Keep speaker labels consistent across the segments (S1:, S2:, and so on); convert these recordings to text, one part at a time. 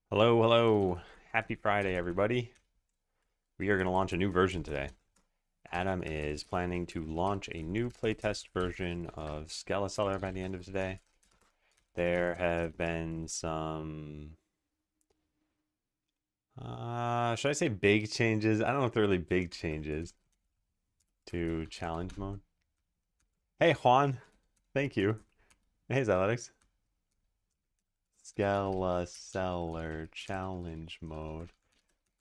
S1: Hello, hello. Happy Friday, everybody. We are going to launch a new version today. Adam is planning to launch a new playtest version of Skeleseller by the end of today. There have been some, should I say big changes? I don't know if they're really big changes to challenge mode. Hey, Juan. Thank you. Hey, Xyletics. Skeleseller challenge mode.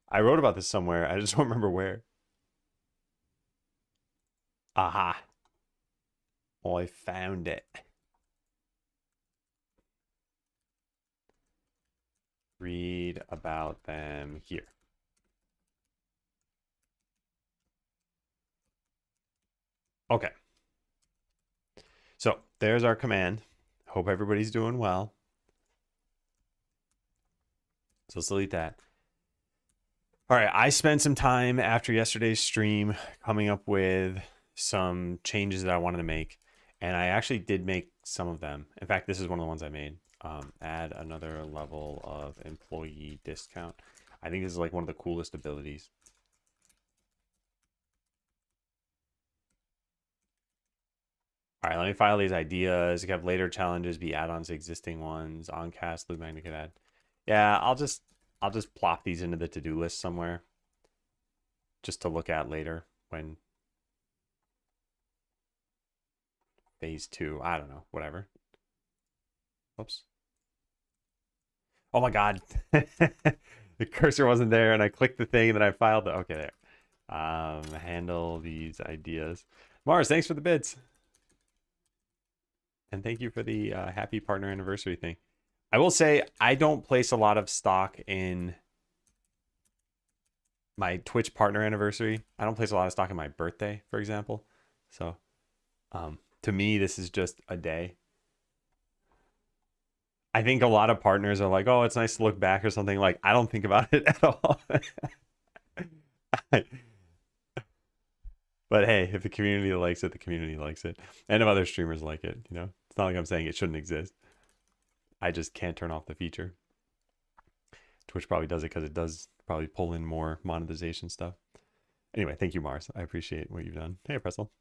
S1: I wrote about this somewhere. I just don't remember where. Aha. I found it. Read about them here. Okay. So there's our command. Hope everybody's doing well. So let's delete that. All right. I spent some time after yesterday's stream coming up with some changes that I wanted to make. And I actually did make some of them. In fact, this is one of the ones I made. Add another level of employee discount. I think this is like one of the coolest abilities. All right, let me file these ideas. You have later challenges be add-ons to existing ones. On cast, loop magnet could add. Yeah, I'll just plop these into the to-do list somewhere, just to look at later when phase 2. I don't know, whatever. Oops. Oh my God, the cursor wasn't there, and I clicked the thing, and then I filed the. Okay, there. Handle these ideas. Mars, thanks for the bits. And thank you for the happy partner anniversary thing. I will say I don't place a lot of stock in my Twitch partner anniversary. I don't place a lot of stock in my birthday, for example. So to me, this is just a day. I think a lot of partners are like, oh, it's nice to look back or something. Like, I don't think about it at all. But hey, if the community likes it, the community likes it. And if other streamers like it, you know, it's not like I'm saying it shouldn't exist. I just can't turn off the feature. Twitch probably does it because it does probably pull in more monetization stuff. Anyway, thank you, Mars. I appreciate what you've done. Hey, Pretzel.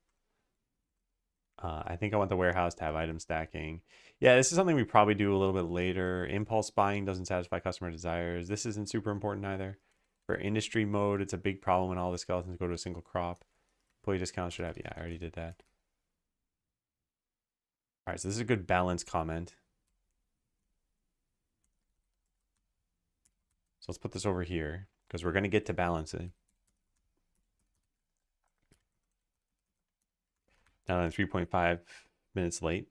S1: I think I want the warehouse to have item stacking. Yeah, this is something we probably do a little bit later. Impulse buying doesn't satisfy customer desires. This isn't super important either. For industry mode, it's a big problem when all the skeletons go to a single crop. Employee discount should have. Yeah, I already did that. All right, so this is a good balance comment. So let's put this over here because we're going to get to balancing. Now I'm 3.5 minutes late.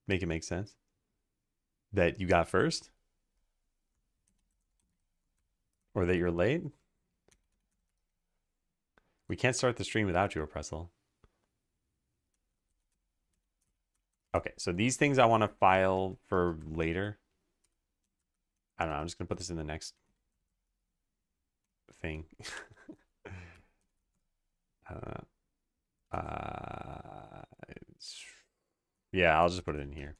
S1: Make it make sense. That you got first? Or that you're late? We can't start the stream without you, Oppressal. Okay, so these things I want to file for later. I don't know, I'm just going to put this in the next thing. I don't know. Yeah, I'll just put it in here.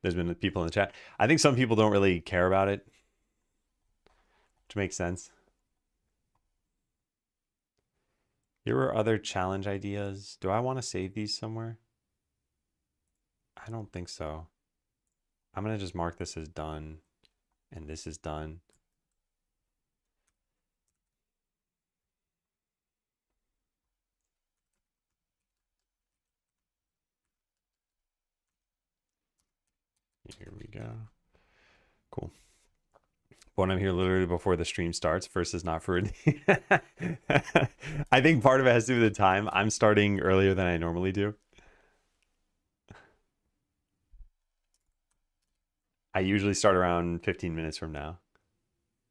S1: There's been people in the chat. I think some people don't really care about it, which makes sense. Here were other challenge ideas. Do I want to save these somewhere? I don't think so. I'm going to just mark this as done, and this is done. Here we go. Cool. When I'm here literally before the stream starts, first is not for I think part of it has to do with the time. I'm starting earlier than I normally do. I usually start around 15 minutes from now.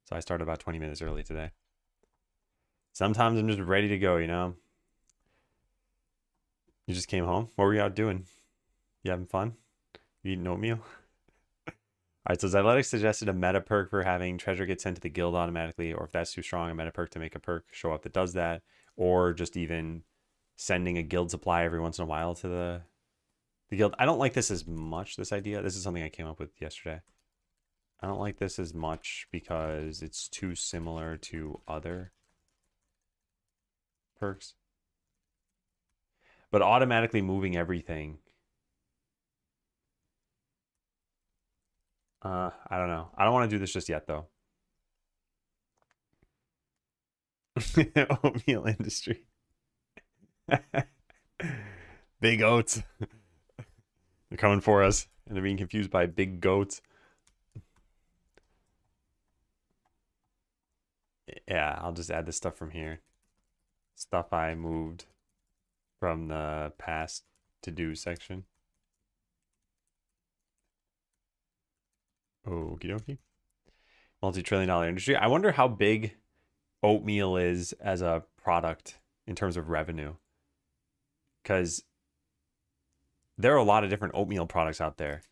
S1: So I started about 20 minutes early today. Sometimes I'm just ready to go, you know? You just came home? What were you out doing? You having fun? You eating oatmeal? All right, so Xyletics suggested a meta perk for having treasure get sent to the guild automatically, or if that's too strong, a meta perk to make a perk show up that does that, or just even sending a guild supply every once in a while to the The guild. I don't like this as much, this idea. This is something I came up with yesterday. I don't like this as much because it's too similar to other perks. But automatically moving everything. I don't know. I don't want to do this just yet, though. Oatmeal industry. Big oats. They're coming for us. And they're being confused by big goats. Yeah, I'll just add this stuff from here. Stuff I moved from the past to do section. Okie dokie. Multi-trillion-dollar industry. I wonder how big oatmeal is as a product in terms of revenue. Because there are a lot of different oatmeal products out there.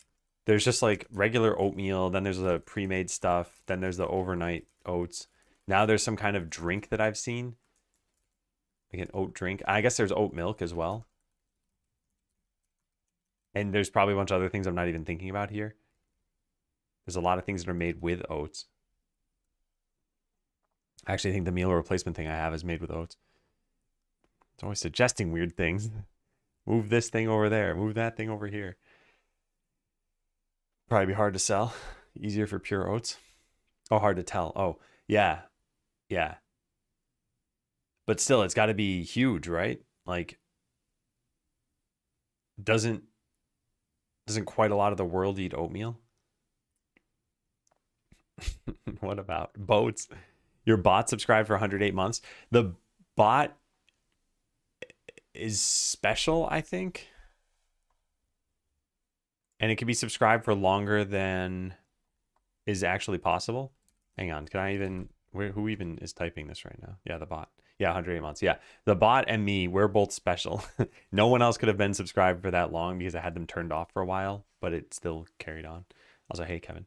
S1: There's just like regular oatmeal, then there's the pre-made stuff, then there's the overnight oats. Now there's some kind of drink that I've seen. Like an oat drink. I guess there's oat milk as well. And there's probably a bunch of other things I'm not even thinking about here. There's a lot of things that are made with oats. I actually think the meal replacement thing I have is made with oats. It's always suggesting weird things. Move this thing over there. Move that thing over here. Probably be hard to sell. Easier for pure oats. Oh, hard to tell. Oh, yeah. Yeah. But still, it's got to be huge, right? Like, doesn't quite a lot of the world eat oatmeal? What about boats? Your bot subscribed for 108 months. The bot is special, I think. And it can be subscribed for longer than is actually possible. Hang on. Can I even... who even is typing this right now? Yeah, the bot. Yeah, 108 months. Yeah, the bot and me, we're both special. No one else could have been subscribed for that long because I had them turned off for a while, but it still carried on. Also, hey, Kevin.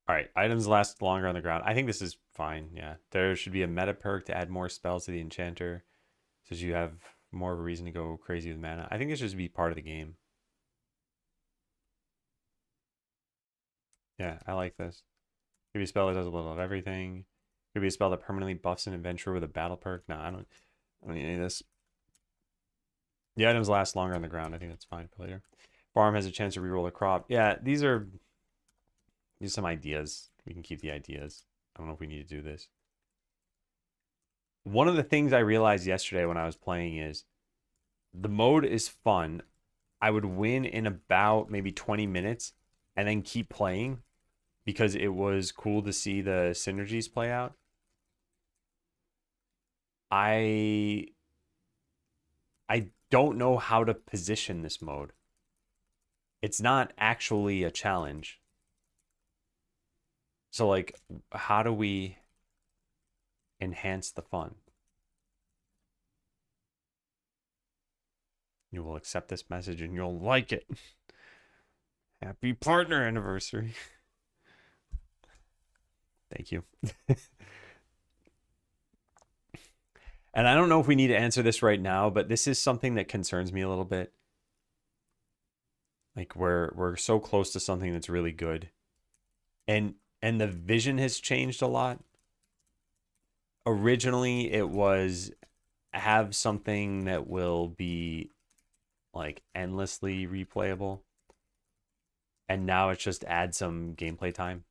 S1: All right, items last longer on the ground. I think this is fine. Yeah, there should be a meta perk to add more spells to the enchanter, so you have more of a reason to go crazy with mana. I think this should be part of the game. Yeah, I like this. Could be a spell that does a little of everything. Could be a spell that permanently buffs an adventurer with a battle perk. No, I don't need any of this. The items last longer on the ground. I think that's fine for later. Farm has a chance to reroll a crop. Yeah, these are some ideas. We can keep the ideas. I don't know if we need to do this. One of the things I realized yesterday when I was playing is the mode is fun. I would win in about maybe 20 minutes and then keep playing because it was cool to see the synergies play out. I don't know how to position this mode. It's not actually a challenge. So like, how do we enhance the fun? You will accept this message and you'll like it. Happy partner anniversary. Thank you. And I don't know if we need to answer this right now, but this is something that concerns me a little bit. Like we're so close to something that's really good. And the vision has changed a lot. Originally, it was have something that will be like endlessly replayable. And now it's just add some gameplay time.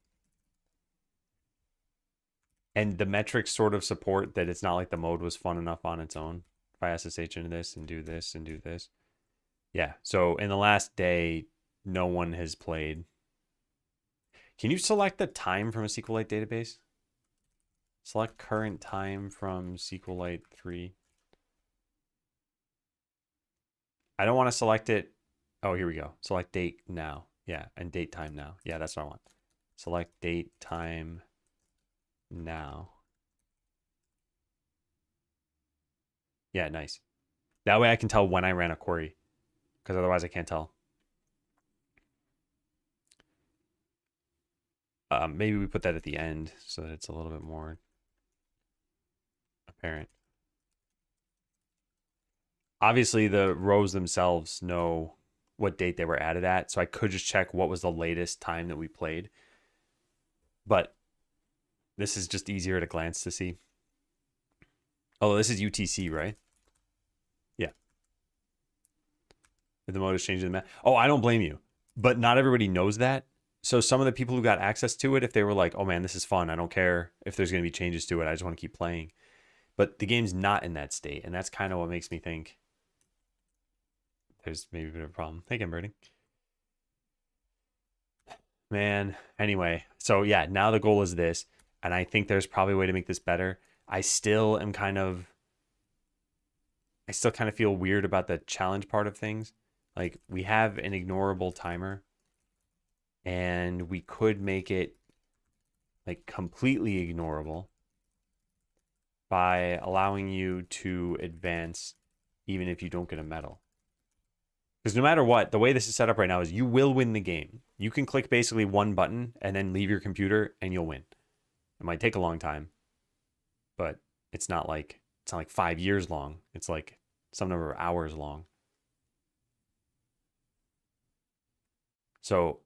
S1: And the metrics sort of support that it's not like the mode was fun enough on its own. If I SSH into this and do this and do this. Yeah, so in the last day, no one has played. Can you select the time from a SQLite database? Select current time from SQLite 3. I don't want to select it. Oh, here we go. Select date now. Yeah, and date time now. Yeah, that's what I want. Select date time now. Yeah, nice. That way I can tell when I ran a query, because otherwise I can't tell. Maybe we put that at the end so that it's a little bit more apparent. Obviously, the rows themselves know what date they were added at, so I could just check what was the latest time that we played. But this is just easier at a glance to see. Oh, this is UTC, right? Yeah. If the mode is changing the map. Oh, I don't blame you. But not everybody knows that. So some of the people who got access to it, if they were like, oh man, this is fun, I don't care if there's going to be changes to it, I just want to keep playing. But the game's not in that state, and that's kind of what makes me think there's maybe a bit of a problem. Hey, Birdie. Man, anyway, so yeah, now the goal is this, and I think there's probably a way to make this better. I still kind of feel weird about the challenge part of things. Like, we have an ignorable timer, and we could make it like completely ignorable by allowing you to advance even if you don't get a medal. Because no matter what, the way this is set up right now is you will win the game. You can click basically one button and then leave your computer and you'll win. It might take a long time, but it's not like 5 years long. It's like some number of hours long. So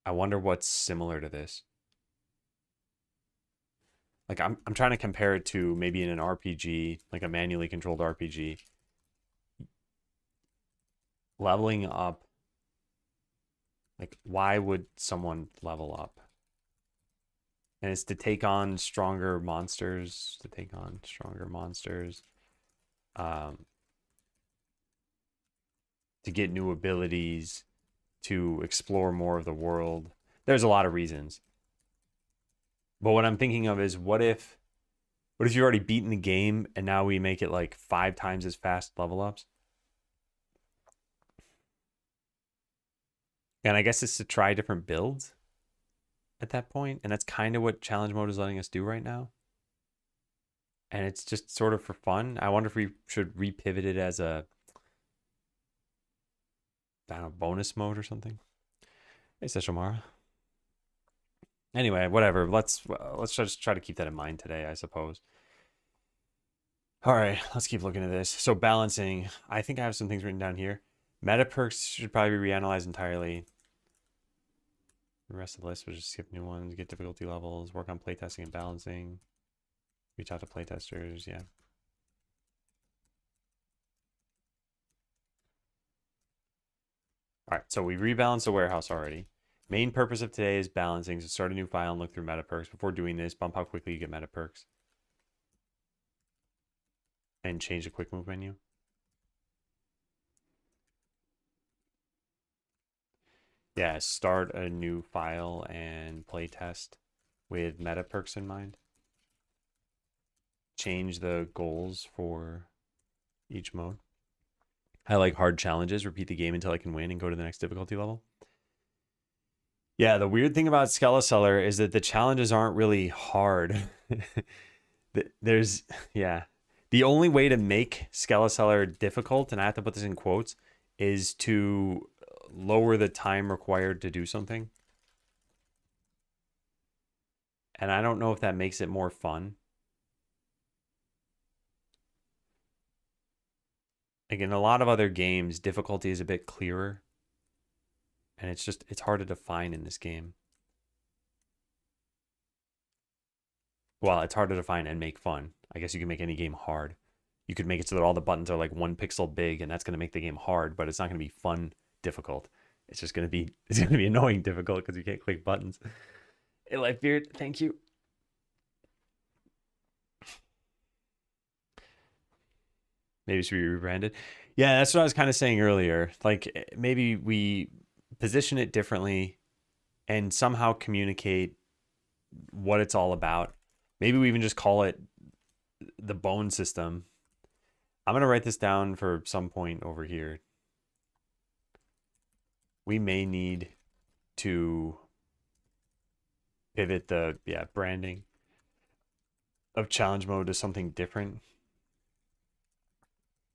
S1: I wonder what's similar to this. Like, I'm trying to compare it to maybe in an RPG, like a manually controlled RPG. Leveling up, like, why would someone level up? And it's to take on stronger monsters, to get new abilities, to explore more of the world. There's a lot of reasons. But what I'm thinking of is what if you've already beaten the game and now we make it like 5 times as fast level ups? And I guess it's to try different builds at that point, and that's kind of what challenge mode is letting us do right now. And it's just sort of for fun. I wonder if we should repivot it as a, I don't know, bonus mode or something. Hey, Seshomara. Anyway, whatever. Let's just try to keep that in mind today, I suppose. All right, let's keep looking at this. So balancing, I think I have some things written down here. Meta perks should probably be reanalyzed entirely. The rest of the list, we'll just skip new ones, get difficulty levels, work on playtesting and balancing. Reach out to playtesters, yeah. All right, so we rebalanced the warehouse already. Main purpose of today is balancing, so start a new file and look through meta perks. Before doing this, bump how quickly you get meta perks. And change the quick move menu. Yeah, start a new file and playtest with meta perks in mind. Change the goals for each mode. I like hard challenges. Repeat the game until I can win and go to the next difficulty level. Yeah, the weird thing about Skeleseller is that the challenges aren't really hard. The only way to make Skeleseller difficult, and I have to put this in quotes, is to lower the time required to do something. And I don't know if that makes it more fun. Like in a lot of other games, difficulty is a bit clearer. And it's hard to define in this game. Well, it's hard to define and make fun. I guess you can make any game hard. You could make it so that all the buttons are like 1 pixel big, and that's going to make the game hard, but it's not going to be fun difficult. It's just going to be annoying difficult because you can't click buttons. Hey, Lifebeard, thank you. Maybe it should be rebranded. Yeah, that's what I was kind of saying earlier. Like, maybe we position it differently and somehow communicate what it's all about. Maybe we even just call it the bone system. I'm going to write this down for some point over here. We may need to pivot the branding of challenge mode to something different.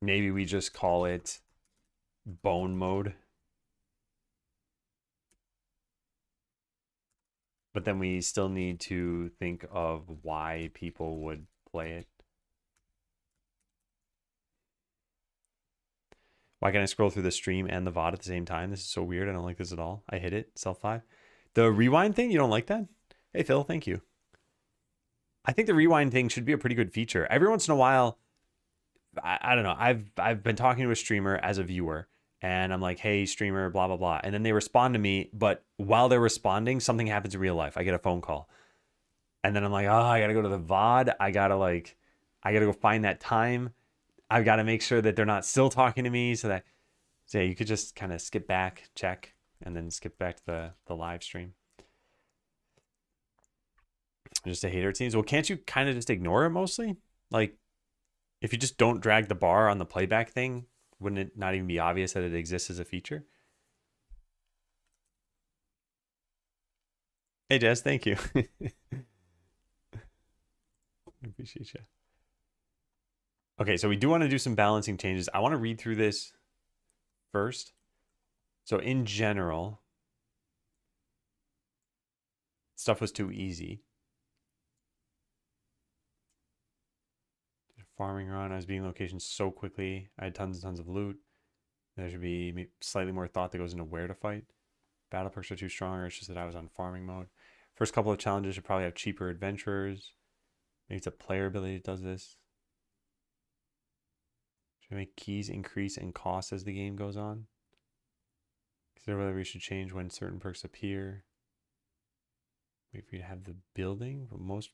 S1: Maybe we just call it bone mode. But then we still need to think of why people would play it. Why can't I scroll through the stream and the VOD at the same time? This is so weird. I don't like this at all. I hit it. Self 5. The rewind thing, you don't like that? Hey, Phil, thank you. I think the rewind thing should be a pretty good feature. Every once in a while, I don't know. I've been talking to a streamer as a viewer, and I'm like, hey, streamer, blah, blah, blah. And then they respond to me, but while they're responding, something happens in real life. I get a phone call. And then I'm like, oh, I got to go to the VOD. I got to go find that time. I've got to make sure that they're not still talking to me. So yeah, you could just kind of skip back, check, and then skip back to the live stream. Just to hater teams. Well, can't you kind of just ignore it mostly? Like, if you just don't drag the bar on the playback thing, wouldn't it not even be obvious that it exists as a feature? Hey, Jess, thank you. Appreciate you. Okay, so we do want to do some balancing changes. I want to read through this first. So in general, stuff was too easy. Farming run, I was beating locations so quickly. I had tons and tons of loot. There should be slightly more thought that goes into where to fight. Battle perks are too strong, or it's just that I was on farming mode. First couple of challenges should probably have cheaper adventurers. Maybe it's a player ability that does this. Should I make keys increase in cost as the game goes on? Consider whether we should change when certain perks appear. Wait for you to have the building, but most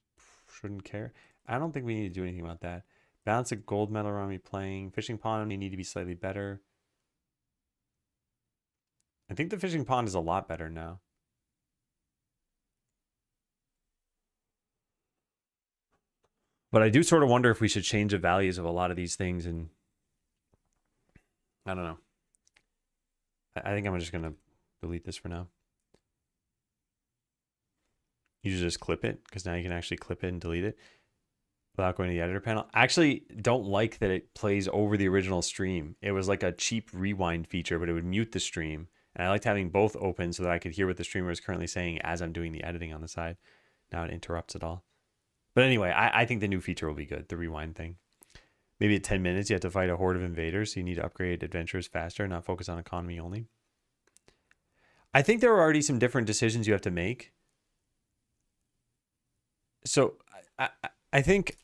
S1: shouldn't care. I don't think we need to do anything about that. Balance a gold medal around me playing. Fishing pond may need to be slightly better. I think the fishing pond is a lot better now. But I do sort of wonder if we should change the values of a lot of these things, and I don't know. I think I'm just going to delete this for now. You should just clip it, because now you can actually clip it and delete it without going to the editor panel. I actually don't like that it plays over the original stream. It was like a cheap rewind feature, but it would mute the stream. And I liked having both open so that I could hear what the streamer is currently saying as I'm doing the editing on the side. Now it interrupts it all. But anyway, I think the new feature will be good, the rewind thing. Maybe at 10 minutes, you have to fight a horde of invaders, so you need to upgrade adventurers faster, not focus on economy only. I think there are already some different decisions you have to make. So I think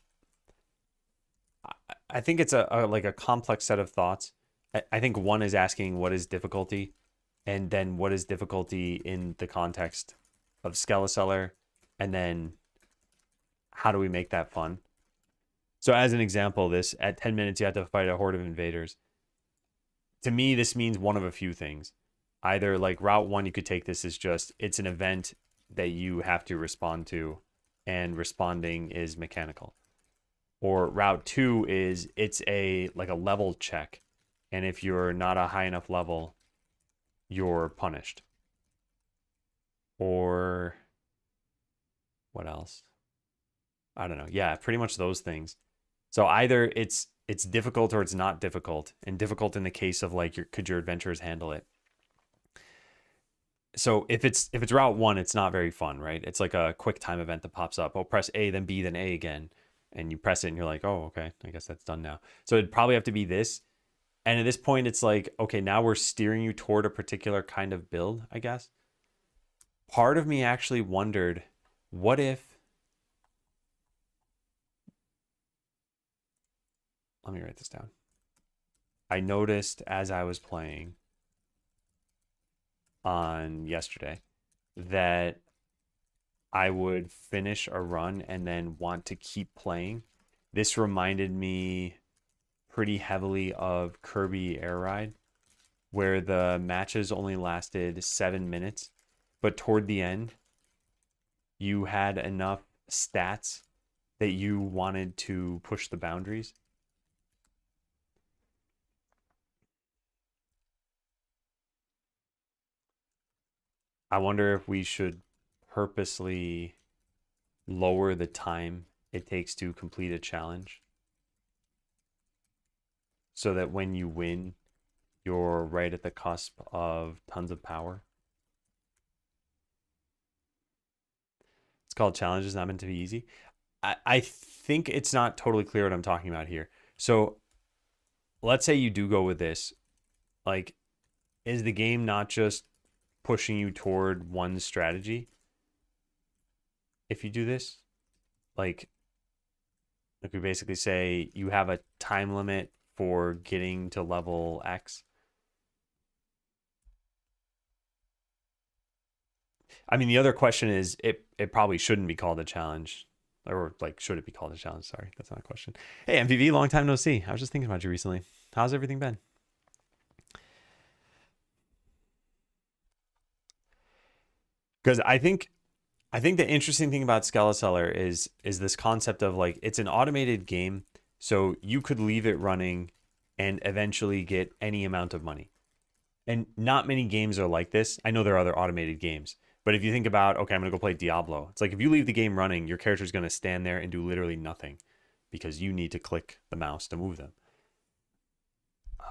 S1: it's like a complex set of thoughts. I think one is asking what is difficulty, and then what is difficulty in the context of Skeleseller, and then how do we make that fun? So as an example, this at 10 minutes you have to fight a horde of invaders. To me, this means one of a few things. Either like Route 1, you could take this as just it's an event that you have to respond to, and responding is mechanical. Or Route 2 is it's like a level check, and if you're not a high enough level, you're punished. Or what else? I don't know. Yeah, pretty much those things. So either it's difficult or it's not difficult, and difficult in the case of like could your adventurers handle it? So if it's Route 1, it's not very fun, right? It's like a quick time event that pops up. Oh, press A, then B, then A again. And you press it and you're like, oh, okay, I guess that's done now. So it'd probably have to be this. And at this point, it's like, okay, now we're steering you toward a particular kind of build, I guess. Part of me actually wondered, what if... Let me write this down. I noticed as I was playing on yesterday that I would finish a run and then want to keep playing. This reminded me pretty heavily of Kirby Air Ride, where the matches only lasted 7 minutes, but toward the end, you had enough stats that you wanted to push the boundaries. I wonder if we should purposely lower the time it takes to complete a challenge so that when you win, you're right at the cusp of tons of power. It's called challenges, not meant to be easy. I think it's not totally clear what I'm talking about here. So let's say you do go with this. Like, is the game not just pushing you toward one strategy if you do this? Like we basically say you have a time limit for getting to level X. I mean, the other question is it probably shouldn't be called a challenge. Or like, should it be called a challenge? Sorry, that's not a question. Hey, MVV, long time no see. I was just thinking about you recently. How's everything been? Because I think the interesting thing about Skeleseller is this concept of like it's an automated game, so you could leave it running and eventually get any amount of money. And not many games are like this. I know there are other automated games, but if you think about, okay, I'm gonna go play Diablo, it's like if you leave the game running, your character's gonna stand there and do literally nothing because you need to click the mouse to move them.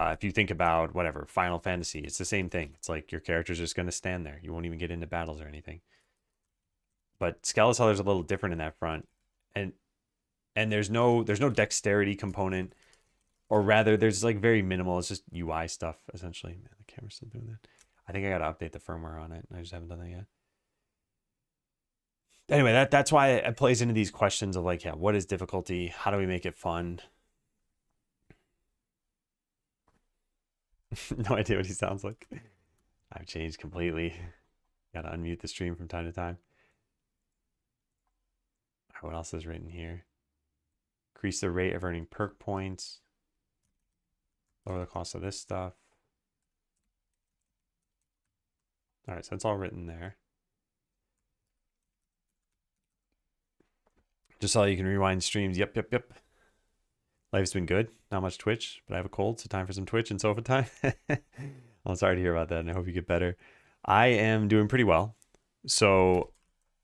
S1: If you think about whatever Final Fantasy, it's the same thing. It's like your character's just gonna stand there. You won't even get into battles or anything. But Skeleseller's a little different in that front, and there's no dexterity component, or rather, there's like very minimal. It's just UI stuff essentially. Man, the camera's still doing that. I think I gotta update the firmware on it. I just haven't done that yet. Anyway, that's why it plays into these questions of like, yeah, what is difficulty? How do we make it fun? No idea what he sounds like. I've changed completely. Gotta unmute the stream from time to time. What else is written here? Increase the rate of earning perk points. Lower the cost of this stuff. All right, so it's all written there. Just saw you can rewind streams. Yep. Life's been good. Not much Twitch, but I have a cold, so time for some Twitch and sofa time. I'm sorry to hear about that, and I hope you get better. I am doing pretty well. So,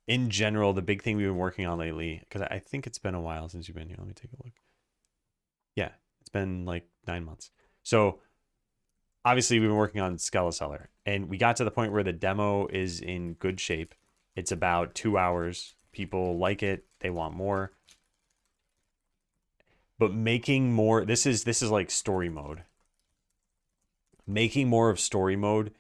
S1: in general, the big thing we've been working on lately, because I think it's been a while since you've been here. Let me take a look. Yeah, it's been like 9 months. So, obviously, we've been working on Skeleseller, and we got to the point where the demo is in good shape. It's about 2 hours. People like it. They want more. But making more, this is like story mode. Making more of story mode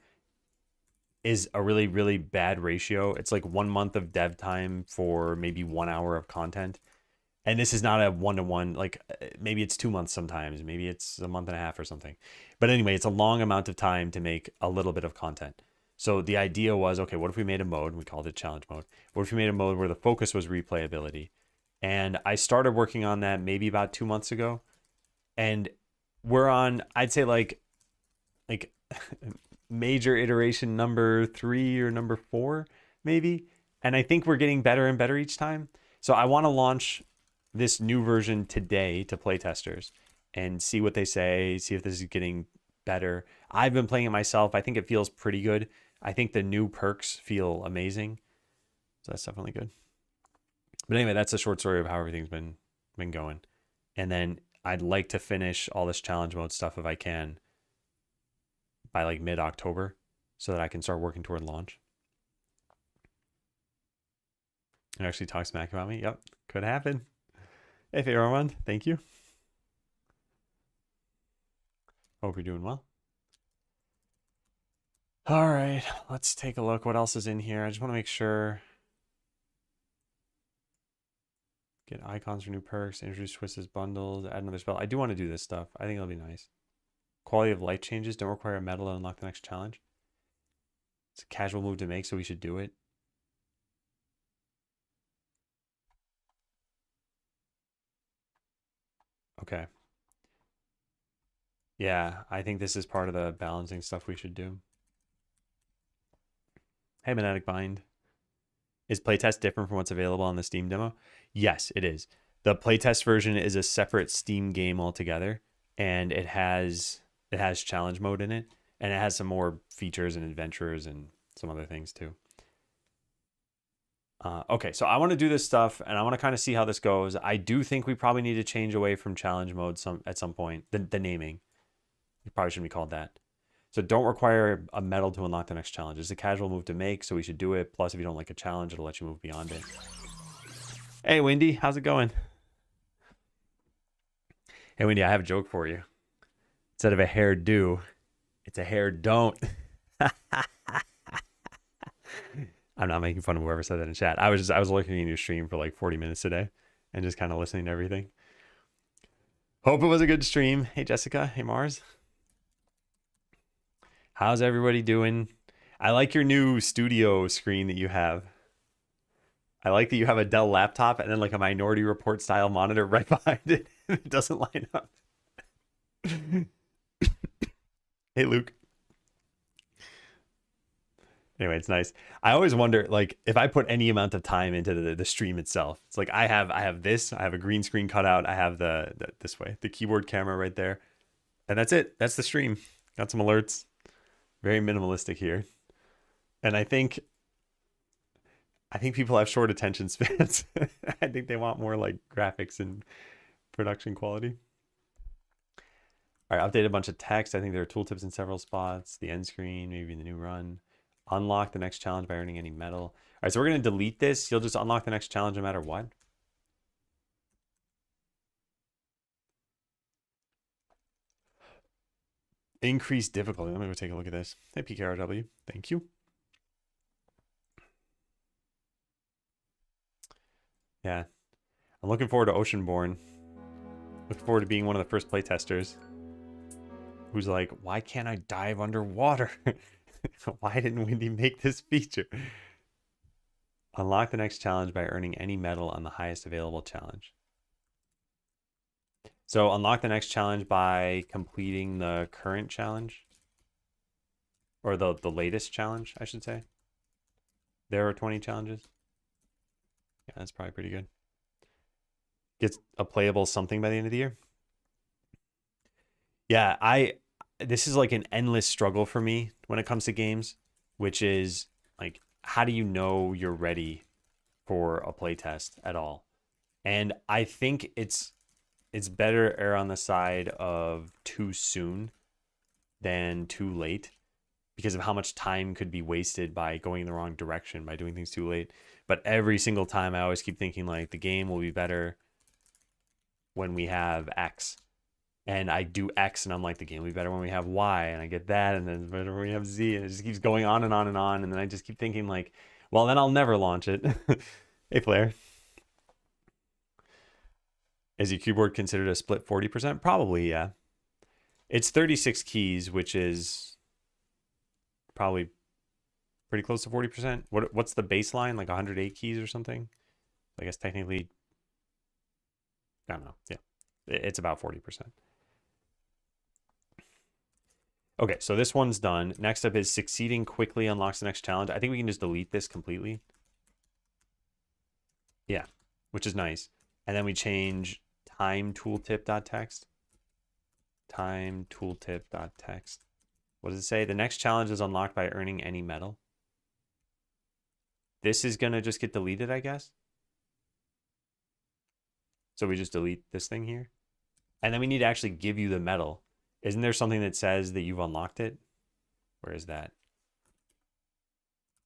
S1: is a really, really bad ratio. It's like 1 month of dev time for maybe 1 hour of content. And this is not a one-to-one, like maybe it's 2 months sometimes, maybe it's a month and a half or something. But anyway, it's a long amount of time to make a little bit of content. So the idea was, okay, what if we made a mode? We called it challenge mode. What if we made a mode where the focus was replayability? And I started working on that maybe about 2 months ago. And we're on, I'd say like major iteration number 3 or number 4, maybe. And I think we're getting better and better each time. So I want to launch this new version today to playtesters and see what they say, see if this is getting better. I've been playing it myself. I think it feels pretty good. I think the new perks feel amazing. So that's definitely good. But anyway, that's a short story of how everything's been going. And then I'd like to finish all this challenge mode stuff if I can by like mid-October so that I can start working toward launch. It actually talks smack about me. Yep, could happen. Hey, Fairone, thank you. Hope you're doing well. All right, let's take a look. What else is in here? I just want to make sure. Get icons for new perks, introduce twists as bundles, add another spell. I do want to do this stuff. I think it'll be nice. Quality of life changes. Don't require a medal to unlock the next challenge. It's a casual move to make, so we should do it. Okay. Yeah, I think this is part of the balancing stuff we should do. Hey, Magnetic Bind. Is playtest different from what's available on the Steam demo? Yes, it is. The playtest version is a separate Steam game altogether, and it has challenge mode in it, and it has some more features and adventures and some other things too. Okay, so I want to do this stuff, and I want to kind of see how this goes. I do think we probably need to change away from challenge mode at some point. The naming, it probably shouldn't be called that. So don't require a medal to unlock the next challenge. It's a casual move to make, so we should do it. Plus, if you don't like a challenge, it'll let you move beyond it. Hey, Wendy, how's it going? Hey, Wendy, I have a joke for you. Instead of a hairdo, It's a hair. Don't. I'm not making fun of whoever said that in chat. I was looking at your stream for like 40 minutes today and just kind of listening to everything. Hope it was a good stream. Hey, Jessica. Hey, Mars. How's everybody doing? I like your new studio screen that you have. I like that you have a Dell laptop and then like a Minority Report style monitor right behind it. It doesn't line up. Hey, Luke. Anyway, it's nice. I always wonder, like, if I put any amount of time into the stream itself, it's like I have this, I have a green screen cutout, I have the this way, the keyboard camera right there, and that's it. That's the stream. Got some alerts. Very minimalistic here, and I think people have short attention spans. I think they want more like graphics and production quality. All right, update a bunch of text. I think there are tooltips in several spots. The end screen, maybe in the new run. Unlock the next challenge by earning any metal. All right, so we're going to delete this. You'll just unlock the next challenge no matter what. Increase difficulty. Let me go take a look at this. Hey, PKRW. Thank you. Yeah. I'm looking forward to Oceanborn. Looking forward to being one of the first playtesters who's like, why can't I dive underwater? Why didn't Wendy make this feature? Unlock the next challenge by earning any medal on the highest available challenge. So unlock the next challenge by completing the current challenge. Or the latest challenge, I should say. There are 20 challenges. Yeah, that's probably pretty good. Gets a playable something by the end of the year. Yeah, this is like an endless struggle for me when it comes to games, which is like, how do you know you're ready for a playtest at all? And I think it's better err on the side of too soon than too late because of how much time could be wasted by going in the wrong direction, by doing things too late. But every single time I always keep thinking like the game will be better when we have X. And I do X and I'm like, the game will be better when we have Y, and I get that, and then better when we have Z, and it just keeps going on and on and on. And then I just keep thinking like, well, then I'll never launch it. Hey, Flair. Is your keyboard considered a split 40%? Probably, yeah. It's 36 keys, which is probably pretty close to 40%. What's the baseline? Like 108 keys or something? I guess technically, I don't know. Yeah, it's about 40%. Okay, so this one's done. Next up is succeeding quickly unlocks the next challenge. I think we can just delete this completely. Yeah, which is nice. And then we change time tooltip.text. Time tooltip.text. What does it say? The next challenge is unlocked by earning any medal. This is going to just get deleted, I guess. So we just delete this thing here. And then we need to actually give you the medal. Isn't there something that says that you've unlocked it? Where is that?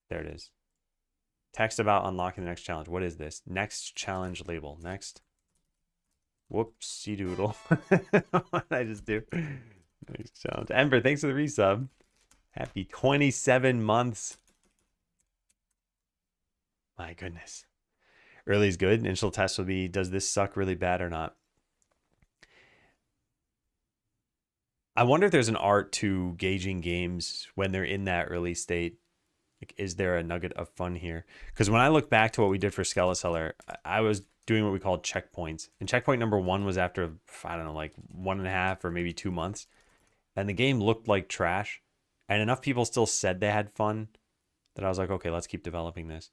S1: There it is. Text about unlocking the next challenge. What is this? Next challenge label. Next. Whoopsie doodle. What did I just do? Next challenge. Ember, thanks for the resub. Happy 27 months. My goodness. Early is good. Initial test will be, does this suck really bad or not? I wonder if there's an art to gauging games when they're in that early state. Like, is there a nugget of fun here? Because when I look back to what we did for Skeleseller, I was doing what we called checkpoints. And checkpoint number 1 was after, I don't know, like 1.5 or maybe 2 months. And the game looked like trash. And enough people still said they had fun that I was like, okay, let's keep developing this.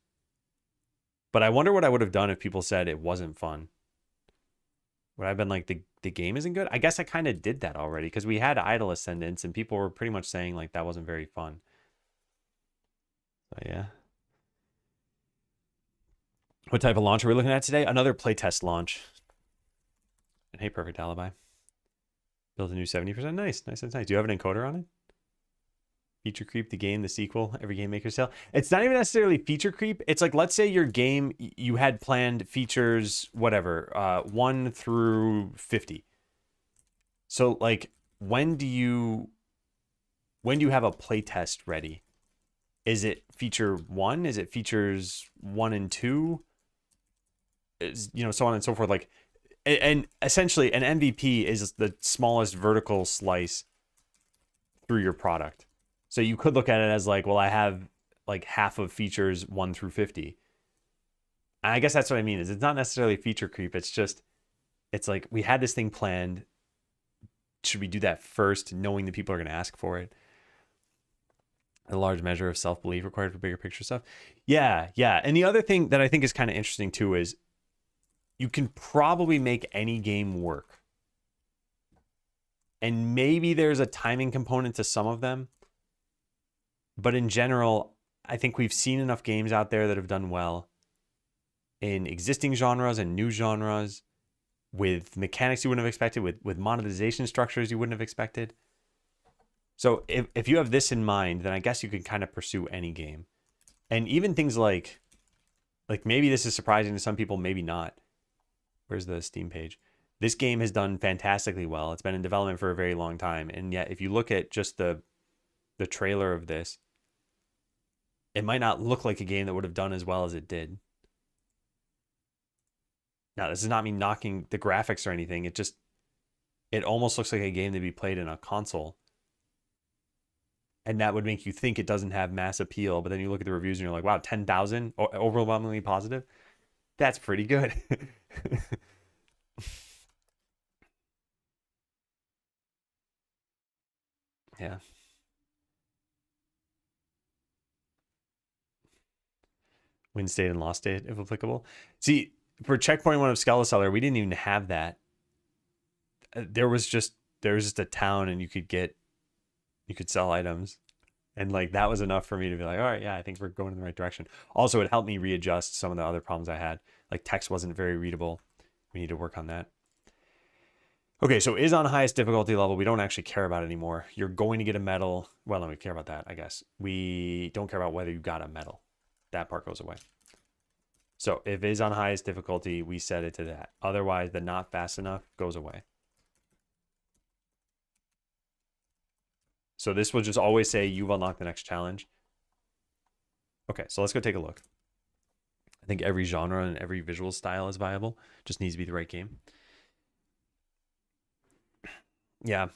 S1: But I wonder what I would have done if people said it wasn't fun. Would I have been like, the game isn't good? I guess I kind of did that already because we had Idle Ascendants and people were pretty much saying like that wasn't very fun. So yeah. What type of launch are we looking at today? Another playtest launch. And hey, Perfect Alibi. Build a new 70%. Nice. Do you have an encoder on it? Feature creep, the game, the sequel, every game maker sale. It's not even necessarily feature creep. It's like, let's say your game, you had planned features, whatever, 1 through 50. So like, when do you when do you have a playtest ready? Is it feature 1? Is it features 1 and 2? Is, you know, so on and so forth. Like, and essentially an MVP is the smallest vertical slice through your product. So you could look at it as like, well, I have like half of features 1 through 50. And I guess that's what I mean is it's not necessarily feature creep. It's just, it's like we had this thing planned. Should we do that first, knowing that people are going to ask for it? A large measure of self-belief required for bigger picture stuff. Yeah, yeah. And the other thing that I think is kind of interesting too is you can probably make any game work. And maybe there's a timing component to some of them. But in general, I think we've seen enough games out there that have done well in existing genres and new genres with mechanics you wouldn't have expected, with monetization structures you wouldn't have expected. So if you have this in mind, then I guess you can kind of pursue any game. And even things like maybe this is surprising to some people, maybe not. Where's the Steam page? This game has done fantastically well. It's been in development for a very long time. And yet, if you look at just the trailer of this, it might not look like a game that would have done as well as it did. Now, this is not me knocking the graphics or anything. It almost looks like a game to be played in a console. And that would make you think it doesn't have mass appeal. But then you look at the reviews and you're like, wow, 10,000, overwhelmingly positive. That's pretty good. Yeah. Win state and loss state, if applicable. See, for checkpoint 1 of Skeleseller, we didn't even have that. There was just a town and you could sell items. And like that was enough for me to be like, all right, yeah, I think we're going in the right direction. Also, it helped me readjust some of the other problems I had. Like text wasn't very readable. We need to work on that. Okay, so is on highest difficulty level. We don't actually care about it anymore. You're going to get a medal. Well, no, we care about that, I guess. We don't care about whether you got a medal. That part goes away. So if is on highest difficulty, we set it to that. Otherwise, the not fast enough goes away. So this will just always say you've unlocked the next challenge. Okay, so let's go take a look. I think every genre and every visual style is viable. Just needs to be the right game. Yeah.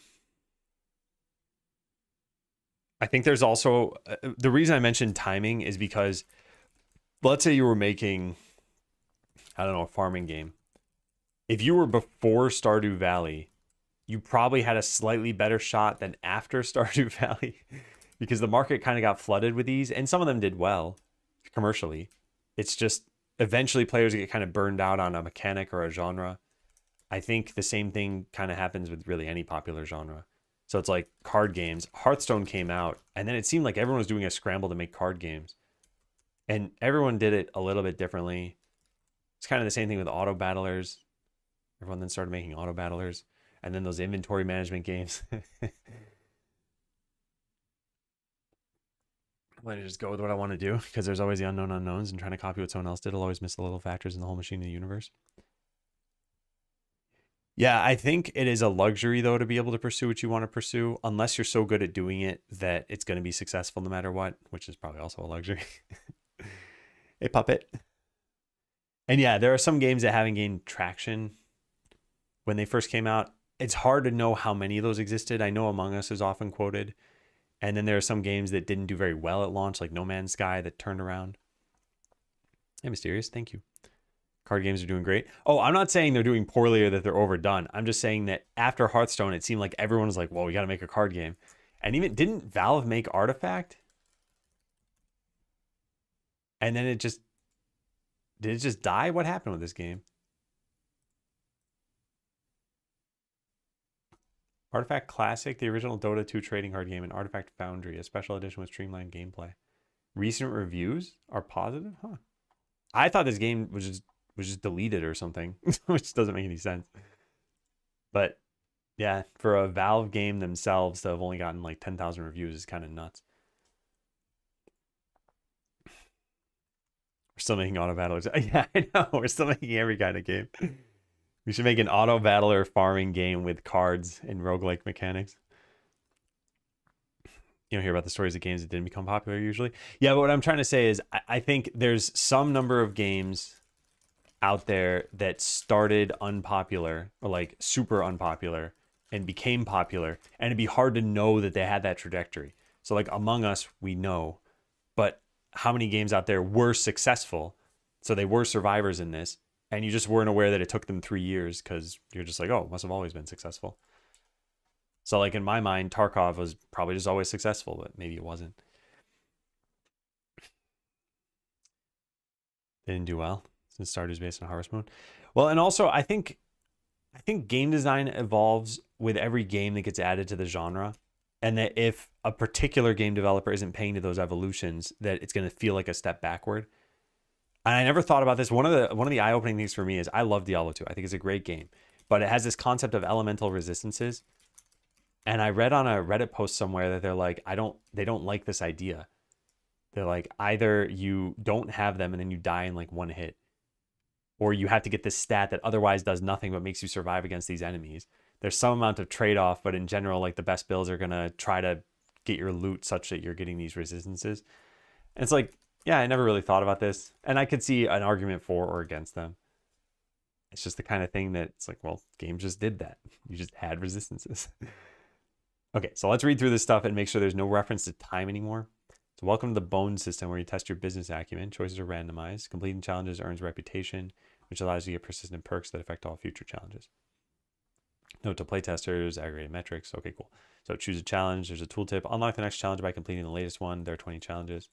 S1: I think there's also, the reason I mentioned timing is because let's say you were making, I don't know, a farming game. If you were before Stardew Valley, you probably had a slightly better shot than after Stardew Valley because the market kind of got flooded with these and some of them did well commercially. It's just eventually players get kind of burned out on a mechanic or a genre. I think the same thing kind of happens with really any popular genre. So it's like card games. Hearthstone came out and then it seemed like everyone was doing a scramble to make card games. And everyone did it a little bit differently. It's kind of the same thing with auto battlers. Everyone then started making auto battlers. And then those inventory management games. I'm going to just go with what I want to do because there's always the unknown unknowns, and trying to copy what someone else did will always miss the little factors in the whole machine of the universe. Yeah, I think it is a luxury, though, to be able to pursue what you want to pursue, unless you're so good at doing it that it's going to be successful no matter what, which is probably also a luxury. Hey, puppet. And yeah, there are some games that haven't gained traction when they first came out. It's hard to know how many of those existed. I know Among Us is often quoted. And then there are some games that didn't do very well at launch, like No Man's Sky, that turned around. Hey, Mysterious, thank you. Card games are doing great. Oh, I'm not saying they're doing poorly or that they're overdone. I'm just saying that after Hearthstone, it seemed like everyone was like, well, we got to make a card game. And even, didn't Valve make Artifact? And then did it just die? What happened with this game? Artifact Classic, the original Dota 2 trading card game, and Artifact Foundry, a special edition with streamlined gameplay. Recent reviews are positive? Huh. I thought this game was just deleted or something, which doesn't make any sense. But yeah, for a Valve game themselves to have only gotten like 10,000 reviews is kind of nuts. We're still making auto battlers. Yeah, I know. We're still making every kind of game. We should make an auto battler farming game with cards and roguelike mechanics. you know, hear about the stories of games that didn't become popular usually. Yeah, but what I'm trying to say is I think there's some number of games out there that started unpopular or like super unpopular and became popular, and it'd be hard to know that they had that trajectory. So like Among Us, we know, but how many games out there were successful? So they were survivors in this, and you just weren't aware that it took them 3 years because you're just like, oh, it must have always been successful. So like in my mind, Tarkov was probably just always successful, but maybe it wasn't. They didn't do well since Stardew's based on Harvest Moon. Well, and also I think game design evolves with every game that gets added to the genre, and that if a particular game developer isn't paying to those evolutions, that it's going to feel like a step backward. And I never thought about this. One of the eye-opening things for me is I love Diablo 2. I think it's a great game, but it has this concept of elemental resistances. And I read on a Reddit post somewhere that they're like, they don't like this idea. They're like, either you don't have them and then you die in like one hit, or you have to get this stat that otherwise does nothing but makes you survive against these enemies. There's some amount of trade-off, but in general, like the best builds are gonna try to get your loot such that you're getting these resistances. And it's like, yeah, I never really thought about this, and I could see an argument for or against them. It's just the kind of thing that it's like, well, games just did that. You just had resistances. Okay, so let's read through this stuff and make sure there's no reference to time anymore. So welcome to the Bone system, where you test your business acumen. Choices are randomized. Completing challenges earns reputation, which allows you to get persistent perks that affect all future challenges. Note to playtesters, aggregated metrics. Okay, cool. So choose a challenge. There's a tooltip. Unlock the next challenge by completing the latest one. There are 20 challenges.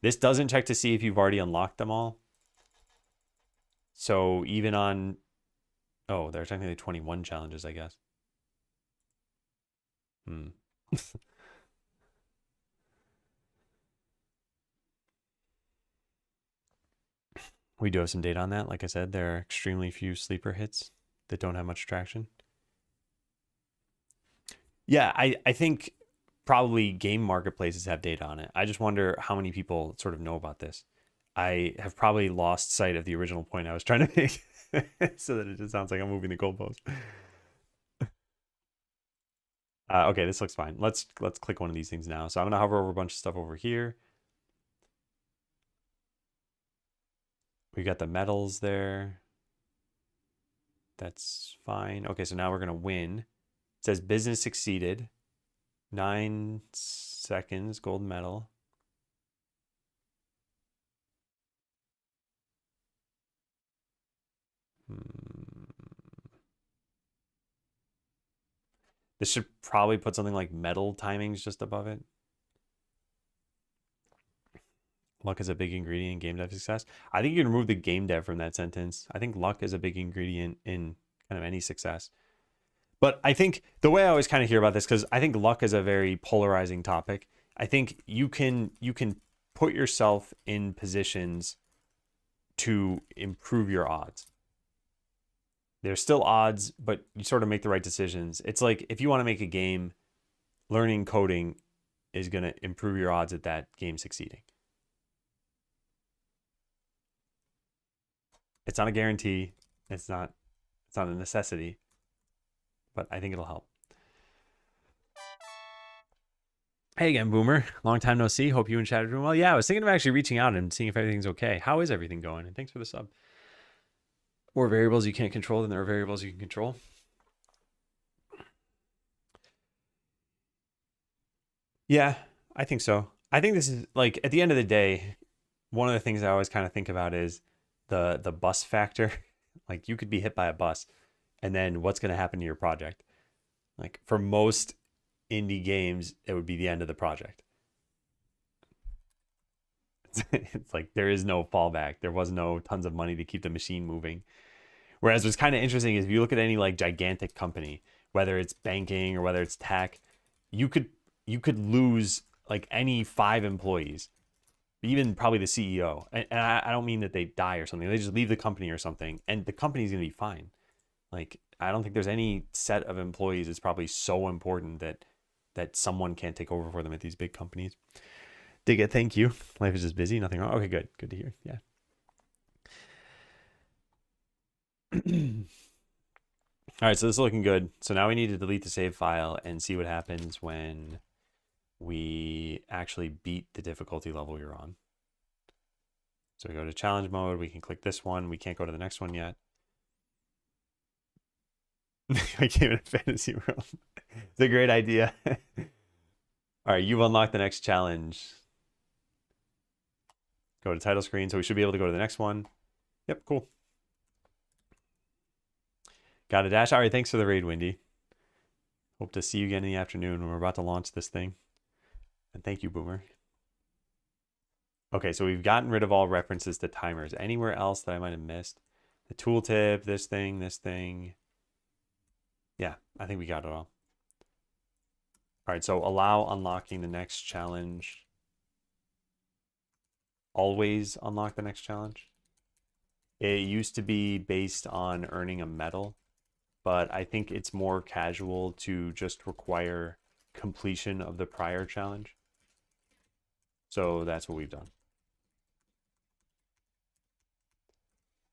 S1: This doesn't check to see if you've already unlocked them all. So even on... Oh, there are technically 21 challenges, I guess. We do have some data on that. Like I said, there are extremely few sleeper hits that don't have much traction. Yeah, I think probably game marketplaces have data on it. I just wonder how many people sort of know about this. I have probably lost sight of the original point I was trying to make so that it just sounds like I'm moving the goalpost. Okay, this looks fine. Let's click one of these things now. So I'm gonna hover over a bunch of stuff over here. We got the medals there. That's fine. Okay, so now we're gonna win. It says business succeeded. 9 seconds, gold medal. This should probably put something like medal timings just above it. Luck is a big ingredient in game dev success. I think you can remove the game dev from that sentence. I think luck is a big ingredient in kind of any success. But I think the way I always kind of hear about this, because I think luck is a very polarizing topic. I think you can put yourself in positions to improve your odds. There's still odds, but you sort of make the right decisions. It's like if you want to make a game, learning coding is going to improve your odds at that game succeeding. It's not a guarantee. It's not a necessity, but I think it'll help. Hey again, Boomer. Long time no see. Hope you and chat are doing well. Yeah, I was thinking of actually reaching out and seeing if everything's okay. How is everything going? And thanks for the sub. Or variables you can't control, then there are variables you can control. Yeah, I think so. I think this is like at the end of the day, one of the things I always kind of think about is the bus factor. Like you could be hit by a bus, and then what's going to happen to your project? Like for most indie games, it would be the end of the project. It's like there is no fallback. There was no tons of money to keep the machine moving. Whereas what's kind of interesting is if you look at any like gigantic company, whether it's banking or whether it's tech, you could lose like any 5 employees, even probably the CEO. And I don't mean that they die or something. They just leave the company or something, and the company's gonna be fine. Like I don't think there's any set of employees that's probably so important that someone can't take over for them at these big companies. Dig it. Thank you. Life is just busy. Nothing wrong. Okay, good. Good to hear. Yeah. All right, so this is looking good. So now we need to delete the save file and see what happens when we actually beat the difficulty level you're on. So we go to challenge mode. We can click this one. We can't go to the next one yet. I came in a fantasy world. It's a great idea. All right, you've unlocked the next challenge. Go to title screen. So we should be able to go to the next one. Yep, cool. Got a dash. All right, thanks for the raid, Windy. Hope to see you again in the afternoon when we're about to launch this thing. And thank you, Boomer. Okay, so we've gotten rid of all references to timers. Anywhere else that I might have missed? The tooltip, this thing, this thing. Yeah, I think we got it all. All right, so allow unlocking the next challenge. Always unlock the next challenge. It used to be based on earning a medal, but I think it's more casual to just require completion of the prior challenge. So that's what we've done.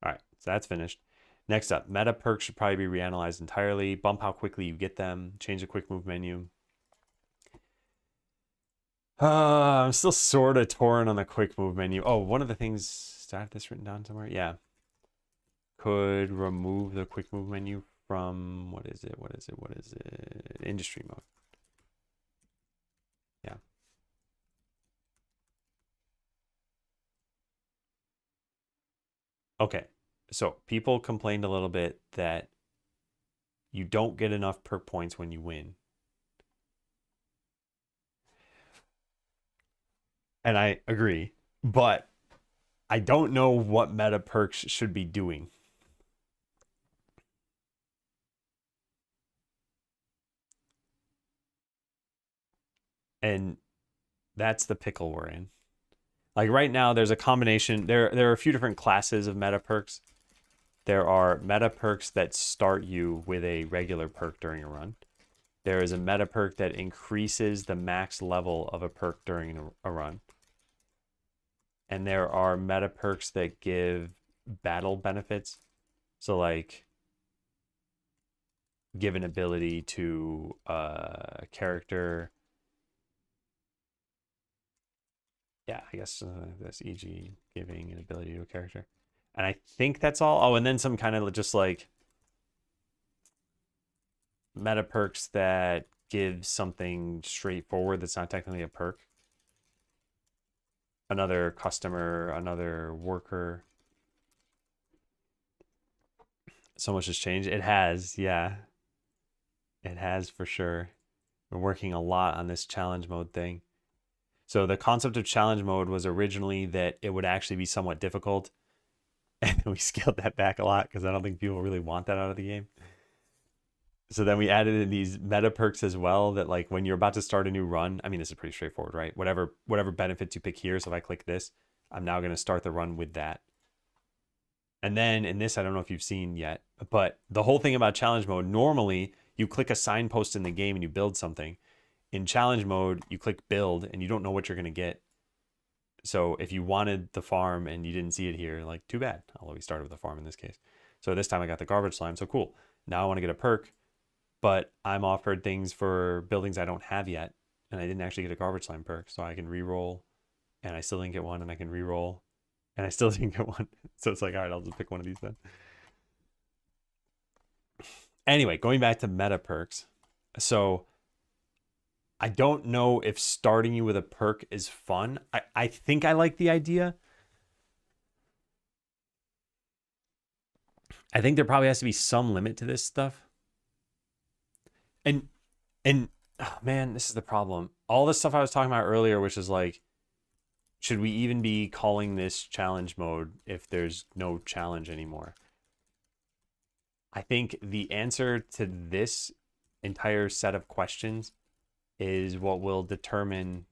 S1: All right, so that's finished. Next up, meta perks should probably be reanalyzed entirely. Bump how quickly you get them. Change the quick move menu. I'm still sort of torn on the quick move menu. Oh, one of the things, did I have this written down somewhere? Yeah. Could remove the quick move menu from, what is it? Industry mode. Yeah. Okay. So people complained a little bit that you don't get enough perk points when you win. And I agree, but I don't know what meta perks should be doing. And that's the pickle we're in. Like right now, there's a combination. There are a few different classes of meta perks. There are meta perks that start you with a regular perk during a run. There is a meta perk that increases the max level of a perk during a run. And there are meta perks that give battle benefits. So like give an ability to a character. Yeah, I guess that's e.g. giving an ability to a character. And I think that's all. Oh, and then some kind of just like meta perks that give something straightforward that's not technically a perk. Another customer, another worker. So much has changed. It has, yeah. It has for sure. We're working a lot on this challenge mode thing. So the concept of challenge mode was originally that it would actually be somewhat difficult. And we scaled that back a lot because I don't think people really want that out of the game. So then we added in these meta perks as well that like when you're about to start a new run, I mean, this is pretty straightforward, right? Whatever benefits you pick here. So if I click this, I'm now going to start the run with that. And then in this, I don't know if you've seen yet, but the whole thing about challenge mode, normally you click a signpost in the game and you build something. In challenge mode, you click build and you don't know what you're going to get. So if you wanted the farm and you didn't see it here, like too bad. Although we started with the farm in this case. So this time I got the garbage slime. So cool. Now I want to get a perk, but I'm offered things for buildings I don't have yet. And I didn't actually get a garbage slime perk. So I can re-roll and I still didn't get one, and I can re-roll and I still didn't get one. So it's like, all right, I'll just pick one of these then. Anyway, going back to meta perks. So I don't know if starting you with a perk is fun. I think I like the idea. I think there probably has to be some limit to this stuff. And oh man, this is the problem. All the stuff I was talking about earlier, which is like, should we even be calling this challenge mode if there's no challenge anymore? I think the answer to this entire set of questions is what will determine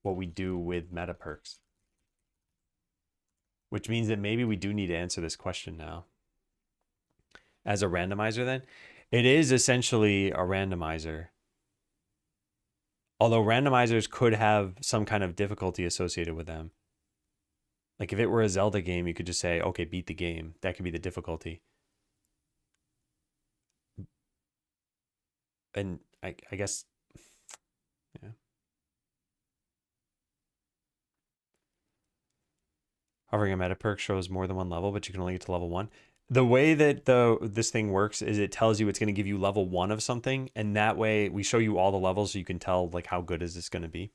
S1: what we do with meta perks. Which means that maybe we do need to answer this question now. As a randomizer then? It is essentially a randomizer. Although randomizers could have some kind of difficulty associated with them. Like if it were a Zelda game, you could just say, okay, beat the game. That could be the difficulty. And I guess, yeah. Hovering a meta perk shows more than one level, but you can only get to level 1. The way that this thing works is it tells you it's going to give you level 1 of something, and that way we show you all the levels so you can tell like how good is this going to be.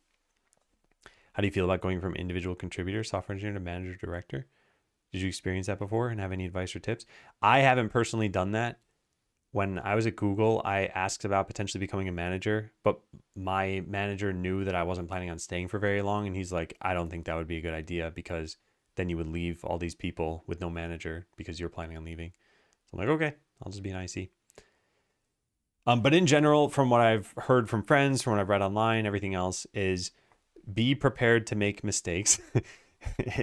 S1: How do you feel about going from individual contributor, software engineer to manager, director? Did you experience that before and have any advice or tips? I haven't personally done that. When I was at Google, I asked about potentially becoming a manager, but my manager knew that I wasn't planning on staying for very long. And he's like, I don't think that would be a good idea because then you would leave all these people with no manager because you're planning on leaving. So I'm like, okay, I'll just be an IC. But in general, from what I've heard from friends, from what I've read online, everything else is be prepared to make mistakes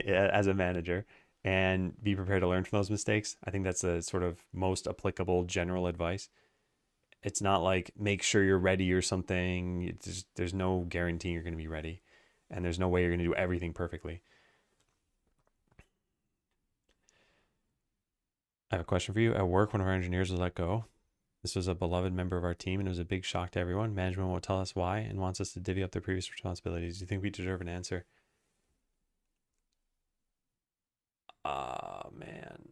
S1: as a manager and be prepared to learn from those mistakes. I think that's the sort of most applicable general advice. It's not like make sure you're ready or something. There's no guarantee you're going to be ready, and there's no way you're going to do everything perfectly. I have a question for you. At work, one of our engineers was let go. This was a beloved member of our team, and it was a big shock to everyone. Management won't tell us why and wants us to divvy up their previous responsibilities. Do you think we deserve an answer? Man.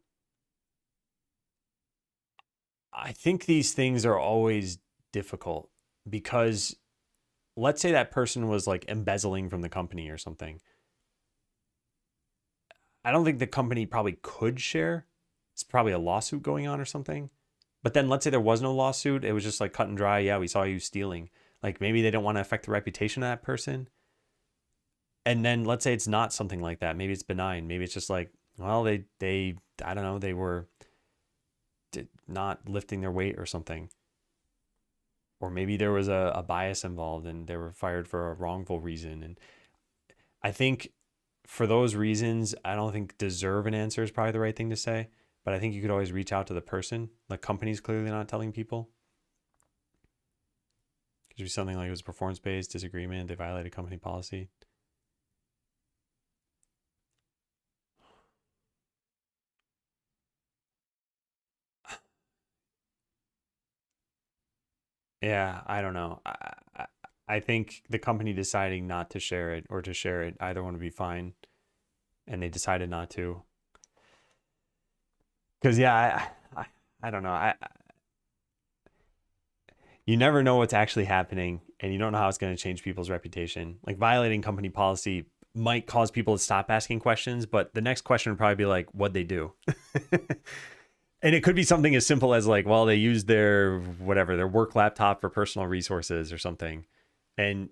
S1: I think these things are always difficult because let's say that person was like embezzling from the company or something. I don't think the company probably could share. It's probably a lawsuit going on or something. But then let's say there was no lawsuit. It was just like cut and dry. Yeah, we saw you stealing. Like maybe they don't want to affect the reputation of that person. And then let's say it's not something like that. Maybe it's benign. Maybe it's just like, well, they I don't know, they were not lifting their weight or something. Or maybe there was a bias involved and they were fired for a wrongful reason. And I think for those reasons, I don't think deserve an answer is probably the right thing to say. But I think you could always reach out to the person. The company's clearly not telling people. Could be something like it was performance-based disagreement. They violated company policy. Yeah, I don't know. I think the company deciding not to share it or to share it, either one would be fine. And they decided not to. Because, yeah, I don't know. You never know what's actually happening and you don't know how it's going to change people's reputation. Like violating company policy might cause people to stop asking questions, but the next question would probably be like, what'd they do? And it could be something as simple as like, well, they used their whatever, their work laptop for personal resources or something. And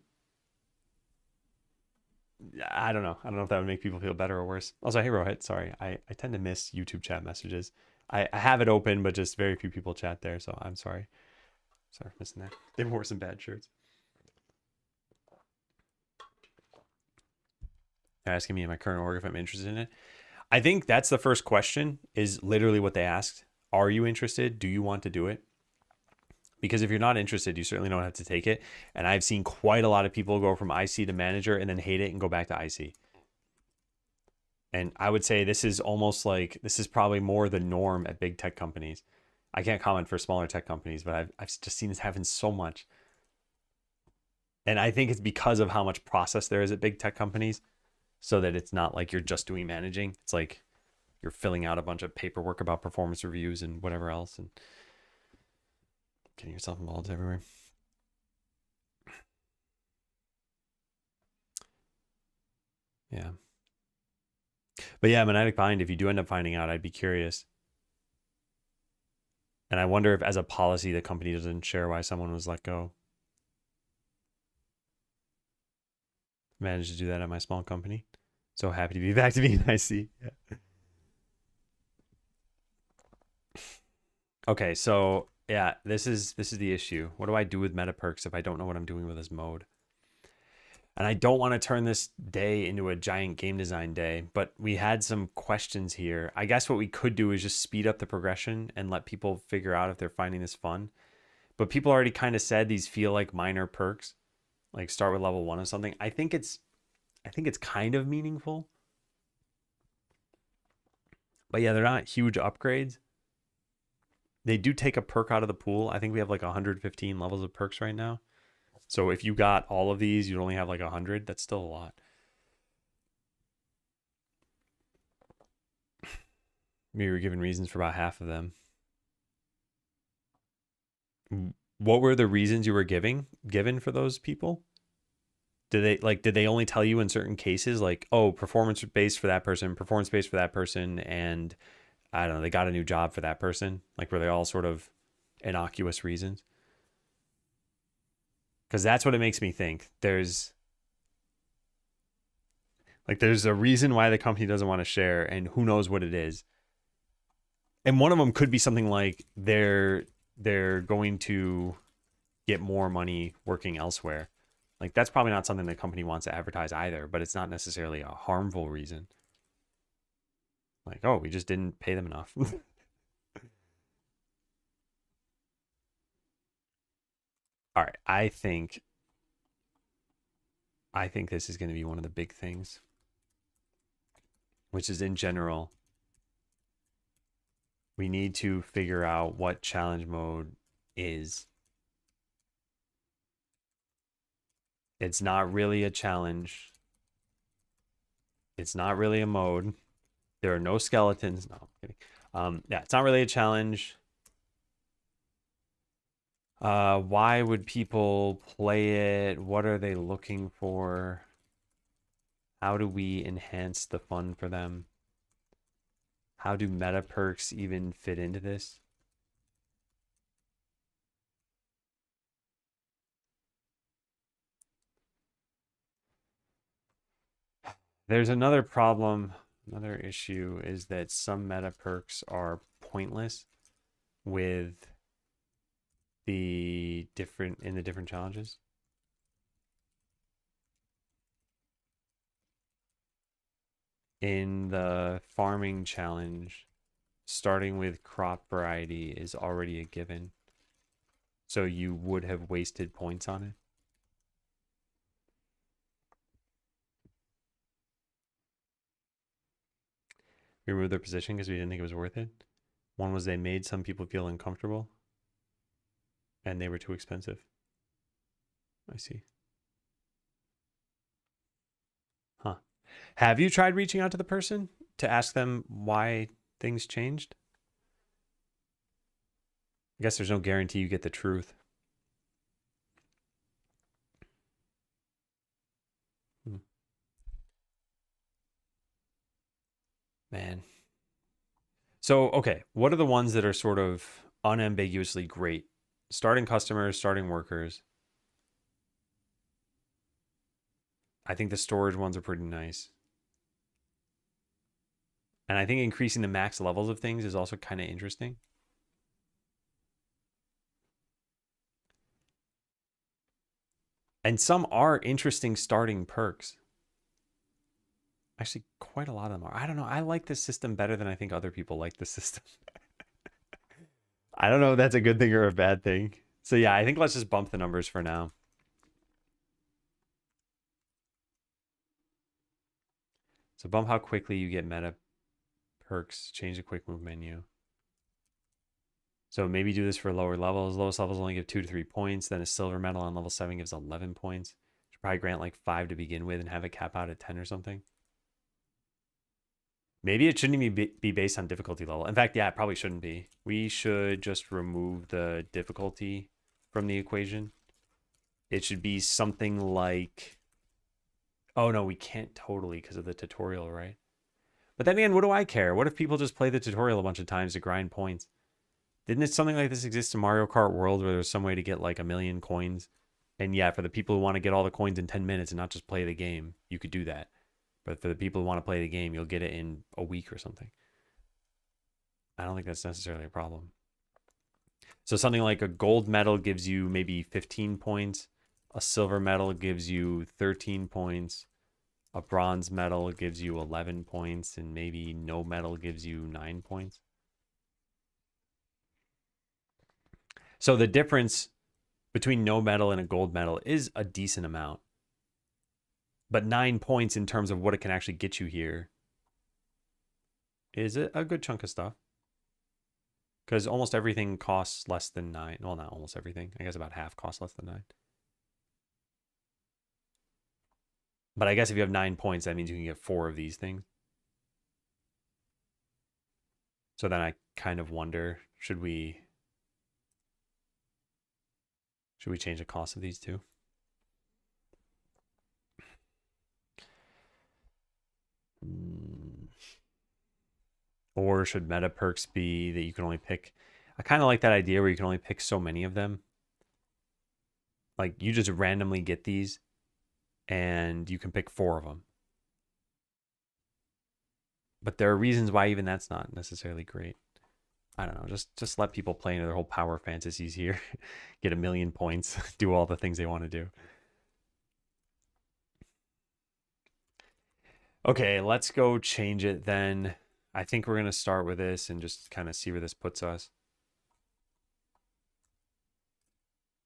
S1: I don't know. I don't know if that would make people feel better or worse. Also, hey, Rohit, sorry. I tend to miss YouTube chat messages. I have it open, but just very few people chat there. So I'm sorry. Sorry for missing that. They wore some bad shirts. They're asking me in my current org if I'm interested in it. I think that's the first question is literally what they asked. Are you interested? Do you want to do it? Because if you're not interested, you certainly don't have to take it. And I've seen quite a lot of people go from IC to manager and then hate it and go back to IC. And I would say this is almost like, this is probably more the norm at big tech companies. I can't comment for smaller tech companies, but I've just seen this happen so much. And I think it's because of how much process there is at big tech companies, so that it's not like you're just doing managing. It's like you're filling out a bunch of paperwork about performance reviews and whatever else and getting yourself involved everywhere. Yeah. But yeah, Magnetic Bind, if you do end up finding out, I'd be curious. And I wonder if as a policy, the company doesn't share why someone was let go. Managed to do that at my small company. So happy to be back to being IC. Yeah. Okay, so yeah, this is the issue. What do I do with meta perks if I don't know what I'm doing with this mode? And I don't want to turn this day into a giant game design day, but we had some questions here. I guess what we could do is just speed up the progression and let people figure out if they're finding this fun. But people already kind of said these feel like minor perks, like start with level 1 of something. I think it's kind of meaningful. But yeah, they're not huge upgrades. They do take a perk out of the pool. I think we have like 115 levels of perks right now. So if you got all of these, you'd only have like 100. That's still a lot. You were given reasons for about half of them. What were the reasons you were given for those people? Did they only tell you in certain cases, like, oh, performance based for that person, and I don't know, they got a new job for that person? Like, were they all sort of innocuous reasons? Because that's what it makes me think. There's a reason why the company doesn't want to share, and who knows what it is. And one of them could be something like they're going to get more money working elsewhere. Like, that's probably not something the company wants to advertise either, but it's not necessarily a harmful reason. Like, oh, we just didn't pay them enough. All right, I think this is going to be one of the big things, which is, in general, we need to figure out what challenge mode is. It's not really a challenge. It's not really a mode. There are no skeletons. No, I'm kidding. Yeah, it's not really a challenge. Why would people play it? What are they looking for? How do we enhance the fun for them? How do meta perks even fit into this? There's another problem. Another issue is that some meta perks are pointless with the different challenges. In the farming challenge, starting with crop variety is already a given. So you would have wasted points on it. We removed their position because we didn't think it was worth it. One was they made some people feel uncomfortable, and they were too expensive. I see. Huh. Have you tried reaching out to the person to ask them why things changed? I guess there's no guarantee you get the truth. Man. So, okay, what are the ones that are sort of unambiguously great? Starting customers, starting workers. I think the storage ones are pretty nice. And I think increasing the max levels of things is also kind of interesting. And some are interesting starting perks. Actually, quite a lot of them are. I don't know. I like this system better than I think other people like the system. I don't know if that's a good thing or a bad thing. So yeah, I think let's just bump the numbers for now. So bump how quickly you get meta perks. Change the quick move menu. So maybe do this for lower levels. Lowest levels only give 2 to 3 points. Then a silver medal on level 7 gives 11 points. Should probably grant like 5 to begin with and have it cap out at 10 or something. Maybe it shouldn't even be based on difficulty level. In fact, yeah, it probably shouldn't be. We should just remove the difficulty from the equation. It should be something like... Oh, no, we can't totally because of the tutorial, right? But then again, what do I care? What if people just play the tutorial a bunch of times to grind points? Didn't it something like this exist in Mario Kart World where there's some way to get like 1,000,000 coins? And yeah, for the people who want to get all the coins in 10 minutes and not just play the game, you could do that. But for the people who want to play the game, you'll get it in a week or something. I don't think that's necessarily a problem. So something like a gold medal gives you maybe 15 points. A silver medal gives you 13 points. A bronze medal gives you 11 points. And maybe no medal gives you 9 points. So the difference between no medal and a gold medal is a decent amount. But 9 points in terms of what it can actually get you here is a good chunk of stuff. Because almost everything costs less than 9. Well, not almost everything. I guess about half costs less than 9. But I guess if you have 9 points, that means you can get 4 of these things. So then I kind of wonder, should we change the cost of these two? Or should meta perks be that you can only pick? I kind of like that idea where you can only pick so many of them. Like you just randomly get these and you can pick 4 of them. But there are reasons why even that's not necessarily great. I don't know. Just let people play into their whole power fantasies here. Get 1,000,000 points. Do all the things they want to do. Okay, let's go change it then. I think we're going to start with this and just kind of see where this puts us.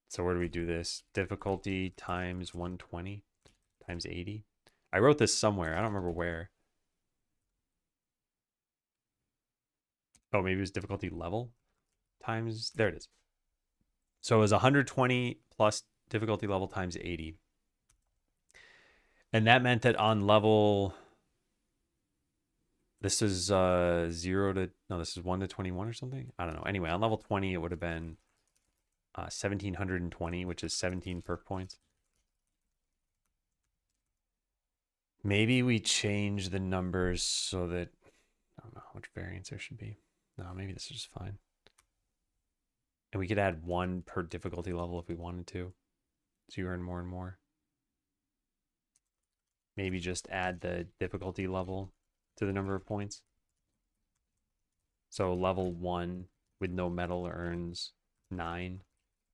S1: So where do we do this? Difficulty times 120 times 80. I wrote this somewhere. I don't remember where. Oh, maybe it was difficulty level times. There it is. So it was 120 plus difficulty level times 80. And that meant that on level, this is 0 to, no, this is 1 to 21 or something. I don't know. Anyway, on level 20, it would have been 1,720, which is 17 perk points. Maybe we change the numbers so that, I don't know how much variance there should be. No, maybe this is just fine. And we could add 1 per difficulty level if we wanted to. So you earn more and more. Maybe just add the difficulty level to the number of points. So level 1 with no metal earns 9.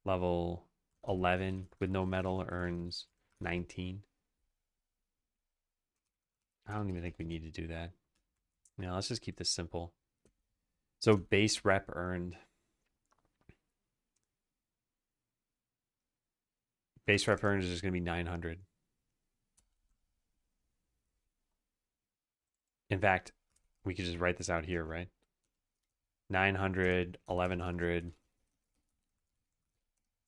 S1: Level 11 with no metal earns 19. I don't even think we need to do that. Yeah, let's just keep this simple. So base rep earned. Base rep earned is just going to be 900. In fact, we could just write this out here, right? 900, 1100,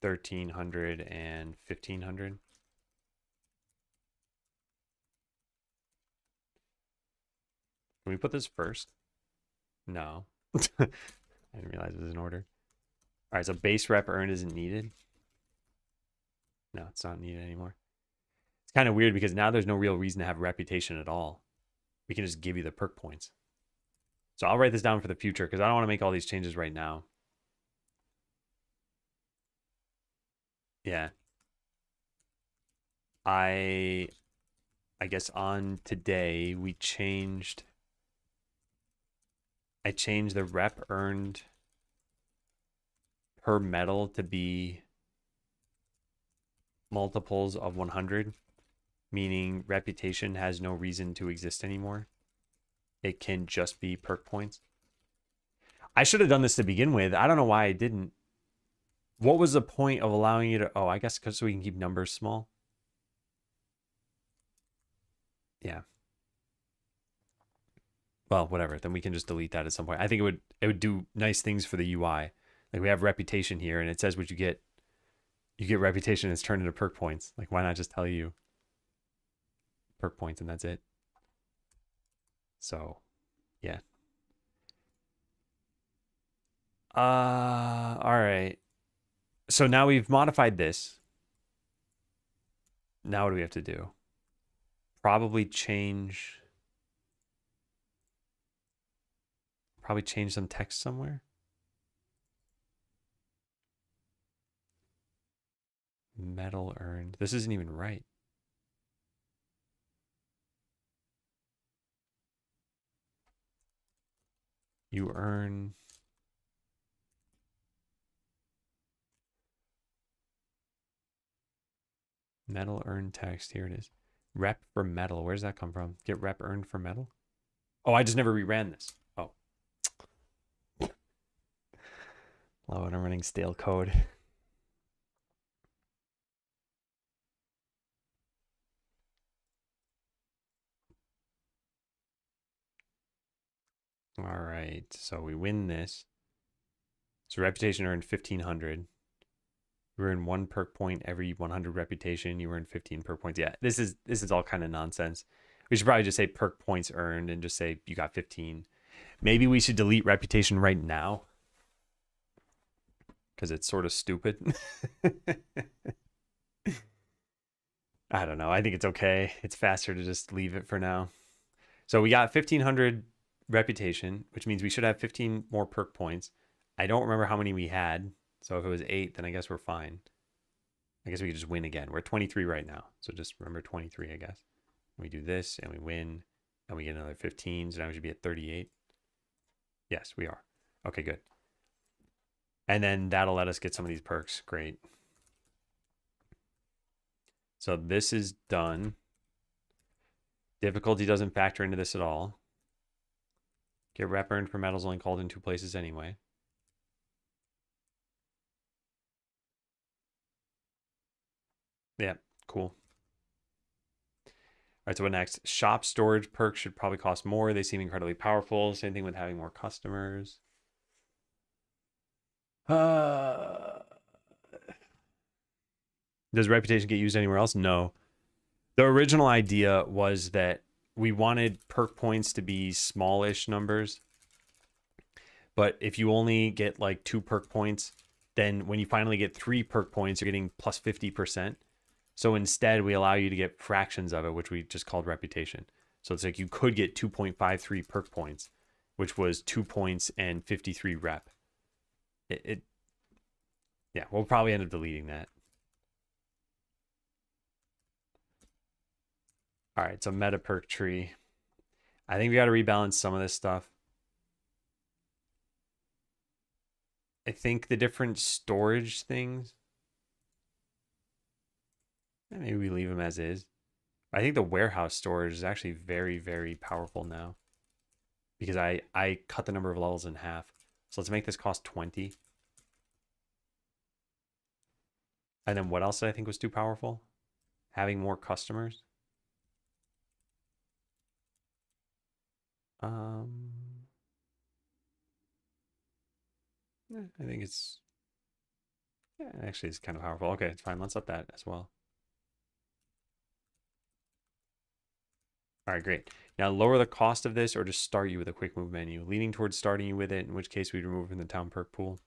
S1: 1300, and 1500. Can we put this first? No. I didn't realize it was in order. All right, so base rep earned isn't needed. No, it's not needed anymore. It's kind of weird because now there's no real reason to have reputation at all. We can just give you the perk points. So I'll write this down for the future because I don't want to make all these changes right now. Yeah. I guess on today we changed. I changed the rep earned per medal to be multiples of 100, meaning reputation has no reason to exist anymore. It can just be perk points. I should have done this to begin with. I don't know why I didn't. What was the point of allowing you to... Oh, I guess because so we can keep numbers small. Yeah. Well, whatever. Then we can just delete that at some point. I think it would do nice things for the UI. Like we have reputation here, and it says what you get. You get reputation, it's turned into perk points. Like, why not just tell you perk points and that's it? So, yeah. All right. So now we've modified this. Now what do we have to do? Probably change some text somewhere. Metal earned. This isn't even right. You earn metal earned text. Here it is. Rep for metal. Where does that come from? Get rep earned for metal? Oh, I just never reran this. Oh. Love it. I'm running stale code. All right. So we win this. So reputation earned 1,500. You earn 1 perk point every 100 reputation. You earn 15 perk points. Yeah, this is all kind of nonsense. We should probably just say perk points earned and just say you got 15. Maybe we should delete reputation right now because it's sort of stupid. I don't know. I think it's okay. It's faster to just leave it for now. So we got 1,500 reputation, which means we should have 15 more perk points. I don't remember how many we had. So if it was 8, then I guess we're fine. I guess we could just win again. We're at 23 right now. So just remember 23, I guess. We do this and we win and we get another 15. So now we should be at 38. Yes, we are. Okay, good. And then that'll let us get some of these perks. Great. So this is done. Difficulty doesn't factor into this at all. Get rep earned for medals only called in 2 places anyway. Yeah, cool. All right, so what next? Shop storage perks should probably cost more. They seem incredibly powerful. Same thing with having more customers. Does reputation get used anywhere else? No. The original idea was that we wanted perk points to be smallish numbers. But if you only get like 2 perk points, then when you finally get 3 perk points, you're getting plus 50%. So instead, we allow you to get fractions of it, which we just called reputation. So it's like you could get 2.53 perk points, which was 2 points and 53 rep. Yeah, we'll probably end up deleting that. All right, so meta perk tree. I think we got to rebalance some of this stuff. I think the different storage things, maybe we leave them as is. I think the warehouse storage is actually very, very powerful now because I cut the number of levels in half. So let's make this cost 20. And then what else did I think was too powerful? Having more customers. I think it's, yeah, actually it's kind of powerful. Okay, it's fine. Let's up that as well. All right, great. Now lower the cost of this or just start you with a quick move menu. Leaning towards starting you with it, in which case we'd remove it from the town perk pool.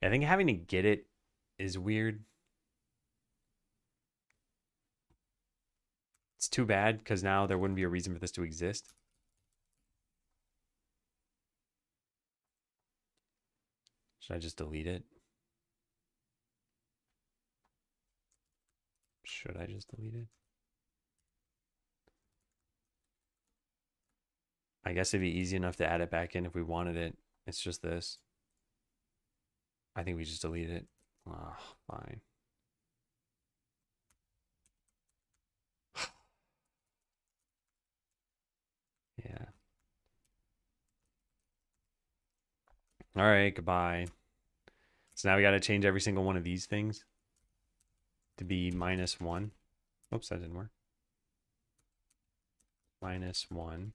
S1: I think having to get it is weird. It's too bad because now there wouldn't be a reason for this to exist. Should I just delete it? Should I just delete it? I guess it'd be easy enough to add it back in if we wanted it. It's just this. I think we just delete it. Oh, fine. Yeah. All right, goodbye. So now we got to change every single one of these things to be -1. Oops, that didn't work. -1.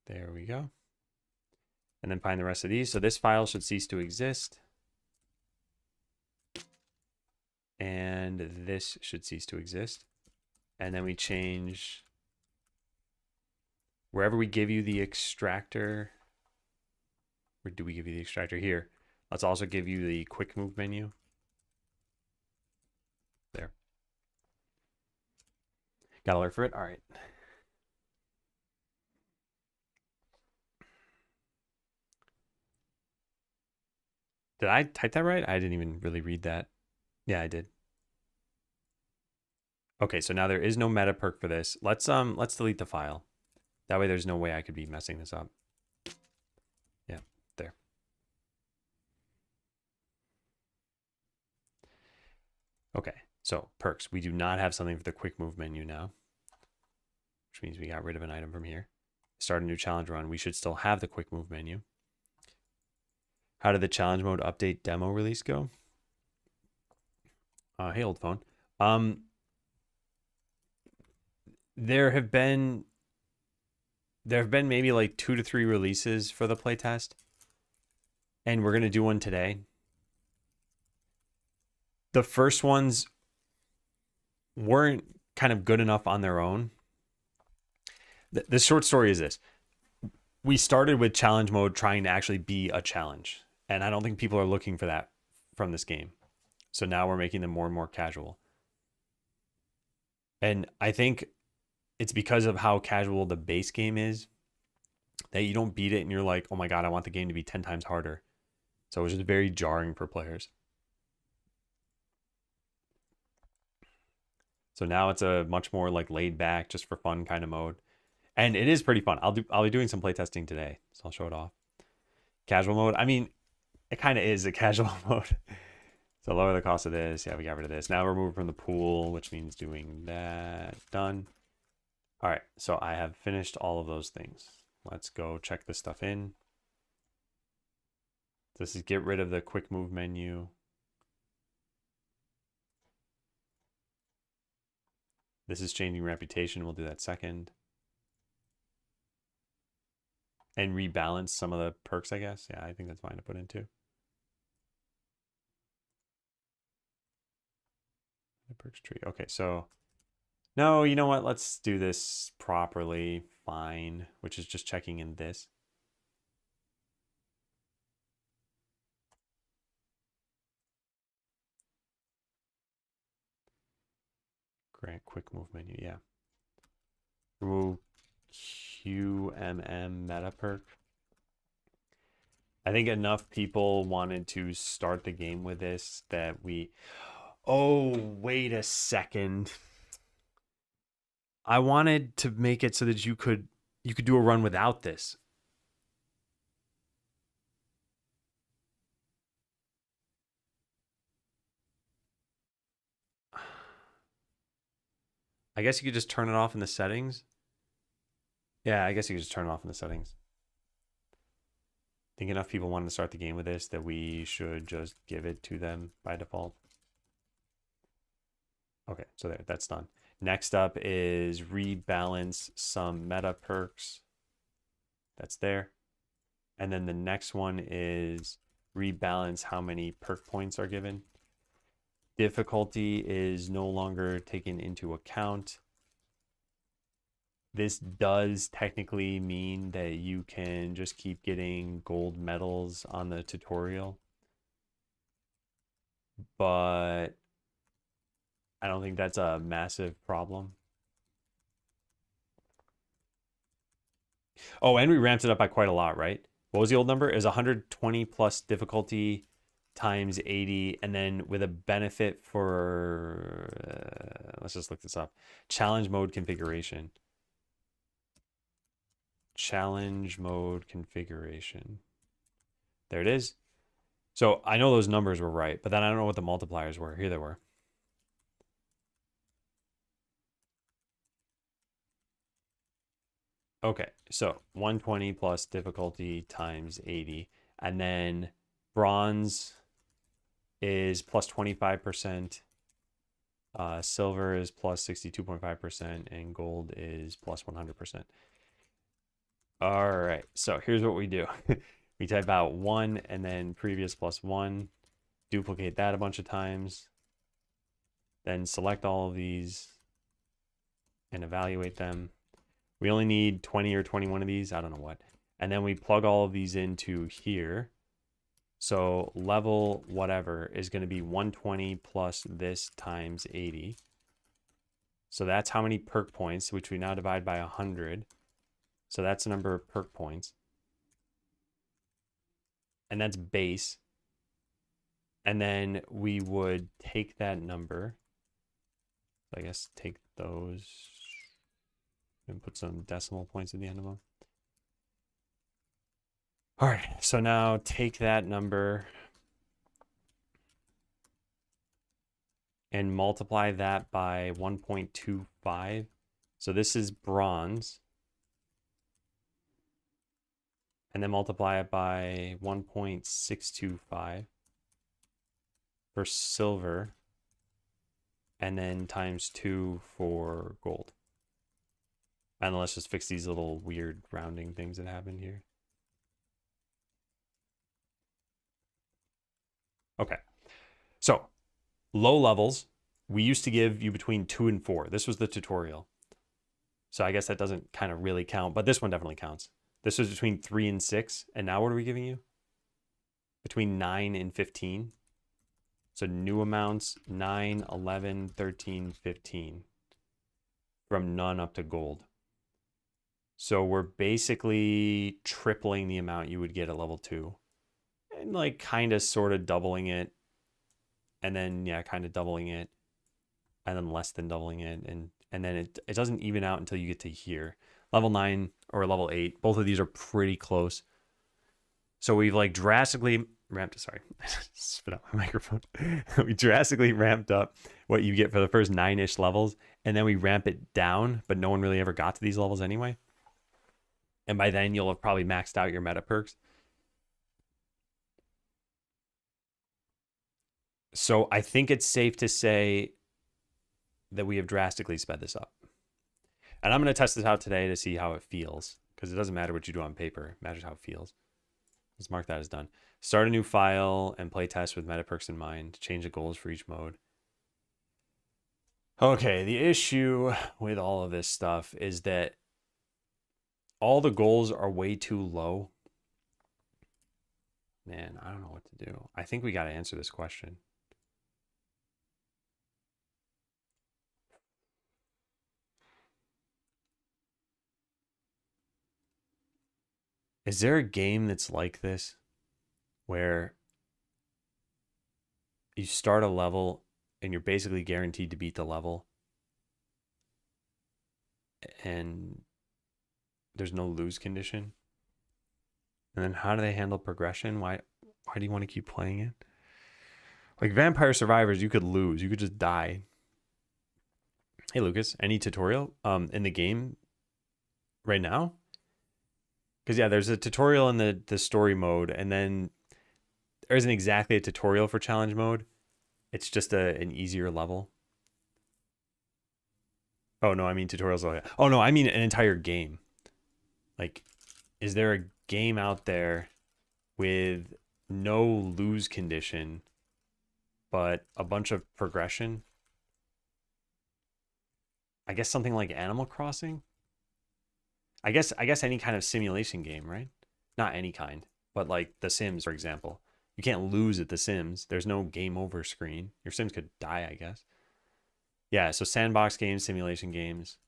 S1: There we go. And then find the rest of these. So this file should cease to exist. And this should cease to exist. And then we change wherever we give you the extractor. Where do we give you the extractor? Here. Let's also give you the quick move menu. There. Got alert for it? All right. Did I type that right? I didn't even really read that. Yeah, I did. Okay, so now there is no meta perk for this. Let's delete the file. That way there's no way I could be messing this up. Yeah, there. Okay, so perks. We do not have something for the quick move menu now, which means we got rid of an item from here. Start a new challenge run. We should still have the quick move menu. How did the challenge mode update demo release go? Hey, old phone. There have been maybe like 2 to 3 releases for the playtest, and we're gonna do one today. The first ones weren't kind of good enough on their own. The short story is this. We started with challenge mode trying to actually be a challenge. And I don't think people are looking for that from this game. So now we're making them more and more casual. And I think it's because of how casual the base game is that you don't beat it and you're like, oh my God, I want the game to be 10 times harder. So it was just very jarring for players. So now it's a much more like laid back, just for fun kind of mode. And it is pretty fun. I'll be doing some playtesting today, so I'll show it off. Casual mode. I mean, it kind of is a casual mode. So lower the cost of this. Yeah, we got rid of this. Now we're moving from the pool, which means doing that. Done. All right, so I have finished all of those things. Let's go check this stuff in. This is get rid of the quick move menu. This is changing reputation. We'll do that second. And rebalance some of the perks, I guess. Yeah, I think that's fine to put in too. The perks tree. Okay, so no, you know what? Let's do this properly. Fine, which is just checking in this. Grant quick move menu. Yeah. Remove QMM meta perk. I think enough people wanted to start the game with this that we... Oh, wait a second. I wanted to make it so that you could do a run without this. I guess you could just turn it off in the settings. Yeah, I guess you could just turn it off in the settings. I think enough people wanted to start the game with this that we should just give it to them by default. Okay, so there, that's done. Next up is rebalance some meta perks. That's there. And then the next one is rebalance how many perk points are given. Difficulty is no longer taken into account. This does technically mean that you can just keep getting gold medals on the tutorial, but I don't think that's a massive problem. Oh, and we ramped it up by quite a lot, right? What was the old number? It was 120 plus difficulty times 80, and then with a benefit for, let's just look this up. Challenge mode configuration. Challenge mode configuration. There it is. So I know those numbers were right, but then I don't know what the multipliers were. Here they were. Okay, so 120 plus difficulty times 80. And then bronze is plus 25%. Silver is plus 62.5%. And gold is plus 100%. All right, so here's what we do. We type out 1 and then previous plus 1. Duplicate that a bunch of times. Then select all of these and evaluate them. We only need 20 or 21 of these. I don't know what. And then we plug all of these into here. So level whatever is going to be 120 plus this times 80. So that's how many perk points, which we now divide by 100. So that's the number of perk points. And that's base. And then we would take that number. I guess take those and put some decimal points at the end of them. All right, so now take that number and multiply that by 1.25. So this is bronze. And then multiply it by 1.625 for silver. And then times 2 for gold. And let's just fix these little weird rounding things that happen here. Okay. So low levels, we used to give you between 2 and 4. This was the tutorial. So I guess that doesn't kind of really count, but this one definitely counts. This was between 3 and 6, and now what are we giving you? Between 9 and 15. So new amounts, 9, 11, 13, 15. From none up to gold. So we're basically tripling the amount you would get at level 2. And like kind of sort of doubling it. And then, yeah, kind of doubling it. And then less than doubling it. And then it doesn't even out until you get to here. Level 9 or level 8. Both of these are pretty close. So we've like drastically ramped, sorry, spit out my microphone. We drastically ramped up what you get for the first 9-ish levels. And then we ramp it down, but no one really ever got to these levels anyway. And by then you'll have probably maxed out your meta perks. So I think it's safe to say that we have drastically sped this up. And I'm going to test this out today to see how it feels, because it doesn't matter what you do on paper. It matters how it feels. Let's mark that as done. Start a new file and play test with meta perks in mind. Change the goals for each mode. Okay, the issue with all of this stuff is that all the goals are way too low. Man, I don't know what to do. I think we got to answer this question. Is there a game that's like this where you start a level and you're basically guaranteed to beat the level and there's no lose condition? And then how do they handle progression? Why do you want to keep playing it? Like Vampire Survivors, you could lose. You could just die. Hey, Lucas, any tutorial in the game right now? Because, yeah, there's a tutorial in the story mode, and then there isn't exactly a tutorial for challenge mode. It's just an easier level. Oh, no, I mean tutorials. Oh, no, I mean an entire game. Like, is there a game out there with no lose condition, but a bunch of progression? I guess something like Animal Crossing? I guess any kind of simulation game, right? Not any kind, but like The Sims, for example. You can't lose at The Sims. There's no game over screen. Your Sims could die, I guess. Yeah, so sandbox games, simulation games.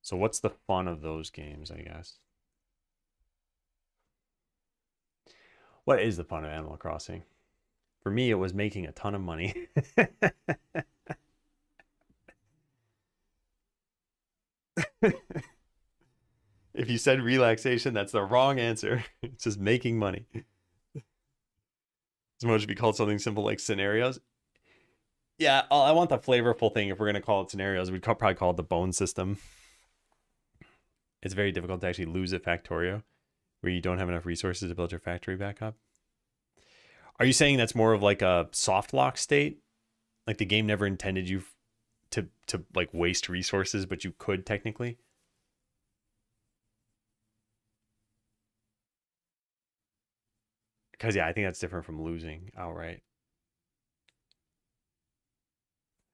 S1: So what's the fun of those games, I guess? What is the fun of Animal Crossing? For me, it was making a ton of money. If you said relaxation, that's the wrong answer. It's just making money. It's supposed to be called something simple like scenarios. Yeah, I want the flavorful thing. If we're going to call it scenarios, we'd probably call it the bone system. It's very difficult to actually lose at Factorio, where you don't have enough resources to build your factory back up. Are you saying that's more of like a soft lock state? Like the game never intended you to like waste resources, but you could technically? Because, yeah, I think that's different from losing outright.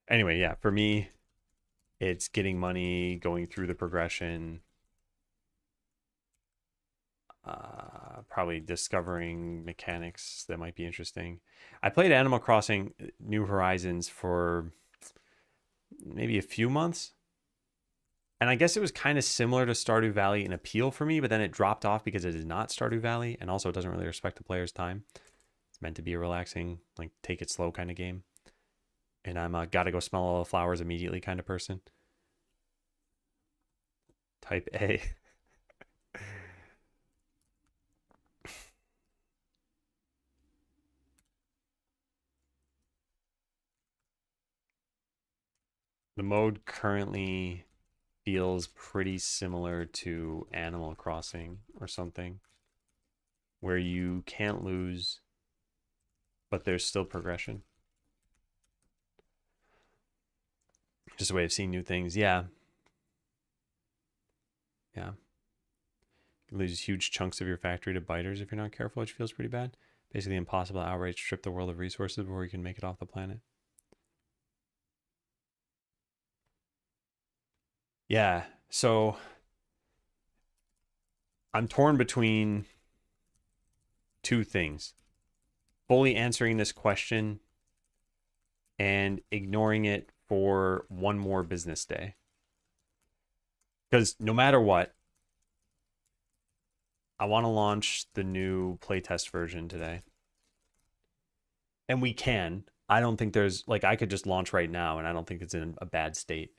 S1: Anyway, yeah, for me, it's getting money, going through the progression, probably discovering mechanics that might be interesting. I played Animal Crossing New Horizons for maybe a few months. And I guess it was kind of similar to Stardew Valley in appeal for me, but then it dropped off because it is not Stardew Valley. And also it doesn't really respect the player's time. It's meant to be a relaxing, like take it slow kind of game. And I'm a gotta go smell all the flowers immediately kind of person. Type A. The mode currently feels pretty similar to Animal Crossing or something, where you can't lose, but there's still progression. Just a way of seeing new things. Yeah. Yeah. You lose huge chunks of your factory to biters if you're not careful, which feels pretty bad. Basically impossible to outright strip the world of resources before you can make it off the planet. Yeah, so I'm torn between two things. Fully answering this question and ignoring it for one more business day. Because no matter what, I want to launch the new playtest version today. And we can. I don't think there's, like, I could just launch right now, and I don't think it's in a bad state.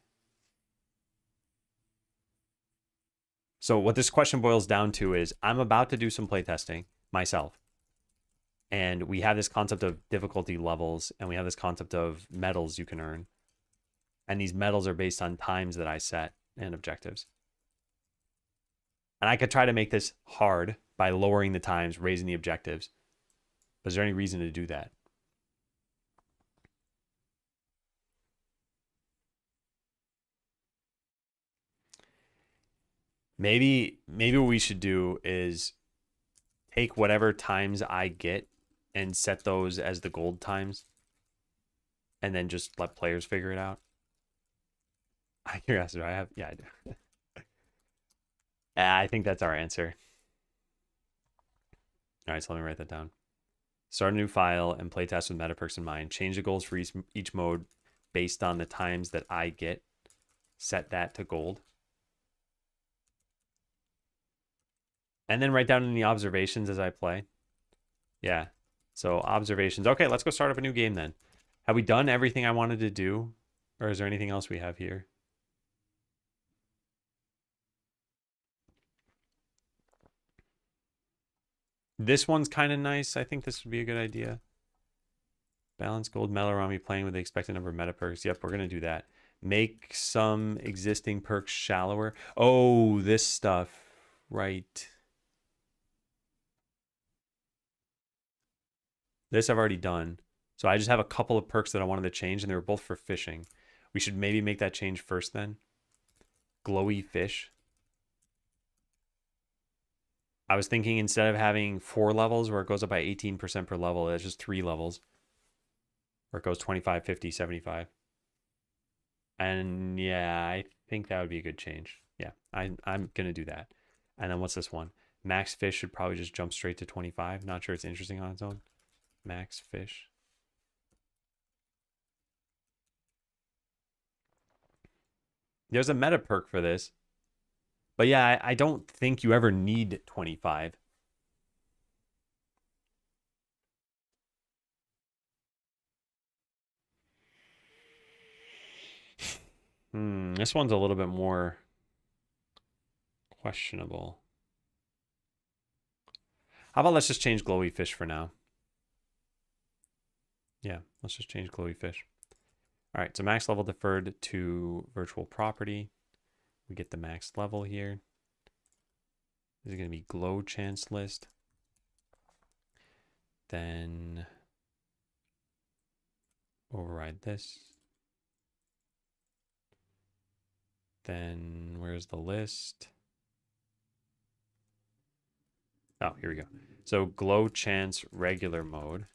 S1: So what this question boils down to is I'm about to do some playtesting myself. And we have this concept of difficulty levels, and we have this concept of medals you can earn. And these medals are based on times that I set and objectives. And I could try to make this hard by lowering the times, raising the objectives. But is there any reason to do that? Maybe what we should do is take whatever times I get and set those as the gold times, and then just let players figure it out. You're asking, do I have? Yeah, I do. I think that's our answer. All right, so let me write that down. Start a new file and playtest with MetaPerks in mind. Change the goals for each mode based on the times that I get. Set that to gold. And then write down any observations as I play. Yeah. So observations. Okay, let's go start up a new game then. Have we done everything I wanted to do? Or is there anything else we have here? This one's kind of nice. I think this would be a good idea. Balance gold medal around me playing with the expected number of meta perks. Yep, we're going to do that. Make some existing perks shallower. Oh, this stuff. Right. This I've already done. So I just have a couple of perks that I wanted to change, and they were both for fishing. We should maybe make that change first then. Glowy fish. I was thinking instead of having 4 levels where it goes up by 18% per level, it's just 3 levels. Where it goes 25, 50, 75. And yeah, I think that would be a good change. Yeah, I'm going to do that. And then what's this one? Max fish should probably just jump straight to 25. Not sure it's interesting on its own. Max fish. There's a meta perk for this. But yeah, I don't think you ever need 25. This one's a little bit more questionable. How about let's just change glowy fish for now? Yeah, let's just change glowy fish. All right, so max level deferred to virtual property. We get the max level here. This is going to be glow chance list. Then override this. Then where's the list? Oh, here we go. So glow chance regular mode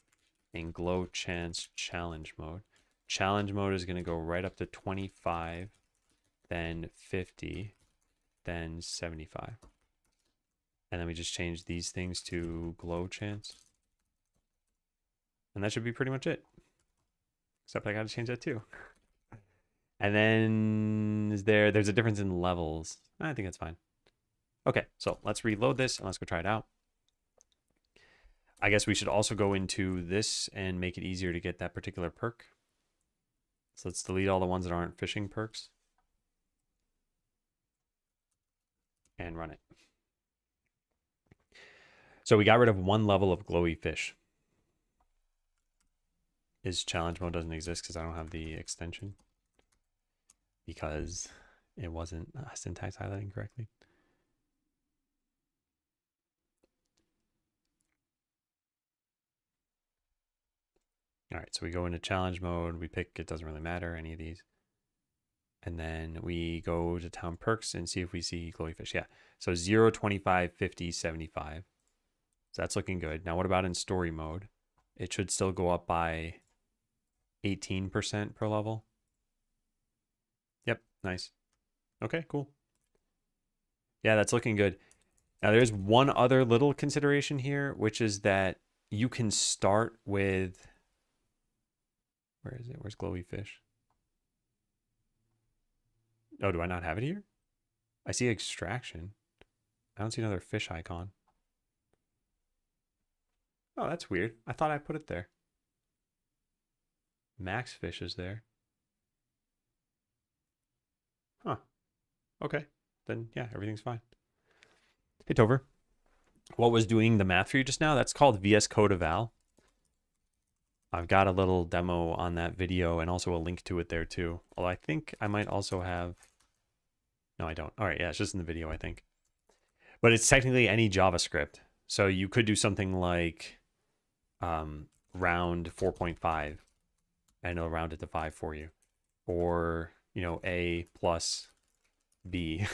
S1: and glow chance challenge mode. Challenge mode is going to go right up to 25, then 50, then 75. And then we just change these things to glow chance. And that should be pretty much it. Except I got to change that too. And then there's a difference in levels. I think that's fine. Okay, so let's reload this and let's go try it out. I guess we should also go into this and make it easier to get that particular perk. So let's delete all the ones that aren't fishing perks. And run it. So we got rid of 1 level of glowy fish. Is challenge mode doesn't exist because I don't have the extension. Because it wasn't syntax highlighting correctly. All right, so we go into challenge mode. We pick, it doesn't really matter, any of these. And then we go to town perks and see if we see glowy fish. Yeah, so 0, 25, 50, 75. So that's looking good. Now, what about in story mode? It should still go up by 18% per level. Yep, nice. Okay, cool. Yeah, that's looking good. Now, there's one other little consideration here, which is that you can start with... Where is it? Where's glowy fish? Oh, do I not have it here? I see extraction. I don't see another fish icon. Oh, that's weird. I thought I put it there. Max fish is there. Huh. Okay. Then, yeah, everything's fine. Hey, Tover. What was doing the math for you just now? That's called VS Code eval. I've got a little demo on that video and also a link to it there too. Although I think I might also have... No, I don't. All right, yeah, it's just in the video, I think. But it's technically any JavaScript. So you could do something like round 4.5 and it'll round it to 5 for you. Or, you know, A plus B.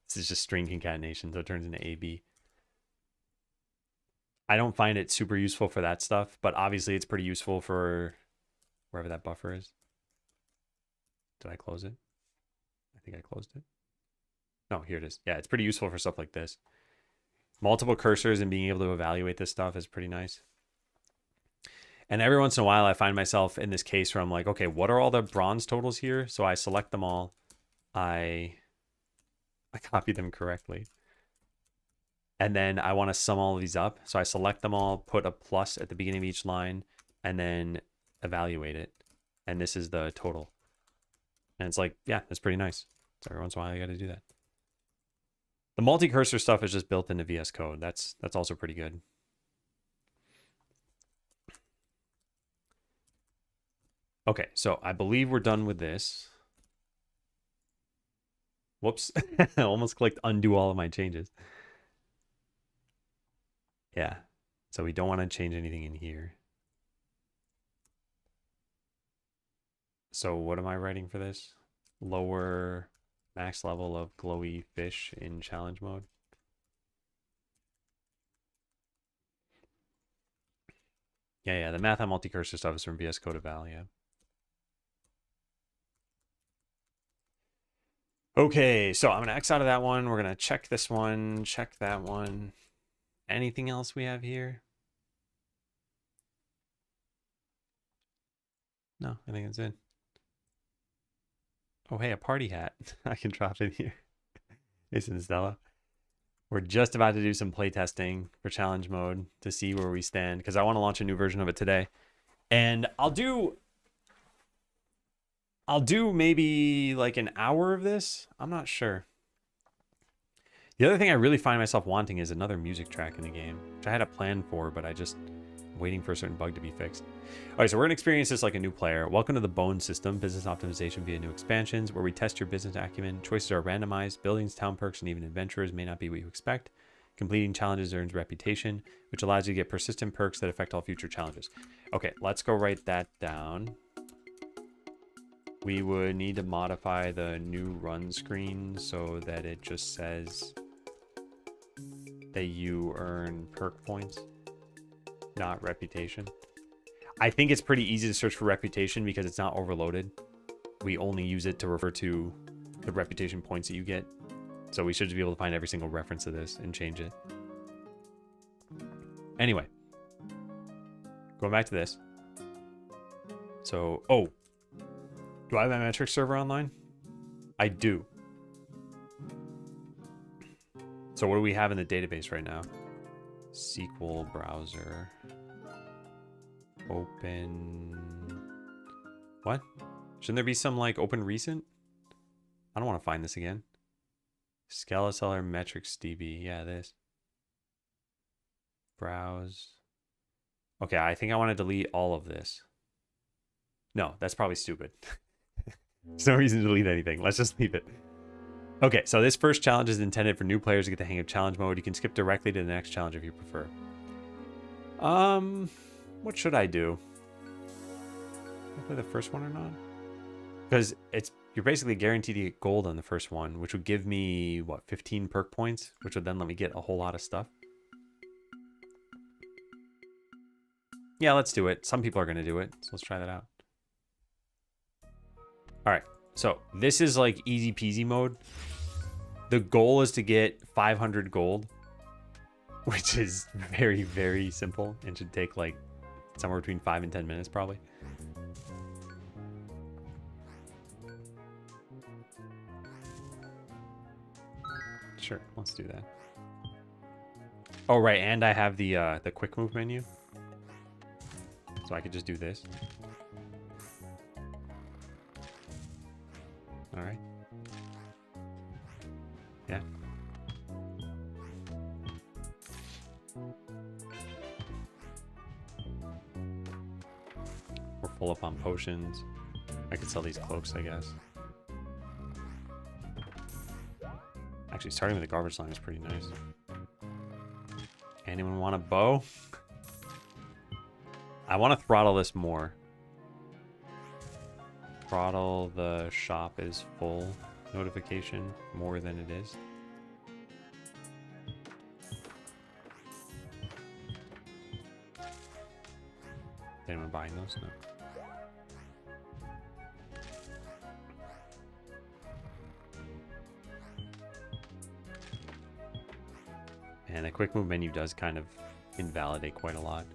S1: This is just string concatenation, so it turns into AB. I don't find it super useful for that stuff, but obviously it's pretty useful for wherever that buffer is. Did I close it? I think I closed it. No, here it is. Yeah, it's pretty useful for stuff like this. Multiple cursors and being able to evaluate this stuff is pretty nice. And every once in a while, I find myself in this case where I'm like, okay, what are all the bronze totals here? So I select them all. I copy them correctly. And then I want to sum all of these up. So I select them all, put a plus at the beginning of each line, and then evaluate it. And this is the total. And it's like, yeah, that's pretty nice. So every once in a while, you got to do that. The multi-cursor stuff is just built into VS Code. That's also pretty good. Okay, so I believe we're done with this. Whoops. I almost clicked undo all of my changes. Yeah, so we don't want to change anything in here. So what am I writing for this? Lower max level of glowy fish in challenge mode. Yeah, the math on multi-cursor stuff is from VS Code eval, yeah. Okay, so I'm going to X out of that one. We're going to check this one, check that one. Anything else we have here? No, I think that's it. Oh, hey, a party hat. I can drop in here. Jason Stella. We're just about to do some playtesting for challenge mode to see where we stand, because I want to launch a new version of it today. And I'll do maybe like an hour of this. I'm not sure. The other thing I really find myself wanting is another music track in the game, which I had a plan for, but I just waiting for a certain bug to be fixed. All right, so we're gonna experience this like a new player. Welcome to the Bone System, business optimization via new expansions, where we test your business acumen. Choices are randomized. Buildings, town perks, and even adventurers may not be what you expect. Completing challenges earns reputation, which allows you to get persistent perks that affect all future challenges. Okay, let's go write that down. We would need to modify the new run screen so that it just says that you earn perk points, not reputation. I think it's pretty easy to search for reputation because it's not overloaded. We only use it to refer to the reputation points that you get. So we should just be able to find every single reference to this and change it. Anyway, going back to this. So, oh, do I have my metrics server online? I do. So what do we have in the database right now? SQL browser. Open. What? Shouldn't there be some like open recent? I don't want to find this again. Skeleseller metrics DB. Yeah, this. Browse. Okay, I think I want to delete all of this. No, that's probably stupid. There's no reason to delete anything. Let's just leave it. Okay, so this first challenge is intended for new players to get the hang of challenge mode. You can skip directly to the next challenge if you prefer. What should I do? Can I play the first one or not? Because you're basically guaranteed to get gold on the first one, which would give me, what, 15 perk points? Which would then let me get a whole lot of stuff. Yeah, let's do it. Some people are going to do it, so let's try that out. All right, so this is like easy peasy mode. The goal is to get 500 gold, which is very, very simple and should take like somewhere between 5 and 10 minutes probably. Sure, let's do that. Oh, right, and I have the quick move menu. So I could just do this. All right. Yeah. We're full up on potions. I could sell these cloaks, I guess. Actually, starting with the garbage line is pretty nice. Anyone want a bow? I want to throttle this more. Throttle the shop is full notification more than it is. Is anyone buying those? No. And the quick move menu does kind of invalidate quite a lot.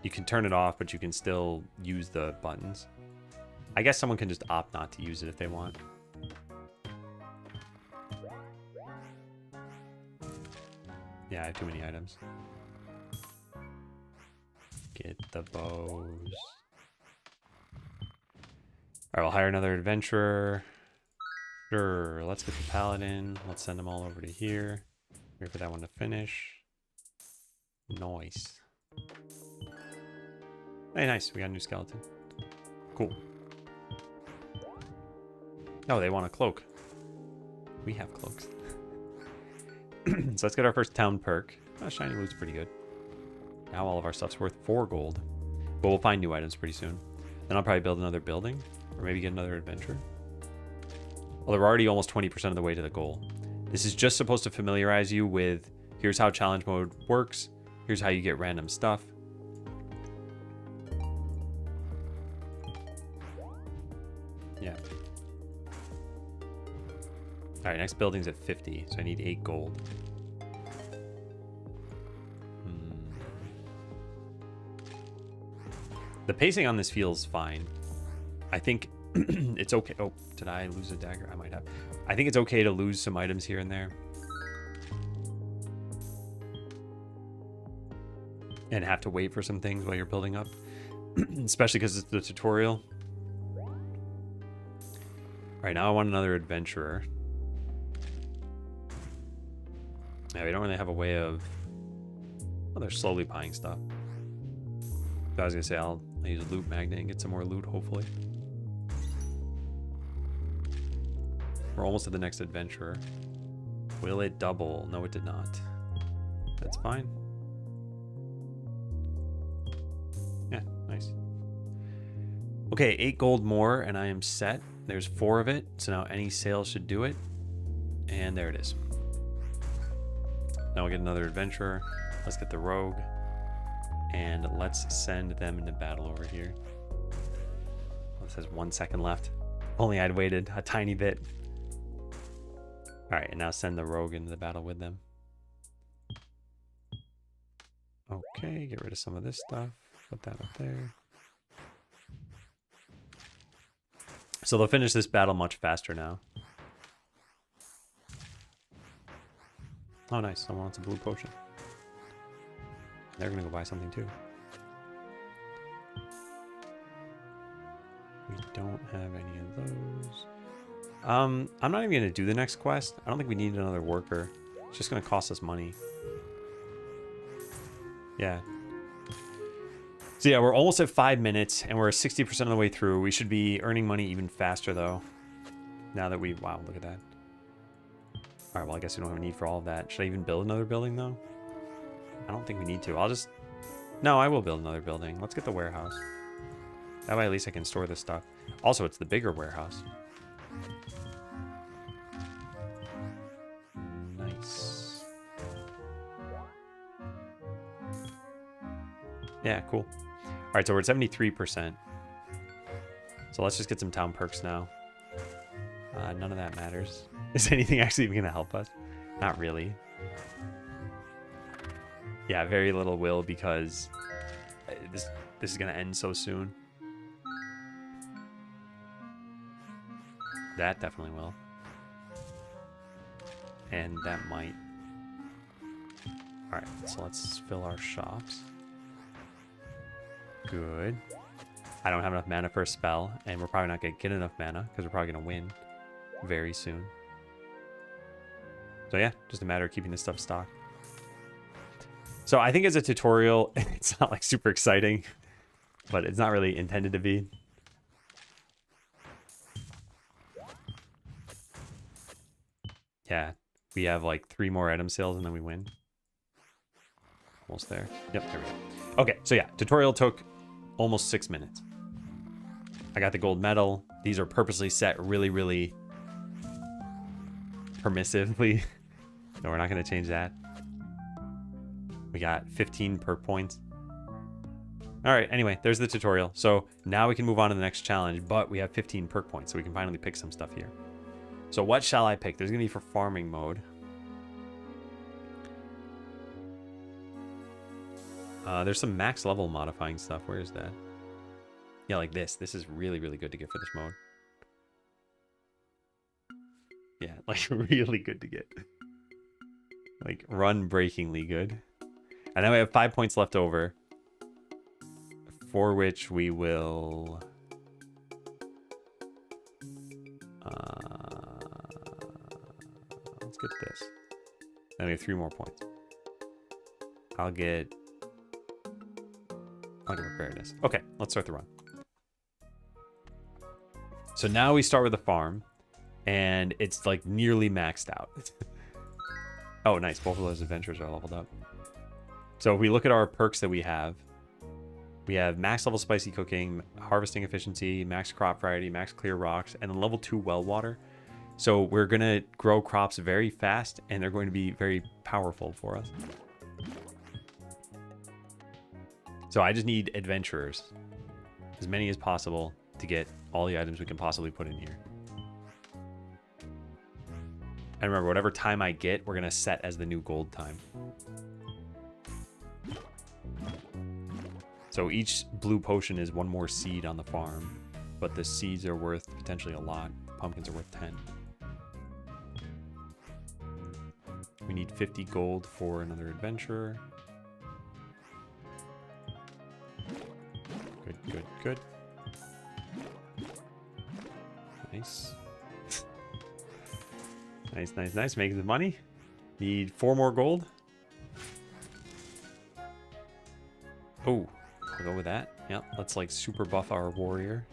S1: You can turn it off, but you can still use the buttons. I guess someone can just opt not to use it if they want. Yeah, I have too many items. Get the bows. Alright, we'll hire another adventurer. Sure, let's get the paladin. Let's send them all over to here. Wait for that one to finish. Nice. Hey, nice. We got a new skeleton. Cool. Oh, they want a cloak. We have cloaks. So let's get our first town perk. Oh, shiny loot's pretty good. Now all of our stuff's worth 4 gold. But we'll find new items pretty soon. Then I'll probably build another building. Or maybe get another adventure. Well, we're already almost 20% of the way to the goal. This is just supposed to familiarize you with, here's how challenge mode works. Here's how you get random stuff. Yeah. All right, next building's at 50, so I need 8 gold. The pacing on this feels fine. I think it's okay. Oh, did I lose a dagger? I might have. I think it's okay to lose some items here and there. And have to wait for some things while you're building up. Especially because it's the tutorial. All right, now I want another adventurer. Yeah, we don't really have a way of... Oh, they're slowly buying stuff. I was going to say, I'll use a loot magnet and get some more loot, hopefully. We're almost to the next adventurer. Will it double? No, it did not. That's fine. Yeah, nice. Okay, 8 gold more, and I am set. There's 4 of it, so now any sale should do it. And there it is. Now we'll get another adventurer. Let's get the rogue. And let's send them into battle over here. It says 1 second left. Only I'd waited a tiny bit. Alright, and now send the rogue into the battle with them. Okay, get rid of some of this stuff. Put that up there. So they'll finish this battle much faster now. Oh, nice. Someone wants a blue potion. They're going to go buy something too. We don't have any of those. I'm not even going to do the next quest. I don't think we need another worker. It's just going to cost us money. Yeah. So yeah, we're almost at 5 minutes, and we're 60% of the way through. We should be earning money even faster, though. Now that we... Wow, look at that. Alright, well, I guess we don't have a need for all of that. Should I even build another building, though? I don't think we need to. I'll just... No, I will build another building. Let's get the warehouse. That way, at least I can store this stuff. Also, it's the bigger warehouse. Nice. Yeah, cool. All right, so we're at 73%. So let's just get some town perks now. None of that matters. Is anything actually even going to help us? Not really. Yeah, very little will because this is going to end so soon. That definitely will. And that might. All right, so let's fill our shops. Good. I don't have enough mana for a spell, and we're probably not going to get enough mana because we're probably going to win very soon. So yeah, just a matter of keeping this stuff stocked. So I think as a tutorial, it's not like super exciting, but it's not really intended to be. Yeah, we have like 3 more item sales and then we win. Almost there. Yep, there we go. Okay, so yeah, tutorial took almost 6 minutes. I got the gold medal. These are purposely set really, really permissively. No, we're not going to change that. We got 15 perk points. All right, anyway, there's the tutorial. So now we can move on to the next challenge, but we have 15 perk points, so we can finally pick some stuff here. So what shall I pick? There's going to be for farming mode. There's some max level modifying stuff. Where is that? Yeah, like this. This is really, really good to get for this mode. Yeah, like really good to get. Like run breakingly good. And then we have 5 points left over, for which we will let's get this. Then we have 3 more points. I'll get preparedness. Okay, let's start the run. So now we start with the farm, and it's like nearly maxed out. Oh, nice. Both of those adventures are leveled up. So if we look at our perks that we have max level spicy cooking, harvesting efficiency, max crop variety, max clear rocks, and then level 2 well water. So we're going to grow crops very fast, and they're going to be very powerful for us. So I just need adventurers, as many as possible, to get all the items we can possibly put in here. And remember, whatever time I get, we're going to set as the new gold time. So each blue potion is 1 more seed on the farm, but the seeds are worth potentially a lot. Pumpkins are worth 10. We need 50 gold for another adventurer. Good, good, good. Nice. Nice, nice, nice. Making the money. Need 4 more gold. Oh, I'll go with that. Yep, let's like super buff our warrior.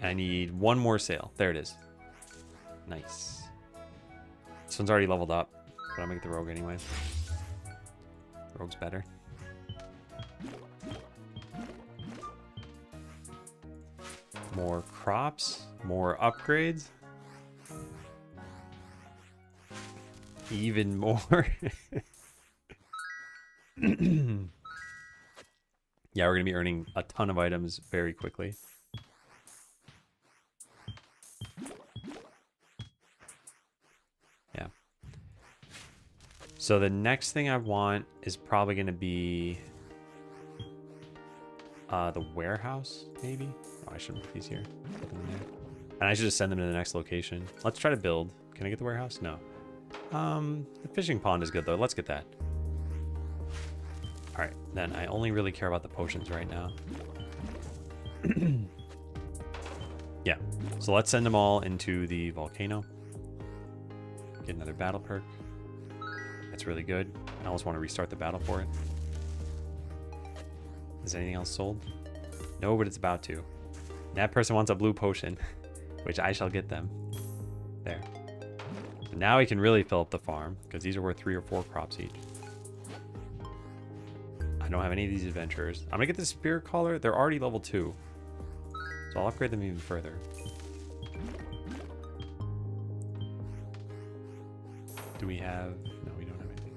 S1: I need 1 more sale. There it is. Nice. This one's already leveled up, but I'll make the rogue anyways. Rogue's better. More crops, more upgrades. Even more. Yeah, we're going to be earning a ton of items very quickly. Yeah. So the next thing I want is probably going to be the warehouse, maybe? Oh, I shouldn't put these here. Put them in there. And I should just send them to the next location. Let's try to build. Can I get the warehouse? No. The fishing pond is good, though. Let's get that. All right, then I only really care about the potions right now. Yeah, so let's send them all into the volcano. Get another battle perk. That's really good. I almost want to restart the battle for it. Is anything else sold? No, but it's about to. That person wants a blue potion, which I shall get them. There. So now we can really fill up the farm, because these are worth 3 or 4 crops each. I don't have any of these adventurers. I'm going to get the spear collar. They're already level 2. So I'll upgrade them even further. Do we have... No, we don't have anything.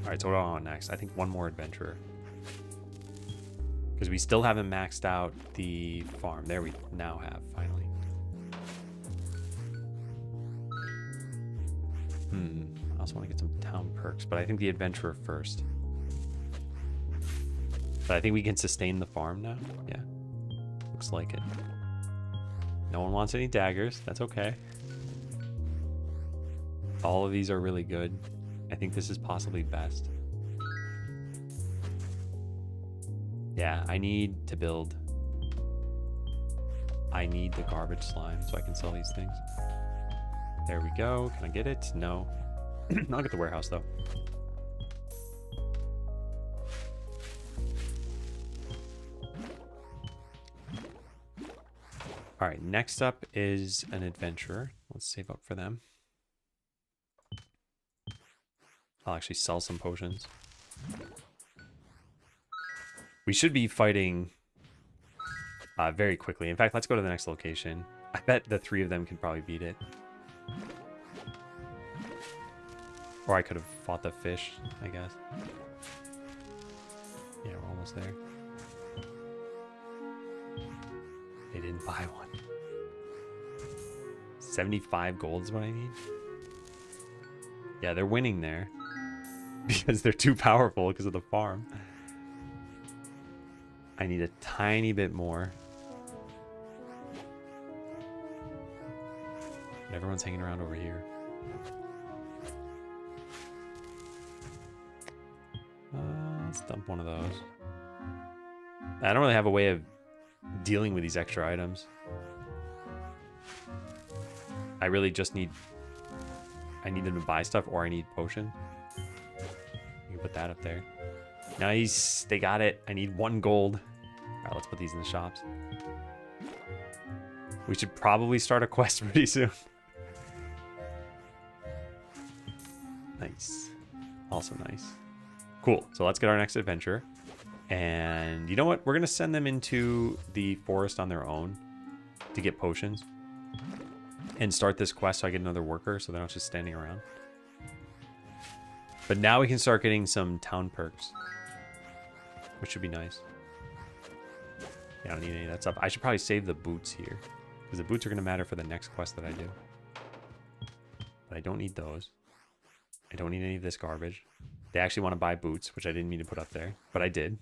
S1: All right, so what do I want next? I think one more adventurer. Because we still haven't maxed out the farm. There we now have, finally. I also want to get some town perks, but I think the adventurer first. But I think we can sustain the farm now. Yeah, looks like it. No one wants any daggers. That's okay. All of these are really good. I think this is possibly best. Yeah, I need to build. I need the garbage slime so I can sell these things. There we go. Can I get it? No. I'll get the warehouse though. All right, next up is an adventurer. Let's save up for them. I'll actually sell some potions. We should be fighting very quickly. In fact, let's go to the next location. I bet the three of them can probably beat it. Or I could have fought the fish, I guess. Yeah, we're almost there. They didn't buy one. 75 gold is what I need. Yeah, they're winning there. Because they're too powerful because of the farm. I need a tiny bit more. And everyone's hanging around over here. Let's dump one of those. I don't really have a way of dealing with these extra items. I really just need... I need them to buy stuff, or I need potion. You can put that up there. Nice. They got it. I need 1 gold. All right, let's put these in the shops. We should probably start a quest pretty soon. Nice. Also nice. Cool. So let's get our next adventure. And you know what? We're going to send them into the forest on their own to get potions. And start this quest so I get another worker so they're not just standing around. But now we can start getting some town perks. Which should be nice. Yeah, I don't need any of that stuff. I should probably save the boots here. Because the boots are going to matter for the next quest that I do. But I don't need those. I don't need any of this garbage. They actually want to buy boots, which I didn't mean to put up there. But I did.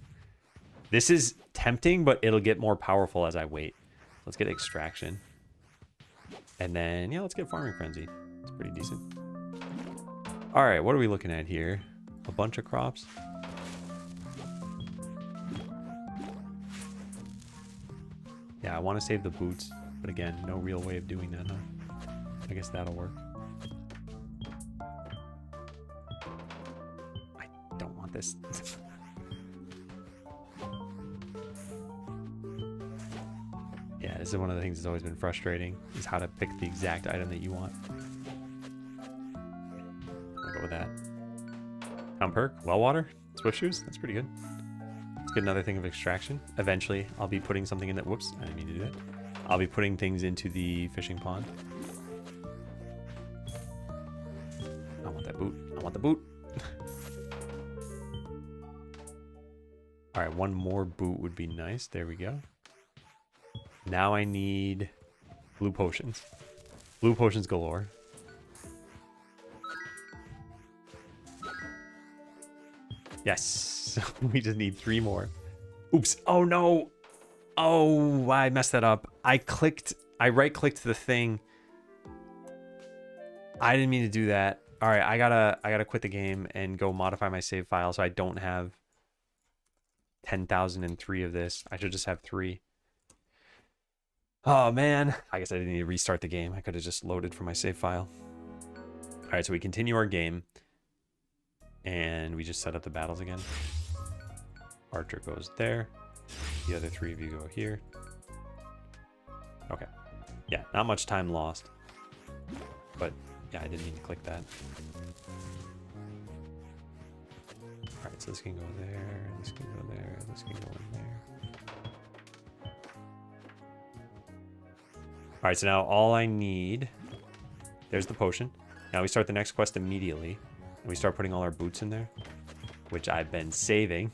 S1: This is tempting, but it'll get more powerful as I wait. Let's get extraction. And then, yeah, let's get farming frenzy. It's pretty decent. All right, what are we looking at here? A bunch of crops. Yeah, I want to save the boots. But again, no real way of doing that, huh? I guess that'll work. I don't want this. Yeah, this is one of the things that's always been frustrating, is how to pick the exact item that you want. I'll go with that. Town perk, well water, swift shoes, that's pretty good. Let's get another thing of extraction. Eventually, I'll be putting something in that, whoops, I didn't mean to do that. I'll be putting things into the fishing pond. I want that boot, I want the boot. All right, one more boot would be nice, there we go. Now I need blue potions. Blue potions galore. Yes. We just need 3 more. Oops. Oh no. Oh, I messed that up. I right-clicked the thing. I didn't mean to do that. All right, I gotta quit the game and go modify my save file so I don't have 10,003 of this. I should just have 3. Oh, man. I guess I didn't need to restart the game. I could have just loaded from my save file. All right, so we continue our game. And we just set up the battles again. Archer goes there. The other 3 of you go here. Okay. Yeah, not much time lost. But, yeah, I didn't mean to click that. All right, so this can go there. This can go there. This can go in there. All right, so now all I need, there's the potion. Now we start the next quest immediately. And we start putting all our boots in there. which I've been saving.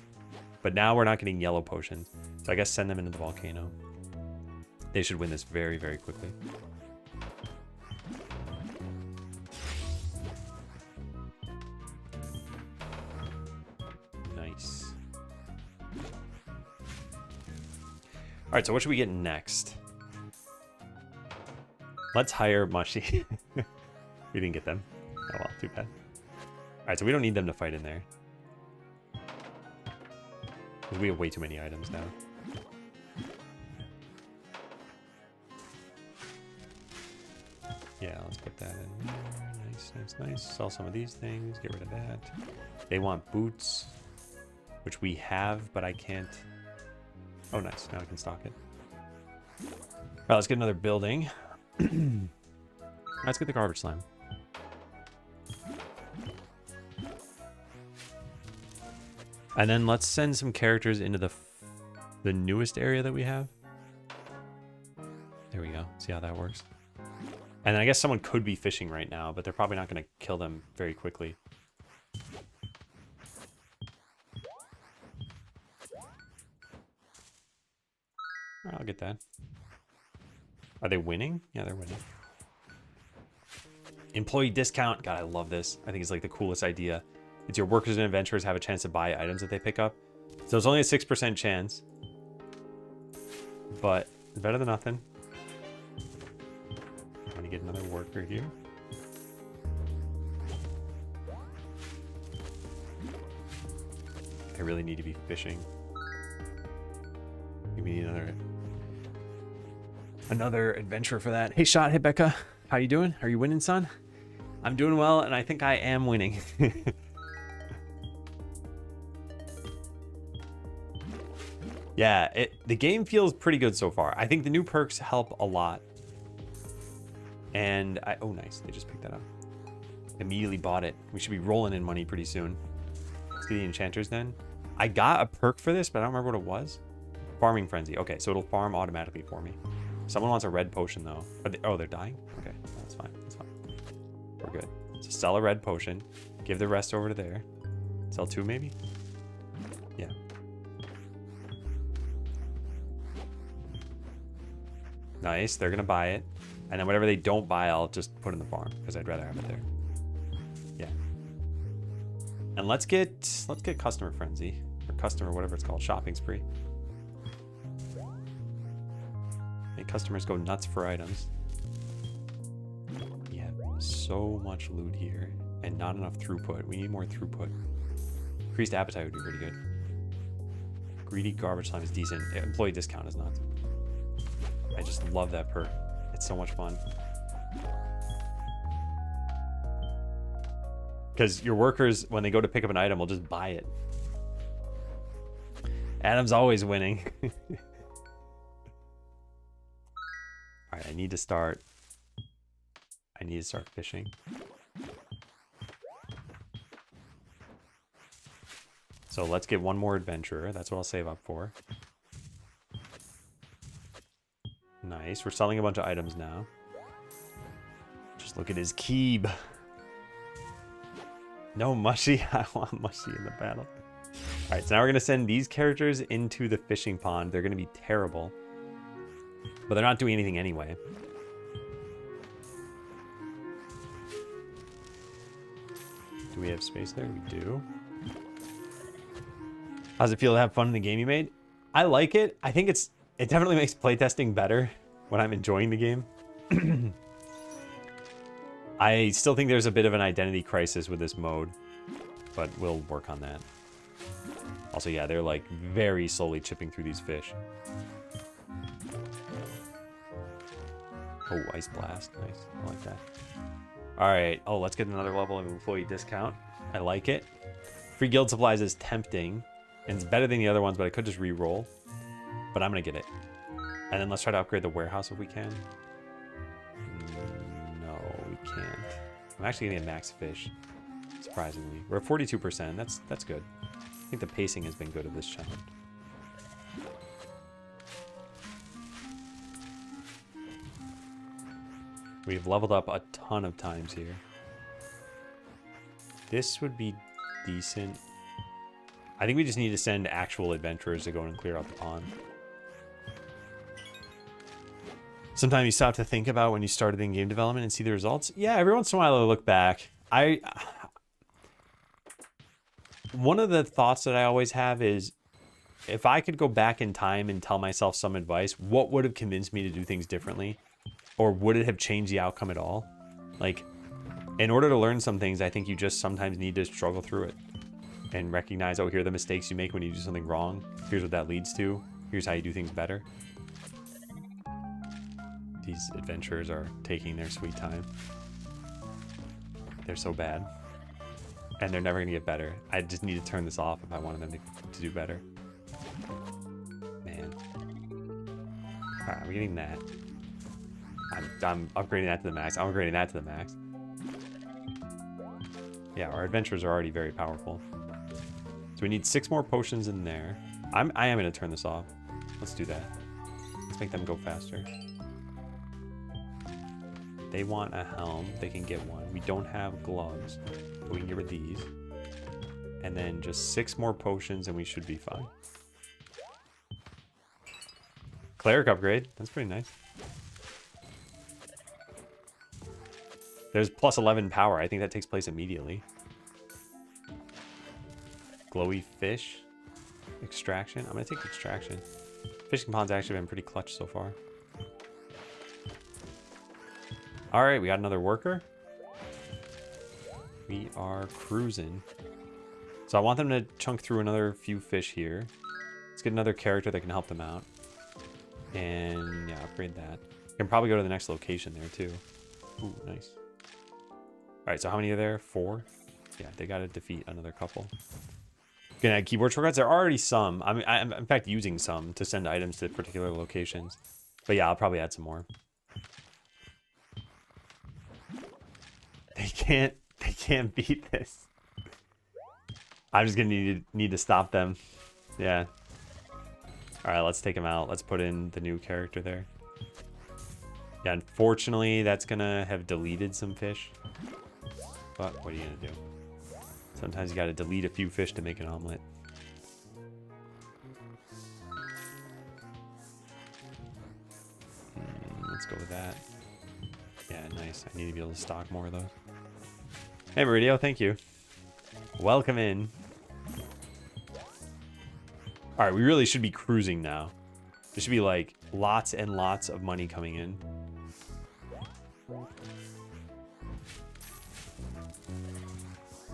S1: But now we're not getting yellow potions. So I guess send them into the volcano. They should win this very, very quickly. Nice. All right, so what should we get next? Let's hire Mushy. We didn't get them. Oh well, too bad. All right, so we don't need them to fight in there. We have way too many items now. Yeah, let's put that in there. Nice, nice, nice. Sell some of these things. Get rid of that. They want boots, which we have, but I can't. Oh, nice. Now I can stock it. All right, let's get another building. Let's get the garbage slime. And then let's send some characters into the newest area that we have. There we go. See how that works. And then I guess someone could be fishing right now, but they're probably not going to kill them very quickly. All right, I'll get that. Are they winning? Yeah, they're winning. Employee discount. God, I love this. I think it's like the coolest idea. It's your workers and adventurers have a chance to buy items that they pick up. So it's only a 6% chance. But it's better than nothing. I'm going to get another worker here. I really need to be fishing. We need another adventurer for that. Hey, Shot, hey, Becca. How you doing? Are you winning, son? I'm doing well, and I think I am winning. Yeah, the game feels pretty good so far. I think the new perks help a lot. And oh, nice. They just picked that up. Immediately bought it. We should be rolling in money pretty soon. Let's get the enchanters then. I got a perk for this, but I don't remember what it was. Farming frenzy. Okay, so it'll farm automatically for me. Someone wants a red potion though. Oh, they're dying? Okay, that's fine. That's fine. We're good. So sell a red potion. Give the rest over to there. Sell 2 maybe? Yeah. Nice. They're gonna buy it. And then whatever they don't buy, I'll just put in the farm because I'd rather have it there. Yeah. And let's get customer frenzy or customer whatever it's called, shopping spree. Make customers go nuts for items. We have so much loot here and not enough throughput. We need more throughput. Increased appetite would be pretty good. Greedy garbage slime is decent. Employee discount is not. I just love that perk. It's so much fun. Because your workers, when they go to pick up an item, will just buy it. Adam's always winning. Alright, I need to start fishing. So let's get one more adventurer. That's what I'll save up for. Nice. We're selling a bunch of items now. Just look at his keeb. No Mushy. I want Mushy in the battle. Alright, so now we're going to send these characters into the fishing pond. They're going to be terrible. But they're not doing anything anyway. Do we have space there? We do. How's it feel to have fun in the game you made? I like it. I think it definitely makes playtesting better when I'm enjoying the game. I still think there's a bit of an identity crisis with this mode, but we'll work on that. Also, yeah, they're like very slowly chipping through these fish. Oh, ice blast. Nice. I like that. All right. Oh, let's get another level of employee discount. I like it. Free guild supplies is tempting, and it's better than the other ones, but I could just re-roll. But I'm going to get it. And then let's try to upgrade the warehouse if we can. No, we can't. I'm actually going to get max fish, surprisingly. We're at 42%. That's good. I think the pacing has been good of this challenge. We've leveled up a ton of times here. This would be decent. I think we just need to send actual adventurers to go and clear out the pond. Sometimes you stop to think about when you started in game development and see the results. Yeah, every once in a while I look back. One of the thoughts that I always have is, if I could go back in time and tell myself some advice, what would have convinced me to do things differently? Or would it have changed the outcome at all? Like, in order to learn some things, I think you just sometimes need to struggle through it and recognize, oh, here are the mistakes you make when you do something wrong. Here's what that leads to. Here's how you do things better. These adventurers are taking their sweet time. They're so bad. And they're never going to get better. I just need to turn this off if I wanted them to do better. Man. Alright, we're getting that. I'm upgrading that to the max. I'm upgrading that to the max. Yeah, our adventurers are already very powerful. So we need 6 more potions in there. I am going to turn this off. Let's do that. Let's make them go faster. They want a helm. They can get one. We don't have gloves, but we can get rid of these. And then just 6 more potions and we should be fine. Cleric upgrade. That's pretty nice. There's plus 11 power. I think that takes place immediately. Glowy fish. Extraction. I'm going to take extraction. Fishing pond's actually been pretty clutch so far. All right, we got another worker. We are cruising. So I want them to chunk through another few fish here. Let's get another character that can help them out. And yeah, upgrade that. You can probably go to the next location there too. Ooh, nice. All right, so how many are there? 4? Yeah, they got to defeat another couple. Gonna add keyboard shortcuts. There are already some. I'm in fact using some to send items to particular locations. But yeah, I'll probably add some more. They can't beat this. I'm just gonna need to stop them. Yeah. All right, let's take them out. Let's put in the new character there. Yeah, unfortunately, that's gonna have deleted some fish. But what are you gonna do? Sometimes you gotta delete a few fish to make an omelet. Let's go with that. Yeah, nice. I need to be able to stock more of those. Hey, Meridio, thank you. Welcome in. All right, we really should be cruising now. There should be like lots and lots of money coming in.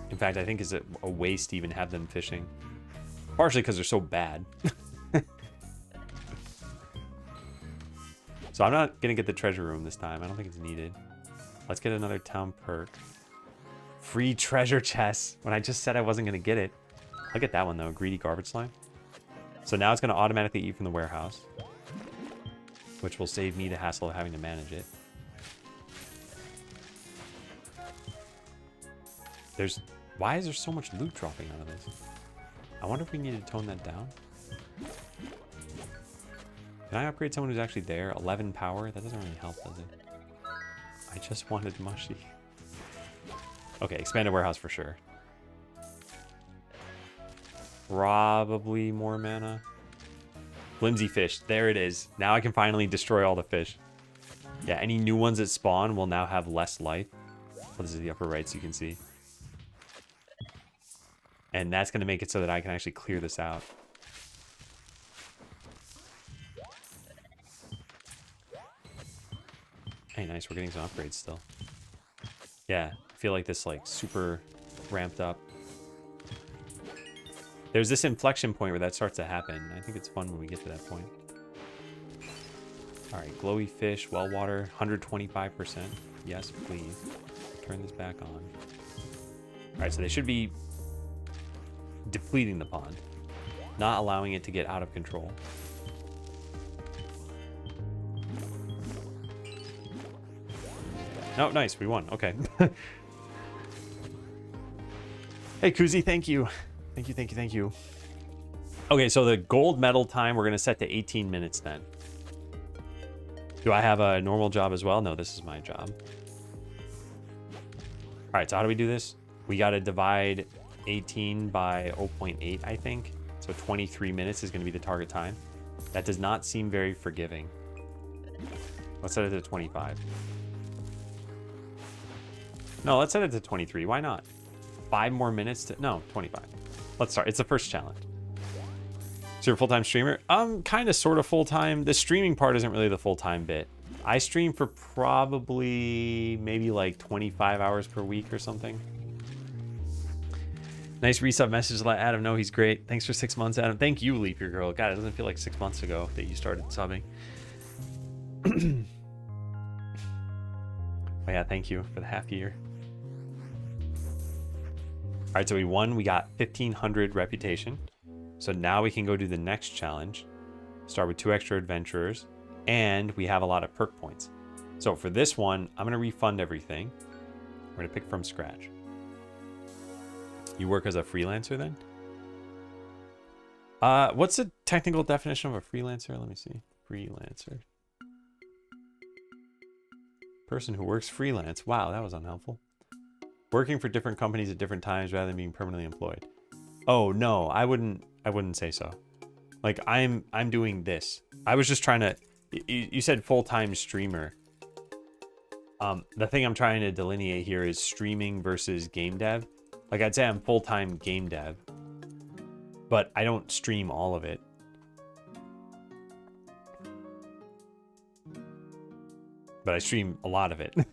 S1: In fact, I think it's a waste to even have them fishing. Partially because they're so bad. So I'm not going to get the treasure room this time. I don't think it's needed. Let's get another town perk. Free treasure chests. When I just said I wasn't going to get it. I'll get that one though. Greedy garbage slime. So now it's going to automatically eat from the warehouse. Which will save me the hassle of having to manage it. Why is there so much loot dropping out of this? I wonder if we need to tone that down. Can I upgrade someone who's actually there? 11 power? That doesn't really help, does it? I just wanted mushy. Okay, expanded warehouse for sure. Probably more mana. Flimsy fish. There it is. Now I can finally destroy all the fish. Yeah, any new ones that spawn will now have less life. Well, this is the upper right so you can see. And that's going to make it so that I can actually clear this out. Hey, nice. We're getting some upgrades still. Yeah, I feel like this like super ramped up. There's this inflection point where that starts to happen. I think it's fun when we get to that point. All right, glowy fish, well water, 125%. Yes, please. Turn this back on. All right, so they should be depleting the pond, not allowing it to get out of control. Oh, nice. We won. Okay. Hey, Kuzi, thank you. Thank you, thank you, thank you. Okay, so the gold medal time, we're going to set to 18 minutes then. Do I have a normal job as well? No, this is my job. All right, so how do we do this? We got to divide 18 by 0.8, I think. So 23 minutes is going to be the target time. That does not seem very forgiving. Let's set it to 25. No, let's set it to 23. Why not? 5 more minutes to... No, 25. Let's start. It's the first challenge. So you're a full-time streamer? Kind of, sort of full-time. The streaming part isn't really the full-time bit. I stream for probably maybe like 25 hours per week or something. Nice resub message to let Adam know he's great. Thanks for 6 months, Adam. Thank you, Leap Your Girl. God, it doesn't feel like 6 months ago that you started subbing. Oh yeah, thank you for the half year. All right, so we won. We got 1,500 reputation. So now we can go do the next challenge. Start with 2 extra adventurers. And we have a lot of perk points. So for this one, I'm going to refund everything. We're going to pick from scratch. You work as a freelancer then? What's the technical definition of a freelancer? Let me see. Freelancer. Person who works freelance. Wow, that was unhelpful. Working for different companies at different times rather than being permanently employed. Oh no, I wouldn't say so. Like I'm doing this. I was just trying to... You said full-time streamer. The thing I'm trying to delineate here is streaming versus game dev. Like I'd say I'm full-time game dev, but I don't stream all of it. But I stream a lot of it. All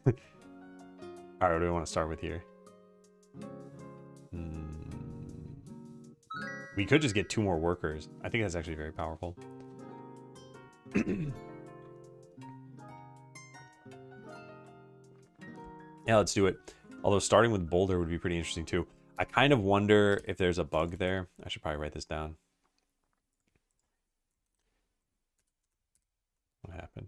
S1: right, what do we want to start with here? We could just get 2 more workers. I think that's actually very powerful. Yeah, let's do it. Although starting with Boulder would be pretty interesting too. I kind of wonder if there's a bug there. I should probably write this down. What happened?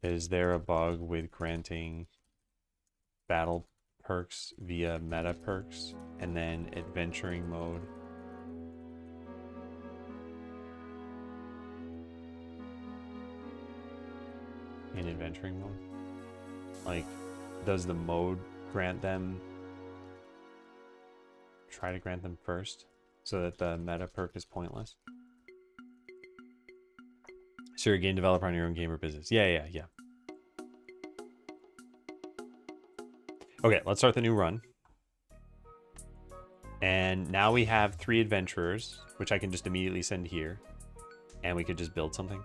S1: Is there a bug with granting battle perks via meta perks and then adventuring mode? In adventuring mode? Like, does the mode grant them, try to grant them first so that the meta perk is pointless? So you're a game developer on your own game or business. Yeah. Okay, let's start the new run. And now we have 3 adventurers, which I can just immediately send here. And we could just build something.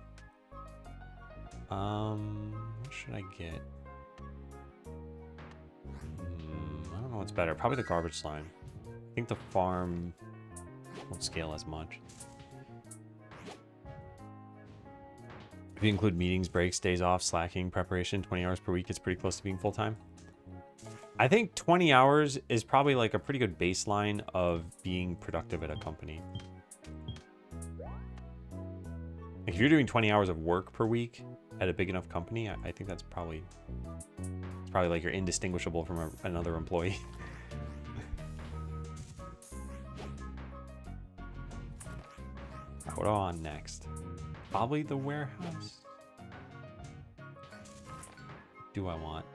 S1: What should I get? I don't know what's better. Probably the garbage slime. I think the farm won't scale as much. If you include meetings, breaks, days off, slacking, preparation, 20 hours per week, it's pretty close to being full-time. I think 20 hours is probably like a pretty good baseline of being productive at a company. Like if you're doing 20 hours of work per week at a big enough company, I think that's probably... It's probably like you're indistinguishable from another employee. What do I want next? Probably the warehouse. Do I want?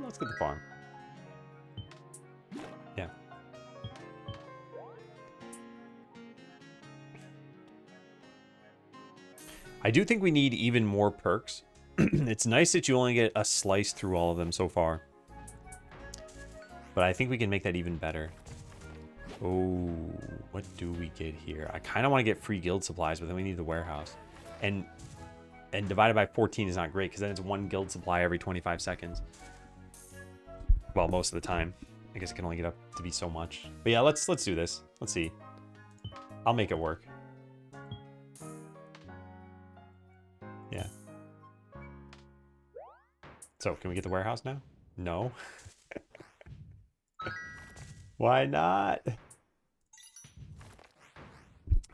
S1: Let's get the farm. Yeah. I do think we need even more perks. It's nice that you only get a slice through all of them so far. But I think we can make that even better. Oh, what do we get here? I kind of want to get free guild supplies, but then we need the warehouse. And divided by 14 is not great, because then it's 1 guild supply every 25 seconds. Well, most of the time. I guess it can only get up to be so much. But yeah, let's do this. Let's see. I'll make it work. Yeah. So, can we get the warehouse now? No. Why not?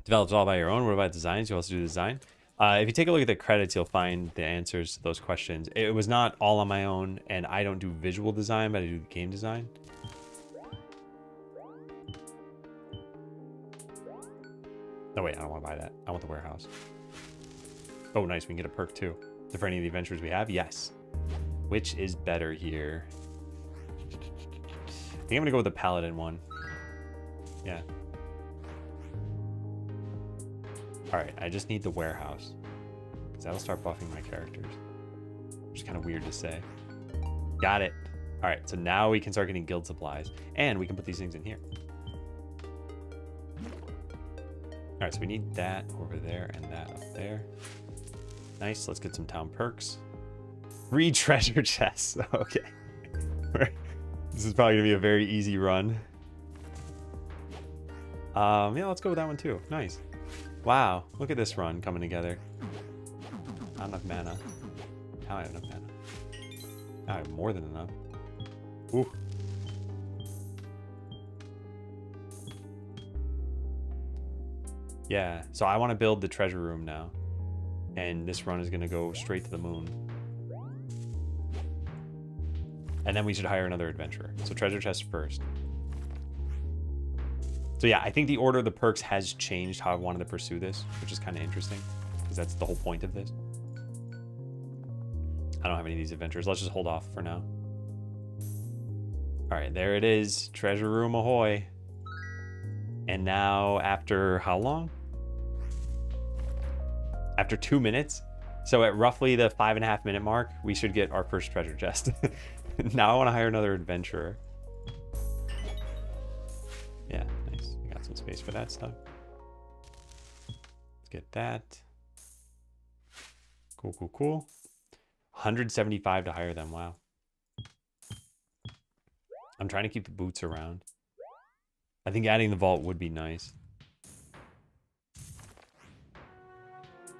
S1: Develops all by your own. What about designs? You also do design. If you take a look at the credits, you'll find the answers to those questions. It was not all on my own, and I don't do visual design, but I do game design. Oh wait, I don't want to buy that. I want the warehouse. Oh nice, we can get a perk too. For any of the adventures we have, yes. Which is better here? think I'm gonna go with the paladin one. Yeah. Alright, I just need the warehouse. Because that'll start buffing my characters. Which is kind of weird to say. Got it. Alright, so now we can start getting guild supplies. And we can put these things in here. Alright, so we need that over there and that up there. Nice, let's get some town perks. 3 treasure chests. Okay. This is probably going to be a very easy run. Yeah, let's go with that one too. Nice. Wow, look at this run coming together. Not enough mana. Now I have enough mana. Now I have more than enough. Ooh. Yeah, so I want to build the treasure room now. And this run is going to go straight to the moon. And then we should hire another adventurer. So treasure chest first. So yeah, I think the order of the perks has changed how I wanted to pursue this, which is kind of interesting. Because that's the whole point of this. I don't have any of these adventures. Let's just hold off for now. All right, there it is. Treasure room ahoy. And now after how long? After 2 minutes. So at roughly the 5.5 minute mark, we should get our first treasure chest. Now I want to hire another adventurer. Yeah, nice. I got some space for that stuff. Let's get that. Cool, cool, cool. 175 to hire them. Wow. I'm trying to keep the boots around. I think adding the vault would be nice.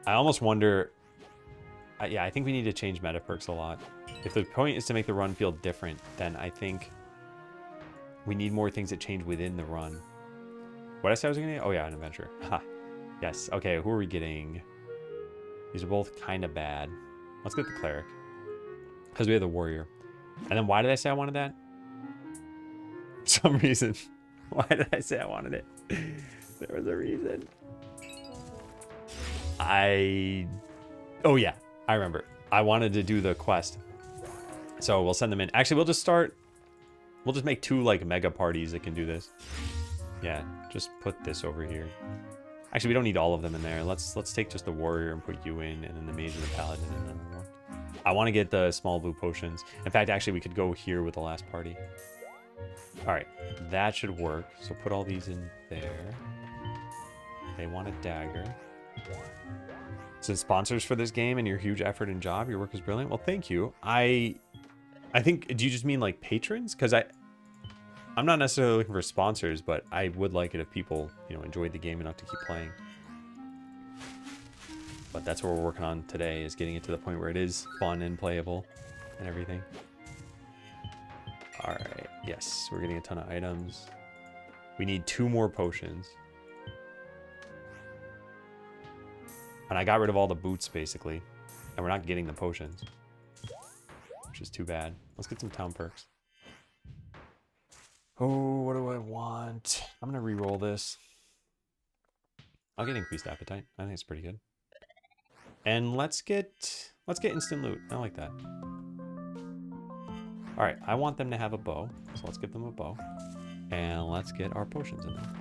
S1: I almost wonder... yeah, I think we need to change meta perks a lot. If the point is to make the run feel different, then I think we need more things that change within the run. What I said I was going to get? Oh yeah, an adventure. Ha. Yes. Okay, who are we getting? These are both kind of bad. Let's get the cleric. Because we have the warrior. And then why did I say I wanted that? For some reason. Why did I say I wanted it? There was a reason. Oh yeah, I remember. I wanted to do the quest. So we'll send them in. Actually, we'll just make 2 like mega parties that can do this. Yeah, just put this over here. Actually, we don't need all of them in there. Let's take just the warrior and put you in, and then the mage and the paladin in them. I want to get the small blue potions. In fact, actually, we could go here with the last party. All right, that should work. So put all these in there. They want a dagger. So sponsors for this game and your huge effort and job. Your work is brilliant. Well, thank you. I think, do you just mean like patrons? Because I'm not necessarily looking for sponsors, but I would like it if people, you know, enjoyed the game enough to keep playing. But that's what we're working on today, is getting it to the point where it is fun and playable and everything. All right. Yes, we're getting a ton of items. We need 2 more potions. And I got rid of all the boots, basically. And we're not getting the potions. Which is too bad. Let's get some town perks. Oh, what do I want? I'm going to re-roll this. I'll get increased appetite. I think it's pretty good. And let's get instant loot. I like that. All right, I want them to have a bow. So let's give them a bow. And let's get our potions in there.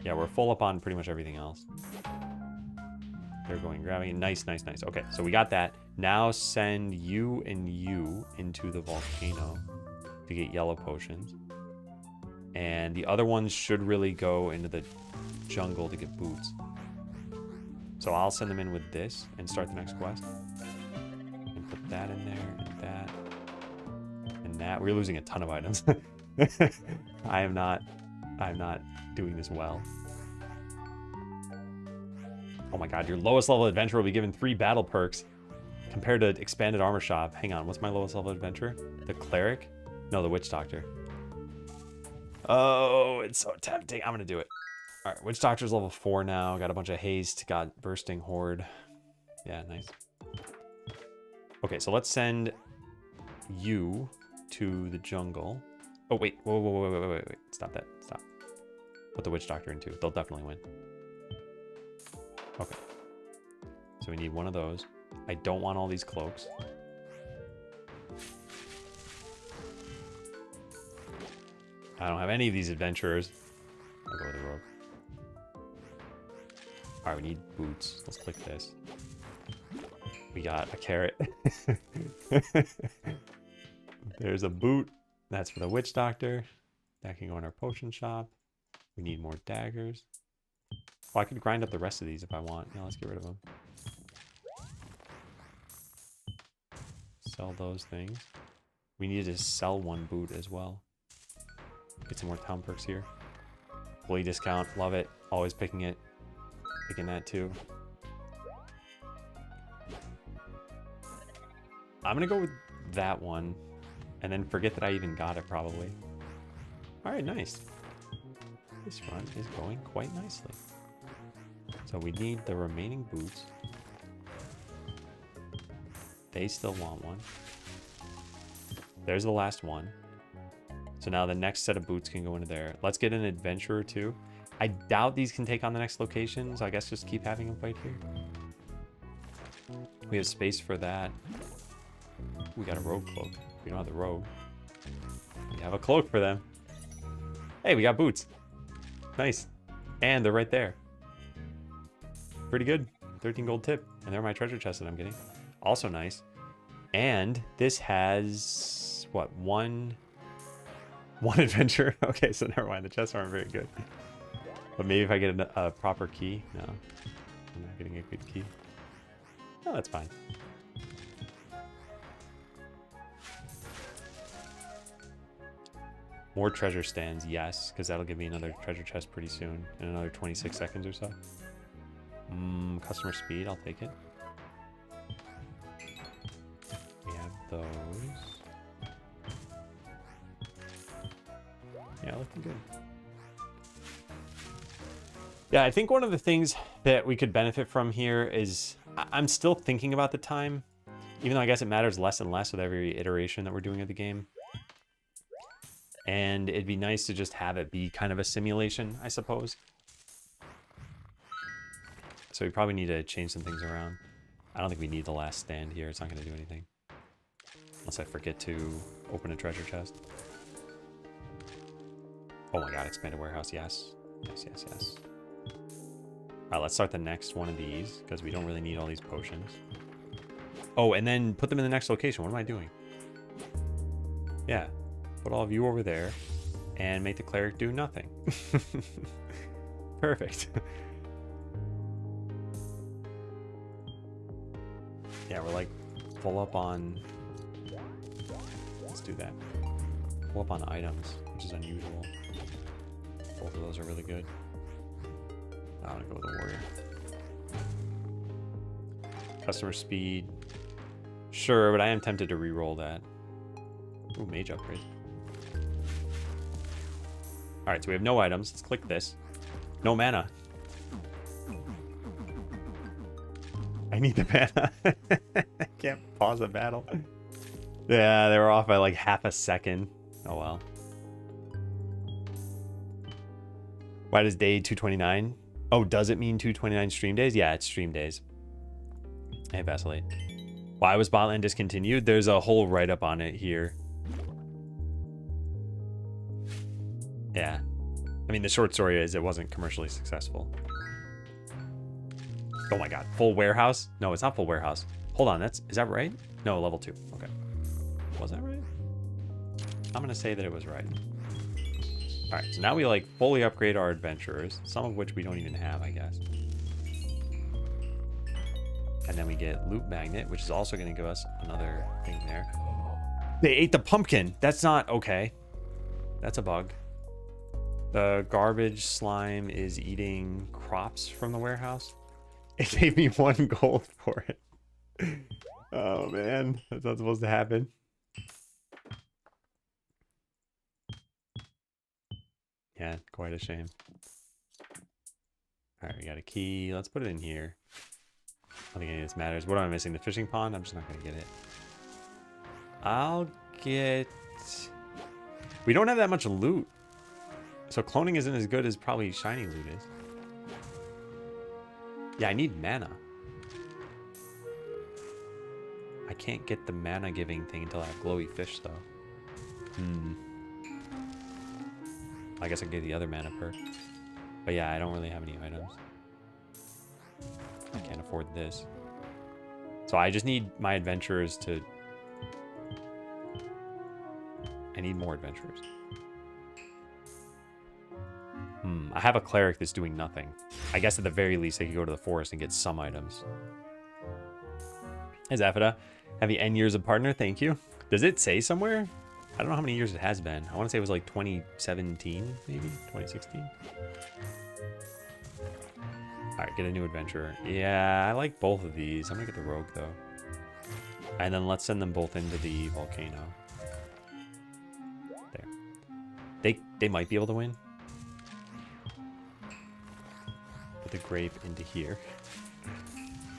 S1: Yeah, we're full up on pretty much everything else. They're going grabbing it. Nice, nice, nice. Okay, so we got that. Now send you and you into the volcano to get yellow potions. And the other ones should really go into the jungle to get boots. So I'll send them in with this and start the next quest. And put that in there and that. And that. We're losing a ton of items. I'm not doing this well. Oh my god, your lowest level adventurer will be given 3 battle perks compared to expanded armor shop. Hang on, what's my lowest level adventurer? The cleric? No, the witch doctor. Oh, it's so tempting. I'm gonna do it. All right, witch doctor's level 4 now. Got a bunch of haste. Got bursting horde. Yeah, nice. Okay, so let's send you to the jungle. Oh wait, wait. Stop that. Stop. Put the witch doctor in too. They'll definitely win. Okay. So we need one of those. I don't want all these cloaks. I don't have any of these adventurers. I'll go with the rogue. All right, we need boots. Let's click this. We got a carrot. There's a boot. That's for the witch doctor. That can go in our potion shop. We need more daggers. Oh, I could grind up the rest of these if I want. Yeah, let's get rid of them. Sell those things. We need to sell one boot as well. Get some more town perks here. Employee discount. Love it. Always picking it. Picking that too. I'm going to go with that one. And then forget that I even got it probably. Alright, nice. This run is going quite nicely. So we need the remaining boots. They still want one. There's the last one. So now the next set of boots can go into there. Let's get an adventurer too. I doubt these can take on the next location, so I guess just keep having them fight here. We have space for that. We got a rogue cloak. We don't have the rogue. We have a cloak for them. Hey, we got boots. Nice. And they're right there. Pretty good. 13 gold tip. And they're my treasure chest that I'm getting. Also nice. And this has, what, one adventure? Okay, so never mind. The chests aren't very good. But maybe if I get a proper key. No. I'm not getting a good key. Oh, that's fine. More treasure stands, yes, because that'll give me another treasure chest pretty soon in another 26 seconds or so. Customer speed, I'll take it. We have those. Yeah, looking good. Yeah, I think one of the things that we could benefit from here is I'm still thinking about the time, even though I guess it matters less and less with every iteration that we're doing of the game. And it'd be nice to just have it be kind of a simulation, I suppose. So we probably need to change some things around. I don't think we need the last stand here. It's not going to do anything. Unless I forget to open a treasure chest. Oh my god, expanded warehouse, yes. Yes, yes, yes. Alright, let's start the next one of these, because we don't really need all these potions. Oh, and then put them in the next location. What am I doing? Yeah. Put all of you over there, and make the cleric do nothing. Perfect. Yeah, we're like full up on... Let's do that. Full up on items, which is unusual. Both of those are really good. I'm gonna go with the warrior. Customer speed. Sure, but I am tempted to re-roll that. Ooh, mage upgrade. Alright, so we have no items. Let's click this. No mana. I need the mana. I can't pause a battle. Yeah, they were off by like half a second. Oh well. Why does day 229? Oh, does it mean 229 stream days? Yeah, it's stream days. Hey, Vacillate. Why was Botland discontinued? There's a whole write-up on it here. Yeah. I mean, the short story is it wasn't commercially successful. Oh my god. Full warehouse? No, it's not full warehouse. Hold on, is that right? No, level 2. Okay. Was that right? I'm gonna say that it was right. Alright, so now we like fully upgrade our adventurers, some of which we don't even have, I guess. And then we get Loot Magnet, which is also going to give us another thing there. They ate the pumpkin. That's not okay. That's a bug. The garbage slime is eating crops from the warehouse. It gave me 1 gold for it. Oh, man. That's not supposed to happen. Yeah, quite a shame. All right, we got a key. Let's put it in here. I don't think any of this matters. What am I missing? The fishing pond? I'm just not going to get it. I'll get... We don't have that much loot. So cloning isn't as good as probably shiny loot is. Yeah, I need mana. I can't get the mana giving thing until I have glowy fish, though. I guess I can get the other mana perk. But yeah, I don't really have any items. I can't afford this. So I just need my adventurers to... I need more adventurers. I have a cleric that's doing nothing. I guess at the very least I could go to the forest and get some items. Hey Zafida, happy N years of partner, thank you. Does it say somewhere? I don't know how many years it has been. I want to say it was like 2017, maybe? 2016? Alright, get a new adventurer. Yeah, I like both of these. I'm gonna get the rogue, though. And then let's send them both into the volcano. There. They might be able to win. Put the grape into here.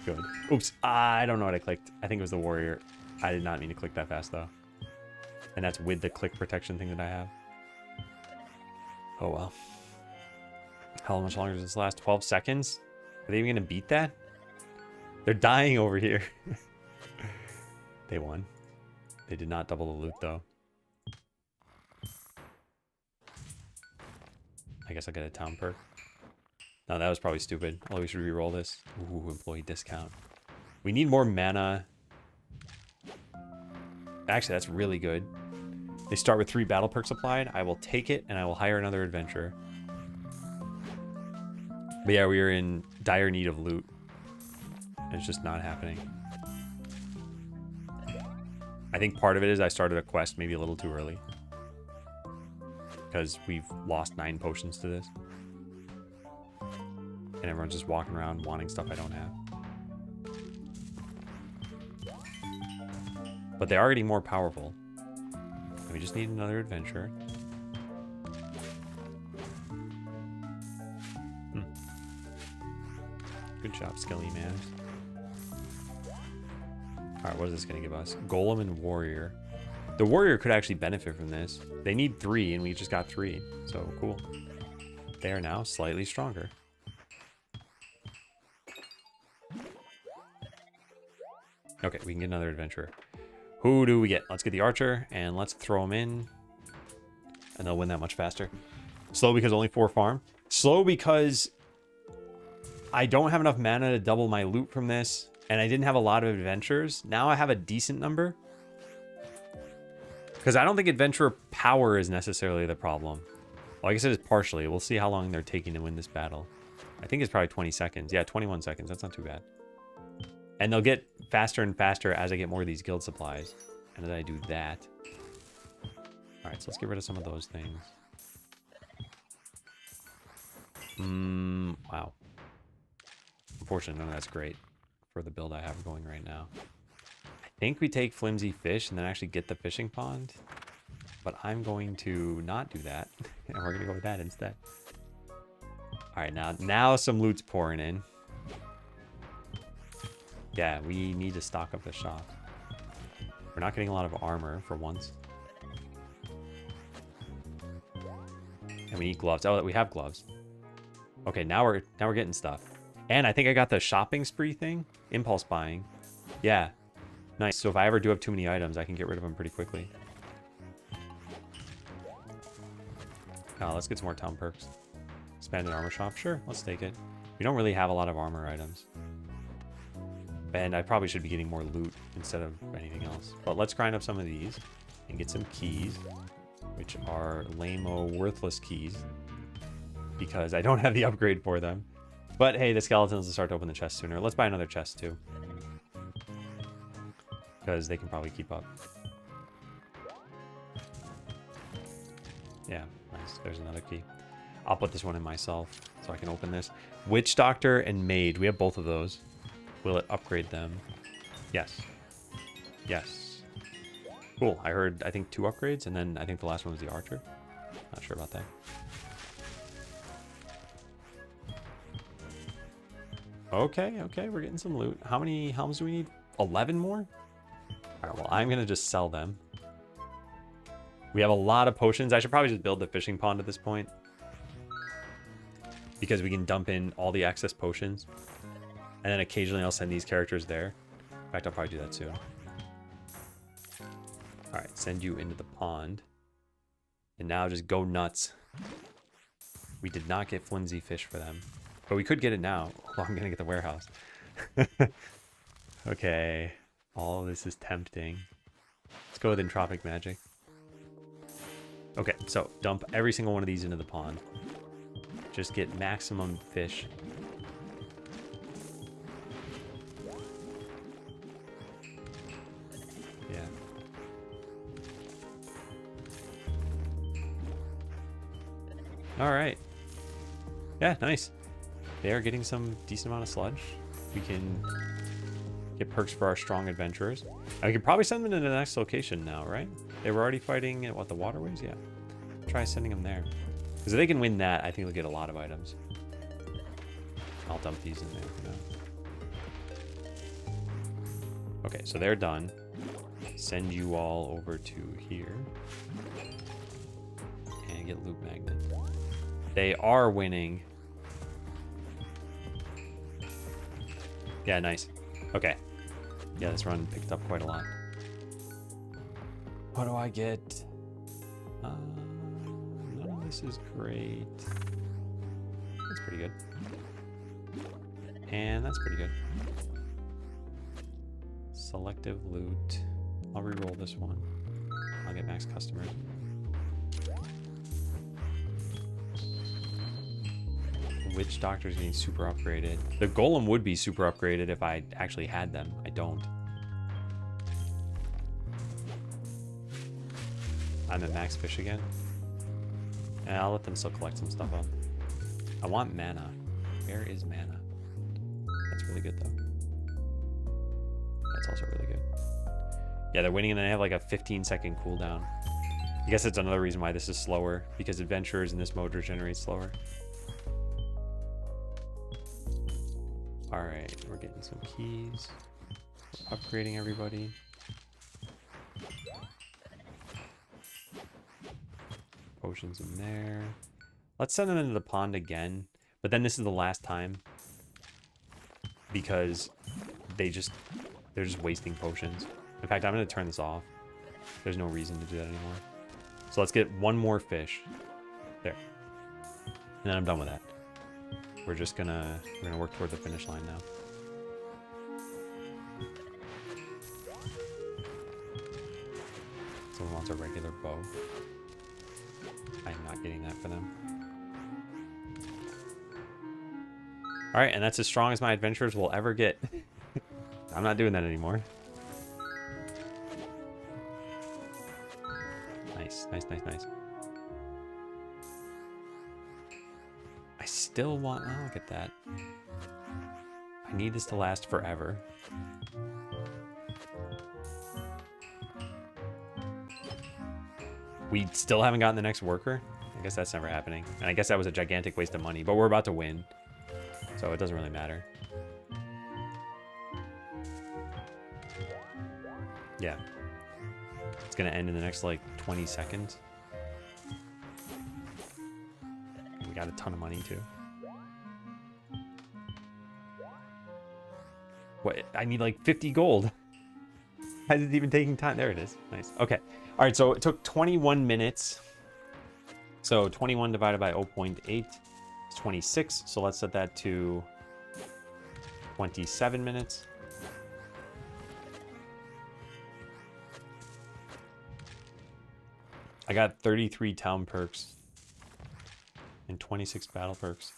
S1: Good. Oops, I don't know what I clicked. I think it was the warrior. I did not mean to click that fast, though. And that's with the click protection thing that I have. Oh, well. How much longer does this last? 12 seconds? Are they even going to beat that? They're dying over here. They won. They did not double the loot, though. I guess I'll get a town perk. No, that was probably stupid. Although we should re-roll this. Ooh, employee discount. We need more mana. Actually, that's really good. They start with 3 battle perks applied. I will take it, and I will hire another adventurer. But yeah, we are in dire need of loot. It's just not happening. I think part of it is I started a quest maybe a little too early. Because we've lost 9 potions to this. And everyone's just walking around wanting stuff I don't have. But they are getting more powerful. And we just need another adventurer. Good job, Skelly man. Alright, what is this going to give us? Golem and Warrior. The Warrior could actually benefit from this. They need 3, and we just got 3. So, cool. They are now slightly stronger. Okay, we can get another adventurer. Who do we get? Let's get the Archer, and let's throw him in. And they'll win that much faster. Slow because only 4 farm. Slow because I don't have enough mana to double my loot from this. And I didn't have a lot of adventures. Now I have a decent number. Because I don't think adventurer power is necessarily the problem. Well, I guess it is partially. We'll see how long they're taking to win this battle. I think it's probably 20 seconds. Yeah, 21 seconds. That's not too bad. And they'll get faster and faster as I get more of these guild supplies. And as I do that. Alright, so let's get rid of some of those things. Wow. Unfortunately, none of that's great for the build I have going right now. I think we take Flimsy Fish and then actually get the fishing pond. But I'm going to not do that. And we're going to go with that instead. Alright, now some loot's pouring in. Yeah, we need to stock up the shop. We're not getting a lot of armor for once. And we need gloves. Oh, we have gloves. Okay, now we're getting stuff. And I think I got the shopping spree thing. Impulse buying. Yeah. Nice. So if I ever do have too many items, I can get rid of them pretty quickly. Let's get some more town perks. Expanded armor shop. Sure, let's take it. We don't really have a lot of armor items. And I probably should be getting more loot instead of anything else. But let's grind up some of these and get some keys, which are lame-o worthless keys because I don't have the upgrade for them. But hey, the skeletons will start to open the chest sooner. Let's buy another chest too, because they can probably keep up. Yeah, nice. There's another key. I'll put this one in myself so I can open this. Witch Doctor and Maid. We have both of those. Will it upgrade them? Yes. Yes. Cool. I heard, I think, 2 upgrades, and then I think the last one was the Archer. Not sure about that. Okay, okay, we're getting some loot. How many helms do we need? 11 more? Alright, well, I'm going to just sell them. We have a lot of potions. I should probably just build the fishing pond at this point, because we can dump in all the excess potions. And then occasionally I'll send these characters there. In fact, I'll probably do that soon. Alright, send you into the pond. And now just go nuts. We did not get flimsy fish for them. But we could get it now. Oh, I'm going to get the warehouse. Okay. All of this is tempting. Let's go with entropic magic. Okay, so dump every single one of these into the pond. Just get maximum fish. Yeah. All right. Yeah, nice. They are getting some decent amount of sludge. We can get perks for our strong adventurers. And we can probably send them to the next location now, right? They were already fighting at, what, the waterways? Yeah. Try sending them there. Because if they can win that, I think they'll get a lot of items. I'll dump these in there for now. Okay, so they're done. Send you all over to here. And get loot magnet. They are winning. Yeah, nice. Okay. Yeah, this run picked up quite a lot. What do I get? None of this is great. That's pretty good. And that's pretty good. Selective loot. I'll reroll this one. I'll get max customers. Witch Doctor's getting super upgraded. The Golem would be super upgraded if I actually had them. I don't. I'm at max fish again. And I'll let them still collect some stuff up. I want mana. Where is mana? That's really good though. That's also really good. Yeah, they're winning and then they have like a 15-second cooldown. I guess that's another reason why this is slower, because adventurers in this mode regenerate slower. Alright, we're getting some keys. We're upgrading everybody. Potions in there. Let's send them into the pond again. But then this is the last time. Because they're just wasting potions. In fact, I'm going to turn this off. There's no reason to do that anymore. So let's get one more fish. There. And then I'm done with that. We're gonna work toward the finish line now. Someone wants a regular bow. I'm not getting that for them. Alright, and that's as strong as my adventurers will ever get. I'm not doing that anymore. Nice, nice, nice, nice. I still want... Oh, look at that. I need this to last forever. We still haven't gotten the next worker? I guess that's never happening. And I guess that was a gigantic waste of money, but we're about to win. So it doesn't really matter. Yeah. It's gonna end in the next, like, 20 seconds. We got a ton of money, too. What? I need, like, 50 gold. Has it even taking time? There it is. Nice. Okay. All right, so it took 21 minutes. So 21 divided by 0.8 is 26. So let's set that to 27 minutes. I got 33 town perks and 26 battle perks.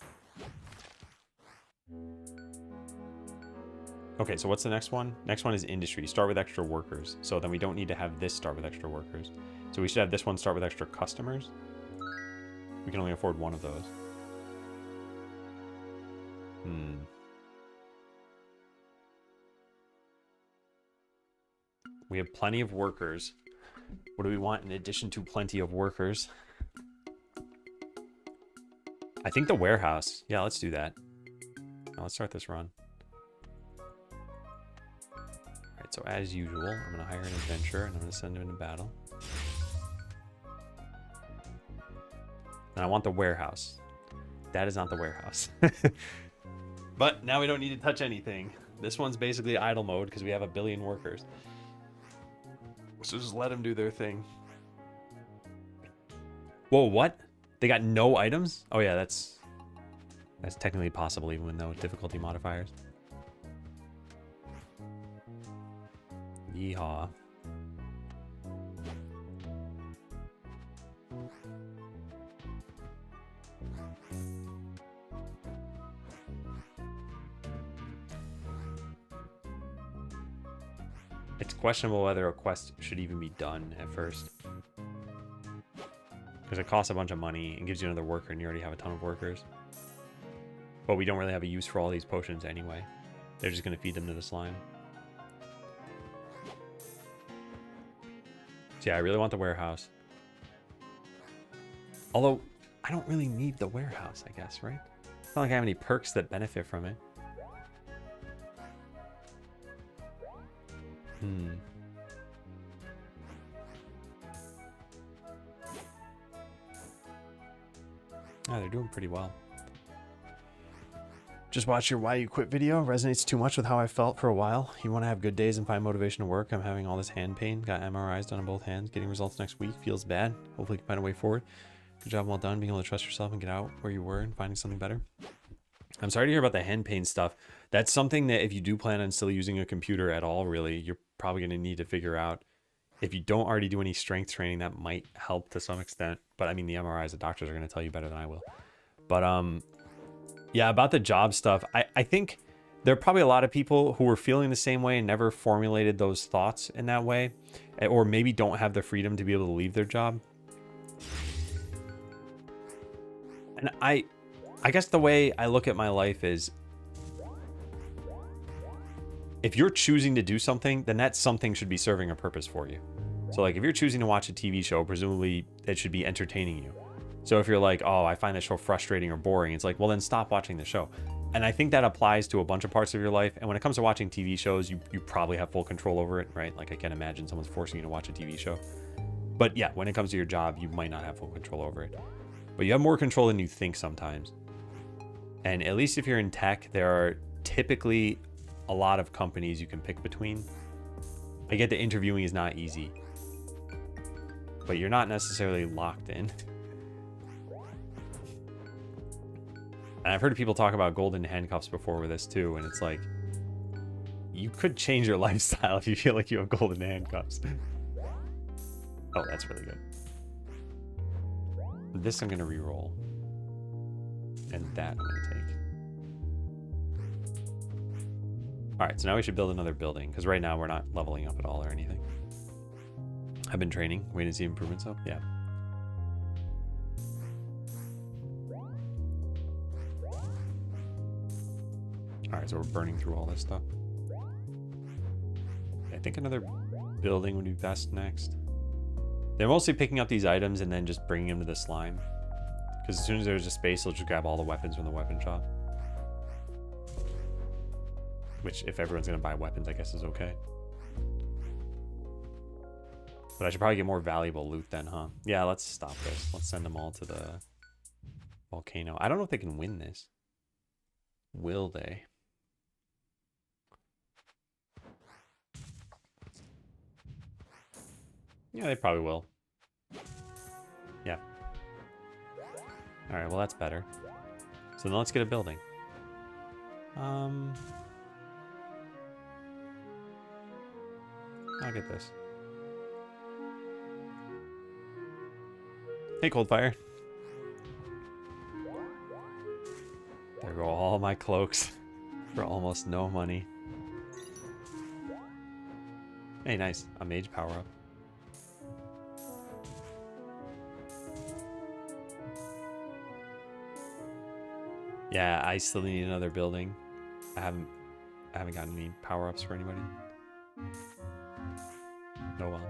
S1: Okay, so what's the next one? Next one is industry. Start with extra workers. So then we don't need to have this start with extra workers. So we should have this one start with extra customers. We can only afford one of those. We have plenty of workers. What do we want in addition to plenty of workers? I think the warehouse. Yeah, let's do that. Now let's start this run. Alright, so as usual, I'm going to hire an adventurer and I'm going to send him into battle. And I want the warehouse. That is not the warehouse. But now we don't need to touch anything. This one's basically idle mode because we have a billion workers. So just let them do their thing. Whoa, what? They got no items? Oh yeah, that's technically possible even with no difficulty modifiers. Yeehaw. It's questionable whether a quest should even be done at first. Because it costs a bunch of money and gives you another worker and you already have a ton of workers. But we don't really have a use for all these potions anyway. They're just going to feed them to the slime. So yeah, I really want the warehouse. Although, I don't really need the warehouse, I guess, right? It's not like I have any perks that benefit from it. Oh, they're doing pretty well. Just watch your Why You Quit video. Resonates too much with how I felt for a while. You want to have good days and find motivation to work. I'm having all this hand pain. Got MRIs done on both hands. Getting results next week. Feels bad. Hopefully you can find a way forward. Good job, well done. Being able to trust yourself and get out where you were and finding something better. I'm sorry to hear about the hand pain stuff. That's something that if you do plan on still using a computer at all, really, you're probably going to need to figure out. If you don't already do any strength training, that might help to some extent. But I mean, the MRIs, the doctors are going to tell you better than I will. But yeah, about the job stuff, I think there are probably a lot of people who were feeling the same way and never formulated those thoughts in that way. Or maybe don't have the freedom to be able to leave their job. And I guess the way I look at my life is, if you're choosing to do something, then that something should be serving a purpose for you. So like if you're choosing to watch a TV show, presumably it should be entertaining you. So if you're like, oh, I find the show frustrating or boring, it's like, well, then stop watching the show. And I think that applies to a bunch of parts of your life. And when it comes to watching TV shows, you probably have full control over it, right? Like I can't imagine someone's forcing you to watch a TV show. But yeah, when it comes to your job, you might not have full control over it. But you have more control than you think sometimes. And at least if you're in tech, there are typically a lot of companies you can pick between. I get the interviewing is not easy, but you're not necessarily locked in. And I've heard people talk about golden handcuffs before with this too, and it's like, you could change your lifestyle if you feel like you have golden handcuffs. Oh, that's really good. This I'm gonna re-roll. And that I'm gonna take. Alright, so now we should build another building, because right now we're not leveling up at all or anything. I've been training, waiting to see improvements up. Yeah. Alright, so we're burning through all this stuff. I think another building would be best next. They're mostly picking up these items and then just bringing them to the slime. Because as soon as there's a space, they'll just grab all the weapons from the weapon shop. Which, if everyone's going to buy weapons, I guess is okay. But I should probably get more valuable loot then, huh? Yeah, let's stop this. Let's send them all to the volcano. I don't know if they can win this. Will they? Yeah, they probably will. Yeah. Alright, well that's better. So then let's get a building. I'll get this. Hey, Coldfire. There go all my cloaks for almost no money. Hey, nice. A mage power up. Yeah, I still need another building. I haven't gotten any power-ups for anybody. Oh well.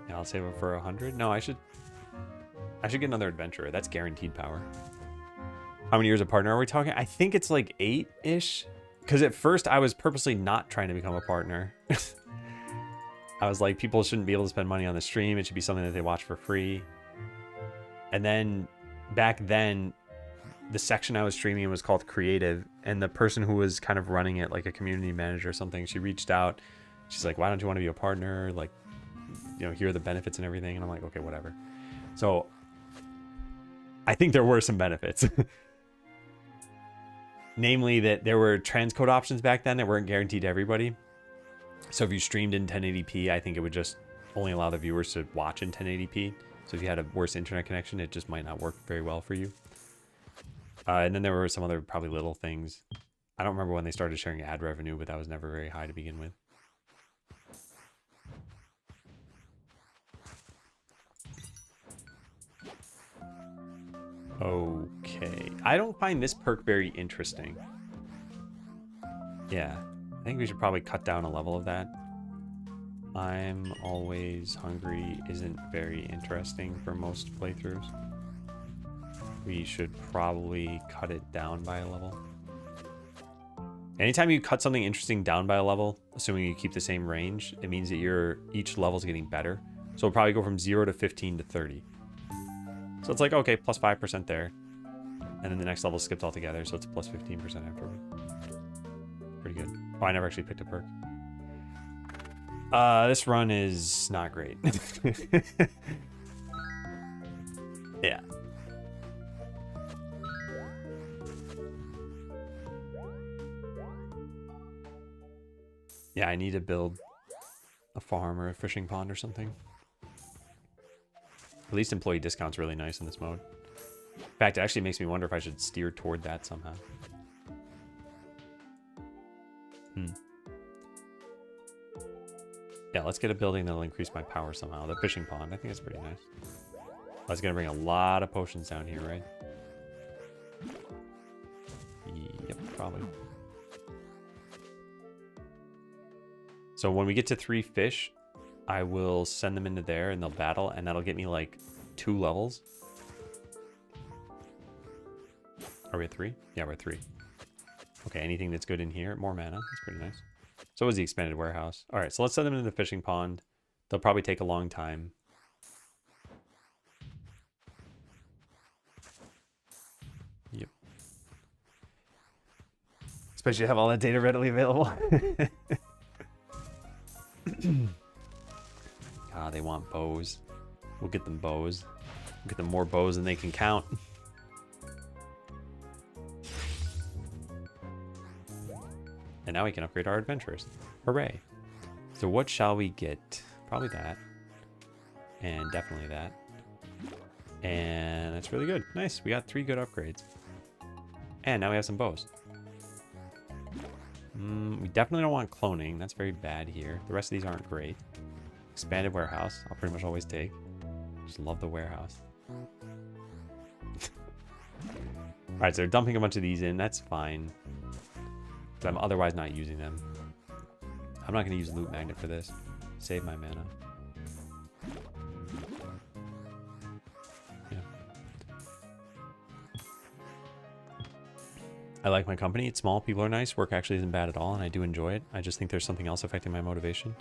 S1: Yeah, I'll save it for 100. No, I should get another adventurer. That's guaranteed power. How many years of partner are we talking? I think it's like 8-ish. Because at first I was purposely not trying to become a partner. I was like, people shouldn't be able to spend money on the stream. It should be something that they watch for free. And then back then, the section I was streaming was called Creative, and the person who was kind of running it, like a community manager or something, she reached out. She's like, why don't you want to be a partner? Like, you know, here are the benefits and everything. And I'm like, okay, whatever. So I think there were some benefits. Namely that there were transcode options back then that weren't guaranteed to everybody. So if you streamed in 1080p, I think it would just only allow the viewers to watch in 1080p. So if you had a worse internet connection, it just might not work very well for you. And then there were some other probably little things. I don't remember when they started sharing ad revenue, but that was never very high to begin with. Okay. I don't find this perk very interesting. Yeah. I think we should probably cut down a level of that. I'm always hungry isn't very interesting for most playthroughs. We should probably cut it down by a level. Anytime you cut something interesting down by a level, assuming you keep the same range, it means that each level is getting better. So it'll probably go from 0 to 15 to 30. So it's like, okay, plus 5% there. And then the next level skipped altogether, so it's plus 15% afterward. Pretty good. Oh, I never actually picked a perk. This run is not great. Yeah. Yeah, I need to build a farm or a fishing pond or something. At least employee discount's really nice in this mode. In fact, it actually makes me wonder if I should steer toward that somehow. Yeah, let's get a building that'll increase my power somehow. The fishing pond, I think it's pretty nice. I was gonna bring a lot of potions down here, right? Yep, probably. So when we get to 3 fish, I will send them into there and they'll battle, and that'll get me like 2 levels. Are we at 3? Yeah, we're at 3. Okay, anything that's good in here, more mana. That's pretty nice. So is the expanded warehouse. All right, so let's send them into the fishing pond. They'll probably take a long time. Yep. Especially have all that data readily available. Ah, they want bows. We'll get them bows. We'll get them more bows than they can count. And now we can upgrade our adventurers. Hooray. So what shall we get? Probably that. And definitely that. And that's really good. Nice. We got 3 good upgrades. And now we have some bows. We definitely don't want cloning. That's very bad here. The rest of these aren't great. Expanded warehouse. I'll pretty much always take. Just love the warehouse. Alright, so they're dumping a bunch of these in. That's fine. But I'm otherwise not using them. I'm not going to use loot magnet for this. Save my mana. Yeah. I like my company. It's small. People are nice. Work actually isn't bad at all, and I do enjoy it. I just think there's something else affecting my motivation.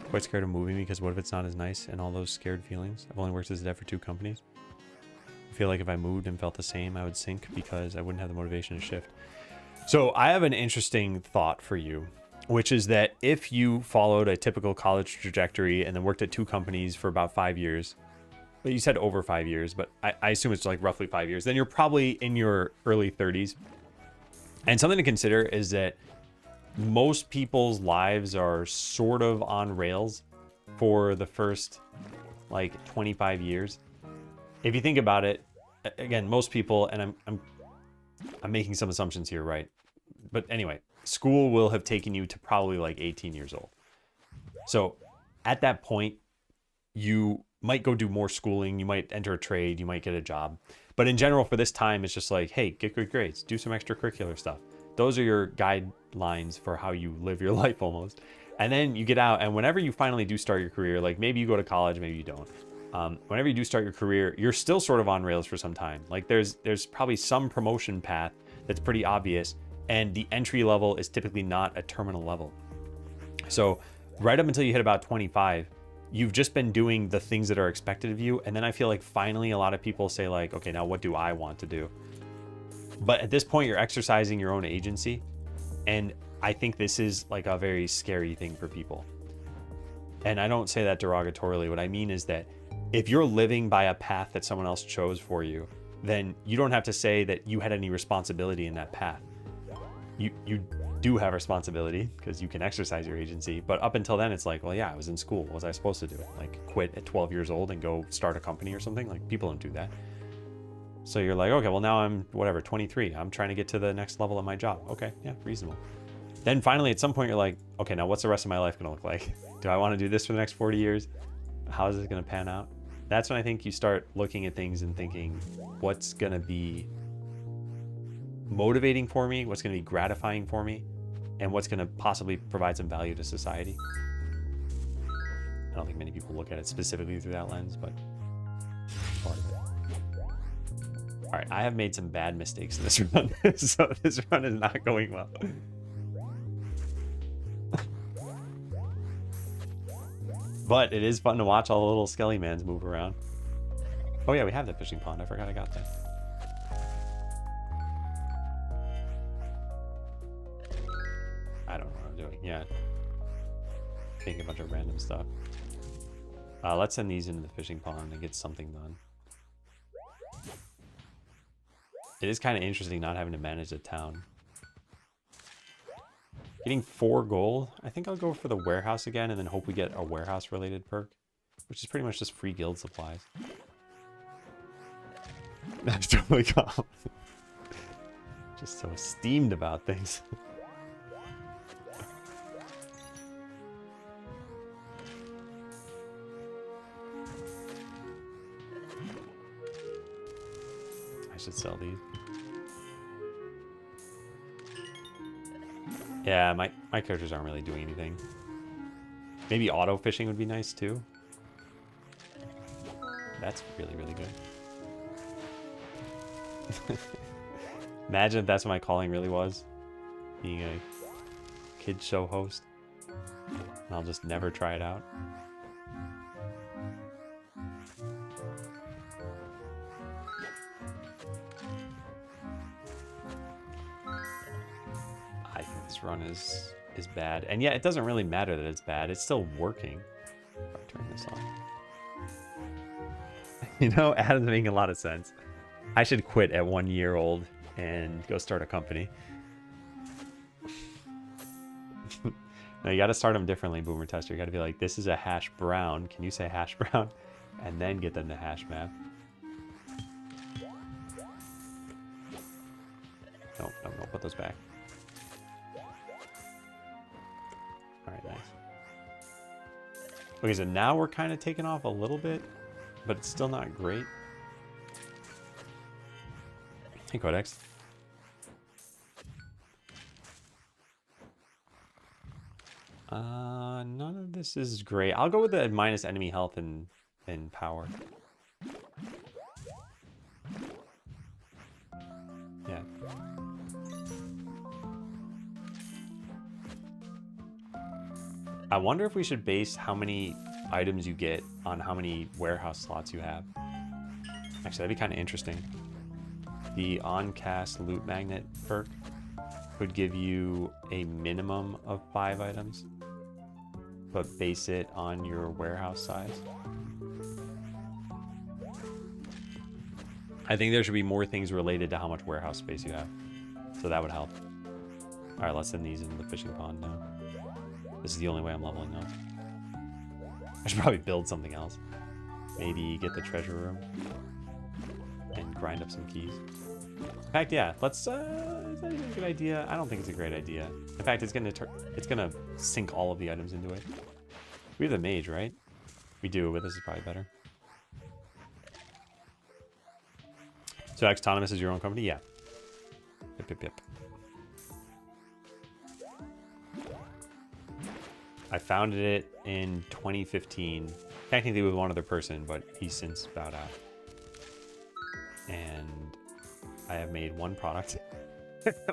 S1: Quite scared of moving because what if it's not as nice and all those scared feelings? I've only worked as a dev for 2 companies. I feel like if I moved and felt the same, I would sink because I wouldn't have the motivation to shift. So I have an interesting thought for you, which is that if you followed a typical college trajectory and then worked at 2 companies for about 5 years, well, you said over 5 years, but I assume it's like roughly 5 years, then you're probably in your early 30s. And something to consider is that most people's lives are sort of on rails for the first like 25 years. If you think about it, again, most people, and I'm making some assumptions here, right? But anyway, school will have taken you to probably like 18 years old. So at that point, you might go do more schooling. You might enter a trade. You might get a job. But in general, for this time, it's just like, hey, get good grades. Do some extracurricular stuff. Those are your guidelines for how you live your life almost. And then you get out, and whenever you finally do start your career, like maybe you go to college, maybe you don't. Whenever you do start your career, you're still sort of on rails for some time. Like there's probably some promotion path that's pretty obvious, and the entry level is typically not a terminal level. So right up until you hit about 25, you've just been doing the things that are expected of you. And then I feel like finally a lot of people say like, okay, now what do I want to do? But at this point, you're exercising your own agency. And I think this is like a very scary thing for people. And I don't say that derogatorily. What I mean is that if you're living by a path that someone else chose for you, then you don't have to say that you had any responsibility in that path. You do have responsibility because you can exercise your agency, but up until then it's like, well, yeah, I was in school. What was I supposed to do? Like quit at 12 years old and go start a company or something? Like people don't do that. So you're like, okay, well now I'm whatever, 23. I'm trying to get to the next level of my job. Okay, yeah, reasonable. Then finally at some point you're like, okay, now what's the rest of my life gonna look like? Do I want to do this for the next 40 years? How is it gonna pan out? That's when I think you start looking at things and thinking, what's gonna be motivating for me, what's going to be gratifying for me, and what's going to possibly provide some value to society. I don't think many people look at it specifically through that lens, but part of it. All right, I have made some bad mistakes in this run, so this run is not going well. But it is fun to watch all the little skelly mans move around. Oh yeah, we have that fishing pond. I forgot I got that. I don't know what I'm doing. Yeah. Taking a bunch of random stuff. Let's send these into the fishing pond and get something done. It is kind of interesting not having to manage the town. Getting 4 gold. I think I'll go for the warehouse again and then hope we get a warehouse related perk, which is pretty much just free guild supplies. That's totally calm. Just so steamed about things. I should sell these. Yeah, my characters aren't really doing anything. Maybe auto fishing would be nice too. That's really, really good. Imagine if that's what my calling really was. Being a kid show host. And I'll just never try it out. I think this run is bad. And yeah, it doesn't really matter that it's bad. It's still working. If I turn this on. You know, Adam's making a lot of sense. I should quit at 1 year old and go start a company. No, you got to start them differently, Boomer Tester. You got to be like, this is a hash brown. Can you say hash brown? And then get them to hash map. No, put those back. All right, nice. Okay, so now we're kind of taking off a little bit, but it's still not great. Hey, Codex. None of this is great. I'll go with the minus enemy health and power. Yeah. I wonder if we should base how many items you get on how many warehouse slots you have. Actually, that'd be kind of interesting. The on-cast loot magnet perk could give you a minimum of 5 items, but base it on your warehouse size. I think there should be more things related to how much warehouse space you have, so that would help. All right, let's send these into the fishing pond now. This is the only way I'm leveling up. I should probably build something else. Maybe get the treasure room and grind up some keys. In fact, yeah, let's, is that even a good idea? I don't think it's a great idea. In fact, it's gonna sink all of the items into it. We have the mage, right? We do, but this is probably better. So Autonomous is your own company? Yeah. Yep, yep, yep. I founded it in 2015. Technically with one other person, but he's since bowed out. And I have made 1 product.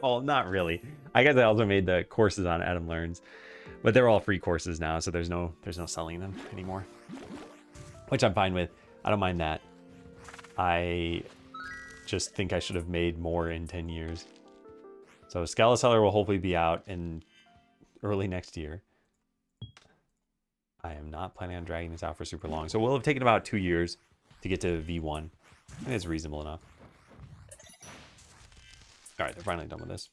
S1: Well, not really. I guess I also made the courses on Adam Learns, but they're all free courses now, so there's no selling them anymore, which I'm fine with. I don't mind that. I just think I should have made more in 10 years. So Skeleseller will hopefully be out in early next year. I am not planning on dragging this out for super long, so we'll have taken about 2 years to get to V1. I think it's reasonable enough. All right, they're finally done with this.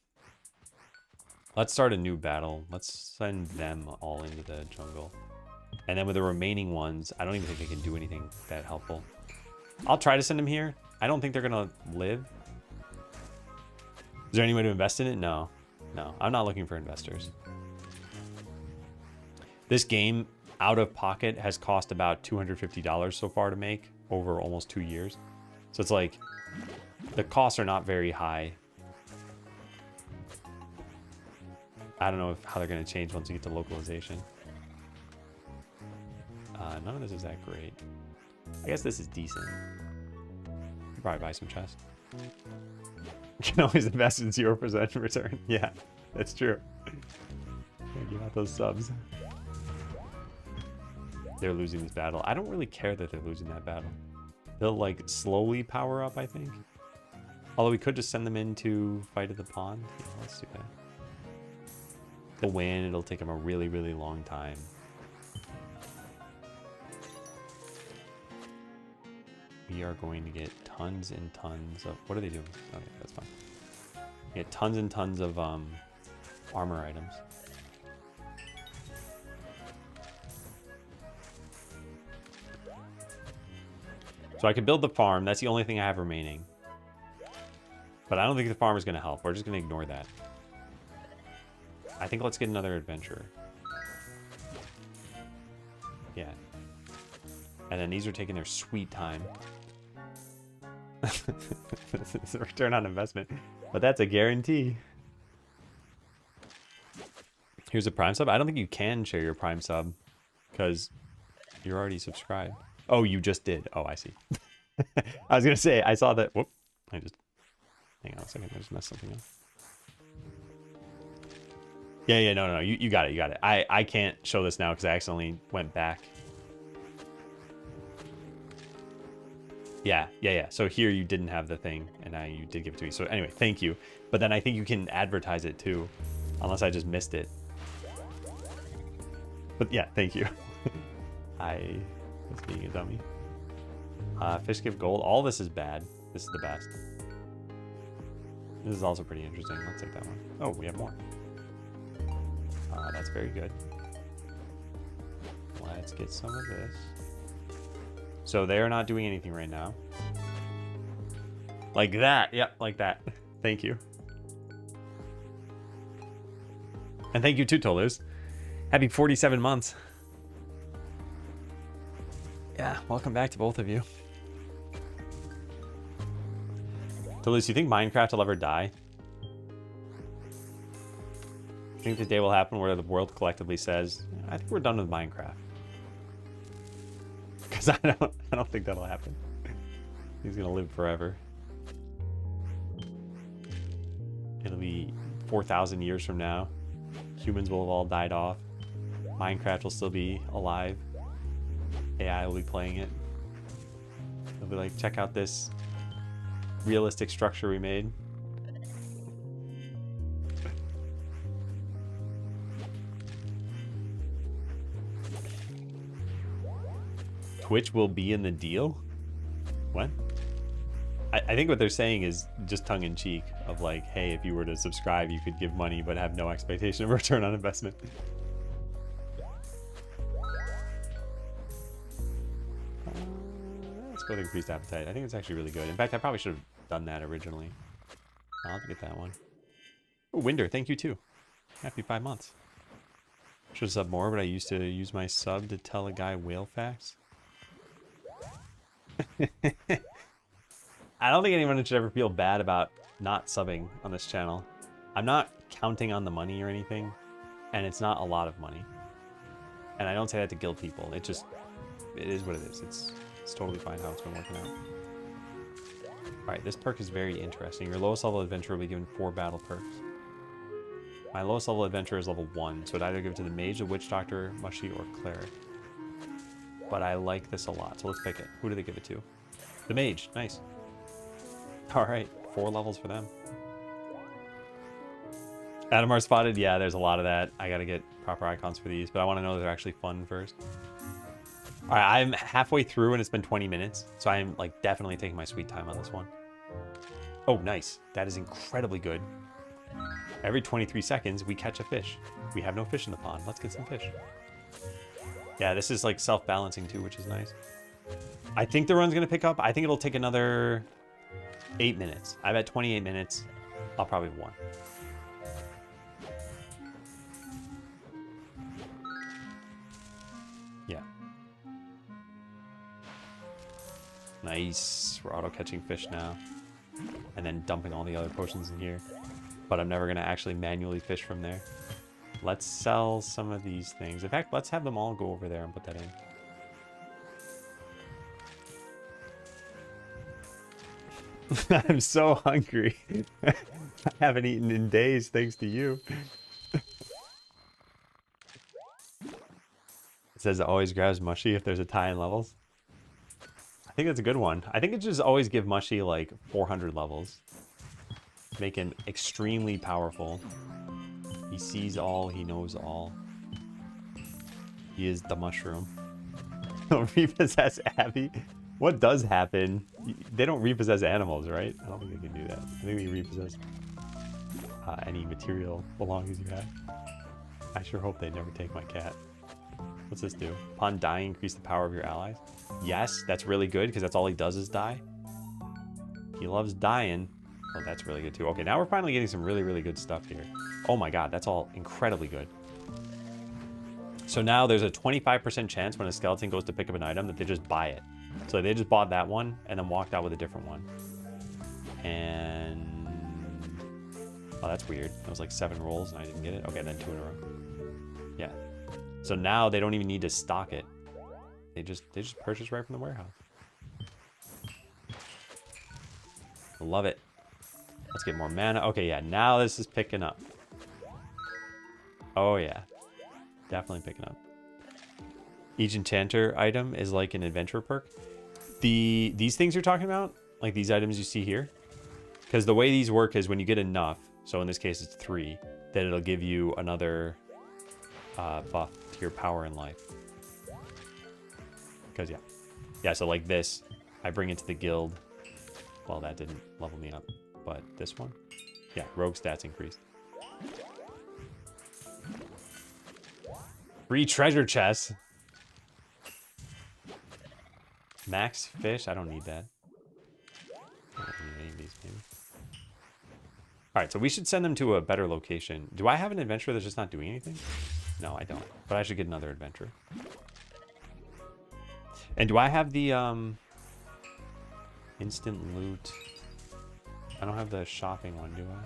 S1: Let's start a new battle. Let's send them all into the jungle. And then with the remaining ones, I don't even think they can do anything that helpful. I'll try to send them here. I don't think they're going to live. Is there any way to invest in it? No. No, I'm not looking for investors. This game, out of pocket, has cost about $250 so far to make over almost 2 years. So it's like, the costs are not very high. I don't know how they're going to change once you get to localization. None of this is that great. I guess this is decent. Could probably buy some chests. You can always invest in 0% return. Yeah, that's true. You got those subs. They're losing this battle. I don't really care that they're losing that battle. They'll like slowly power up, I think. Although we could just send them into Fight of the Pond. Yeah, let's do that. They'll win. It'll take them a really, really long time. We are going to get tons and tons of... What are they doing? Okay, that's fine. Get tons and tons of armor items. So I could build the farm. That's the only thing I have remaining. But I don't think the farm is going to help. We're just going to ignore that. I think let's get another adventurer. Yeah. And then these are taking their sweet time. It's a return on investment. But that's a guarantee. Here's a Prime sub. I don't think you can share your Prime sub. Because you're already subscribed. Oh, you just did. Oh, I see. I was going to say, I saw that. Whoop. I just... Hang on a second. I just messed something up. Yeah, no. You got it, you got it. I can't show this now because I accidentally went back. Yeah. So here you didn't have the thing, and now you did give it to me. So anyway, thank you. But then I think you can advertise it too, unless I just missed it. But yeah, thank you. I was being a dummy. Fish give gold. All this is bad. This is the best. This is also pretty interesting. Let's take that one. Oh, we have more. That's very good. Let's get some of this. So they are not doing anything right now. Like that. Yep, like that. Thank you. And thank you too, Toulouse. Happy 47 months. Yeah, welcome back to both of you. Toulouse, you think Minecraft will ever die? I think the day will happen where the world collectively says, I think we're done with Minecraft. Because I don't think that'll happen. He's gonna live forever. It'll be 4,000 years from now. Humans will have all died off. Minecraft will still be alive. AI will be playing it. They'll be like, check out this realistic structure we made. Twitch will be in the deal? What? I think what they're saying is just tongue-in-cheek of like, hey, if you were to subscribe, you could give money but have no expectation of return on investment. Let's go with increased appetite. I think it's actually really good. In fact, I probably should have done that originally. I'll have to get that one. Oh, Winder, thank you too. Happy 5 months. Should have subbed more, but I used to use my sub to tell a guy whale facts. I don't think anyone should ever feel bad about not subbing on this channel. I'm not counting on the money or anything, and it's not a lot of money. And I don't say that to guilt people. It is what it is. It's totally fine how it's been working out. Alright, this perk is very interesting. Your lowest level adventurer will be given 4 battle perks. My lowest level adventurer is level 1, so I'd either give it to the mage, the witch doctor, mushy, or cleric. But I like this a lot, so let's pick it. Who do they give it to? The mage. Nice. Alright, 4 levels for them. Adamar spotted. Yeah, there's a lot of that. I gotta get proper icons for these, but I want to know that they're actually fun first. Alright, I'm halfway through and it's been 20 minutes, so I'm like definitely taking my sweet time on this one. Oh, nice. That is incredibly good. Every 23 seconds, we catch a fish. We have no fish in the pond. Let's get some fish. Yeah, this is like self-balancing too, which is nice. I think the run's going to pick up. I think it'll take another 8 minutes. I've at 28 minutes. I'll probably have one. Yeah. Nice. We're auto-catching fish now. And then dumping all the other potions in here. But I'm never going to actually manually fish from there. Let's sell some of these things. In fact, let's have them all go over there and put that in. I'm so hungry. I haven't eaten in days thanks to you. It says it always grabs Mushy if there's a tie in levels. I think that's a good one. I think it just always give Mushy like 400 levels. Make him extremely powerful. He sees all, he knows all. He is the mushroom. Repossess Abby? What does happen? They don't repossess animals, right? I don't think they can do that. I think we repossess any material belongings you have. I sure hope they never take my cat. What's this do? Upon dying, increase the power of your allies. Yes, that's really good because that's all he does is die. He loves dying. Oh, that's really good too. Okay, now we're finally getting some really, really good stuff here. Oh my god, that's all incredibly good. So now there's a 25% chance when a skeleton goes to pick up an item that they just buy it. So they just bought that one and then walked out with a different one. And... oh, that's weird. It was like 7 rolls and I didn't get it. Okay, then 2 in a row. Yeah. So now they don't even need to stock it. They just purchase right from the warehouse. Love it. Let's get more mana. Okay, yeah, now this is picking up. Oh yeah. Definitely picking up. Each enchanter item is like an adventure perk. These things you're talking about, like these items you see here, because the way these work is when you get enough, so in this case it's 3, then it'll give you another buff to your power in life. Because yeah, so like this, I bring it to the guild. Well, that didn't level me up, but this one, yeah, rogue stats increased. Free treasure chests. Max fish? I don't need that. I don't need any of these, maybe. Alright, so we should send them to a better location. Do I have an adventurer that's just not doing anything? No, I don't. But I should get another adventurer. And do I have the instant loot? I don't have the shopping one, do I?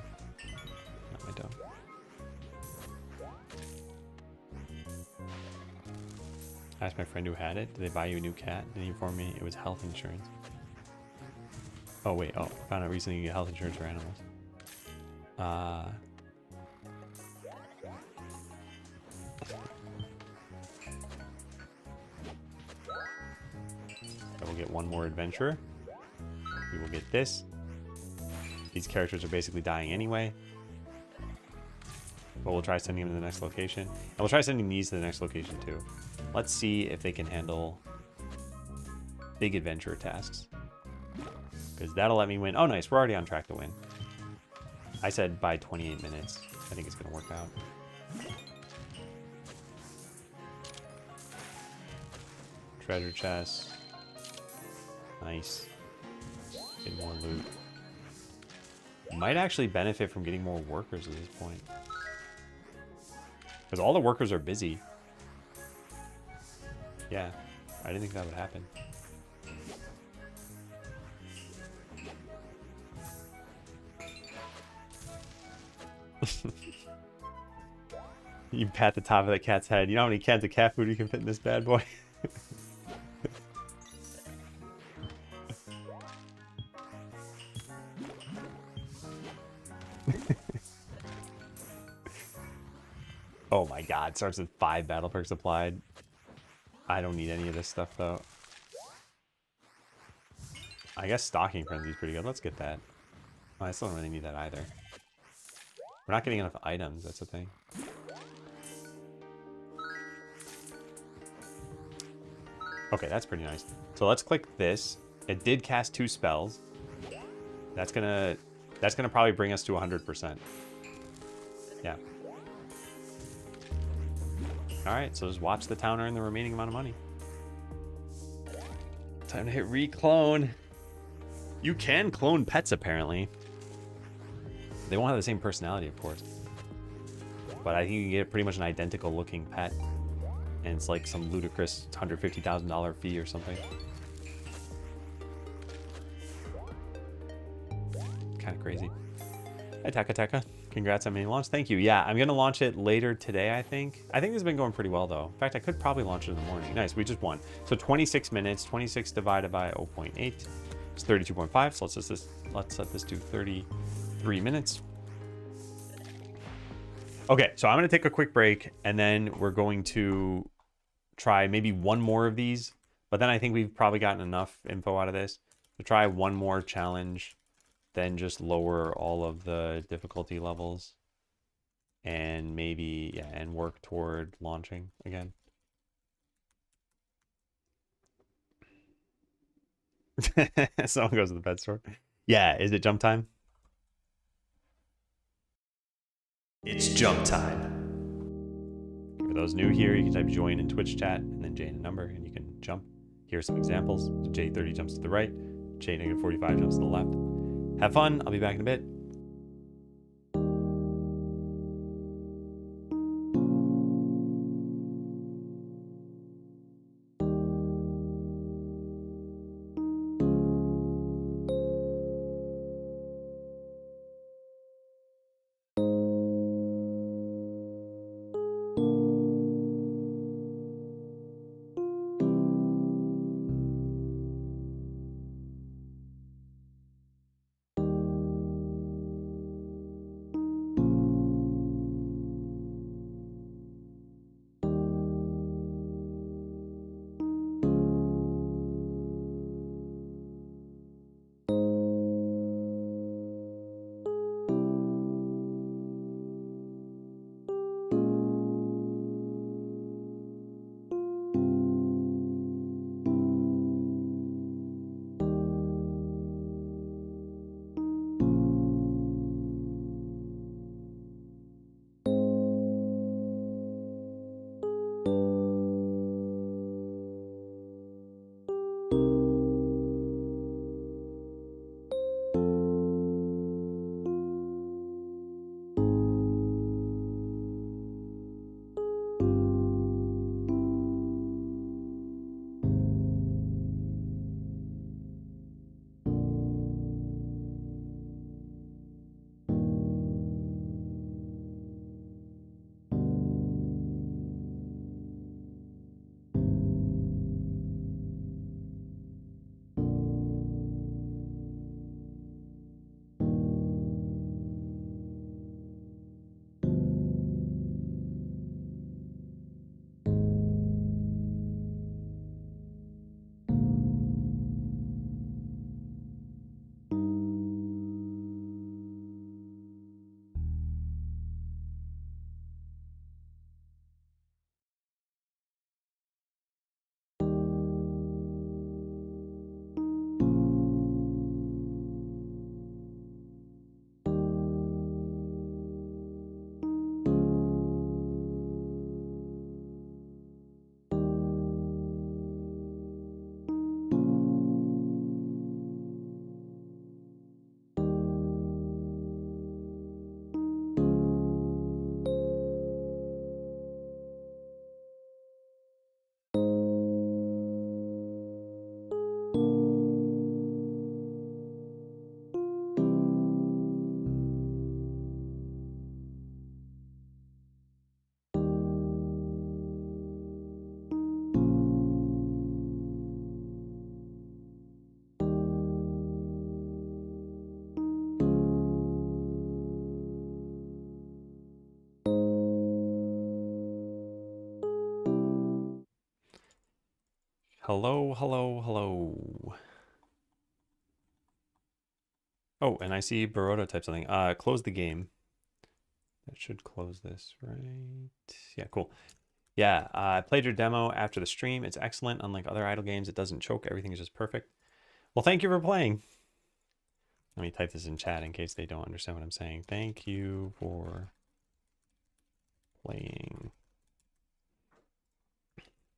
S1: No, I don't. I asked my friend who had it. Did they buy you a new cat? Did he inform me it was health insurance? Oh wait, oh, found out recently you get health insurance for animals. So we'll get one more adventurer. We will get this. These characters are basically dying anyway. But we'll try sending them to the next location. And we'll try sending these to the next location too. Let's see if they can handle big adventure tasks. Because that'll let me win. Oh, nice. We're already on track to win. I said by 28 minutes. I think it's going to work out. Treasure chest. Nice. Get more loot. Might actually benefit from getting more workers at this point. Because all the workers are busy. Yeah, I didn't think that would happen. You pat the top of that cat's head. You know how many cans of cat food you can fit in this bad boy? Oh my god, starts with 5 battle perks applied. I don't need any of this stuff though. I guess Stalking Frenzy is pretty good. Let's get that. Oh, I still don't really need that either. We're not getting enough items, that's the thing. Okay, that's pretty nice. So let's click this. It did cast 2 spells. That's gonna That's going to probably bring us to 100%. Yeah. All right, so just watch the town earn the remaining amount of money. Time to hit reclone. You can clone pets, apparently. They won't have the same personality, of course. But I think you can get pretty much an identical looking pet. And it's like some ludicrous $150,000 fee or something. Kind of crazy. Hi, Taka Taka. Congrats on being launched. Thank you. Yeah, I'm going to launch it later today, I think. I think this has been going pretty well, though. In fact, I could probably launch it in the morning. Nice, we just won. So 26 minutes. 26 divided by 0.8 is 32.5. So let's set this to 33 minutes. Okay, so I'm going to take a quick break, and then we're going to try maybe one more of these. But then I think we've probably gotten enough info out of this to try one more challenge, then just lower all of the difficulty levels, and maybe, yeah, and work toward launching again. Someone goes to the pet store. Yeah, is it jump time? It's jump time. For those new here, you can type join in Twitch chat and then J and a number, and you can jump. Here are some examples. So J30 jumps to the right, J-45 jumps to the left. Have fun. I'll be back in a bit. Hello, hello, hello. Oh, and I see Baroda type something. Close the game. That should close this, right? Yeah, cool. Yeah, I played your demo after the stream. It's excellent. Unlike other idle games, it doesn't choke. Everything is just perfect. Well, thank you for playing. Let me type this in chat in case they don't understand what I'm saying. Thank you for playing.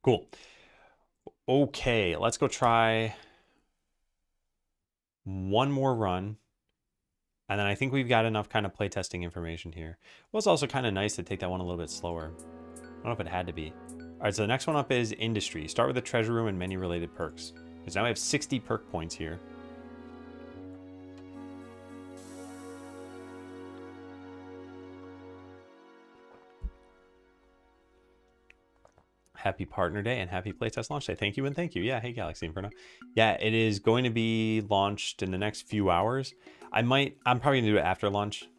S1: Cool. Okay, let's go try one more run. And then I think we've got enough kind of playtesting information here. Well, it's also kind of nice to take that one a little bit slower. I don't know if it had to be. All right, so the next one up is industry. Start with the treasure room and many related perks. Because now we have 60 perk points here. Happy Partner Day and happy Playtest Launch Day. Thank you and thank you. Yeah, hey Galaxy Inferno. Yeah, it is going to be launched in the next few hours. I'm probably gonna do it after lunch.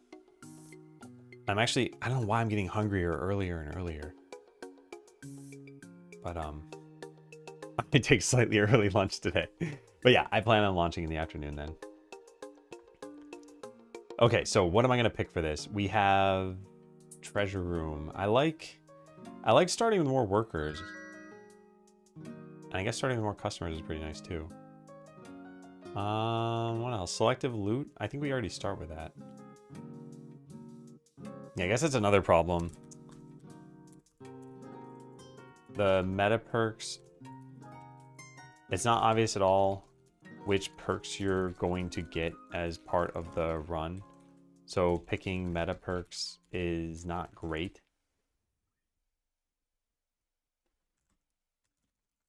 S1: I don't know why I'm getting hungrier earlier and earlier. But I might take slightly early lunch today. But yeah, I plan on launching in the afternoon then. Okay, so what am I gonna pick for this? We have treasure room. I like starting with more workers. And I guess starting with more customers is pretty nice too. What else? Selective loot. I think we already start with that. Yeah, I guess that's another problem. The meta perks. It's not obvious at all which perks you're going to get as part of the run. So picking meta perks is not great.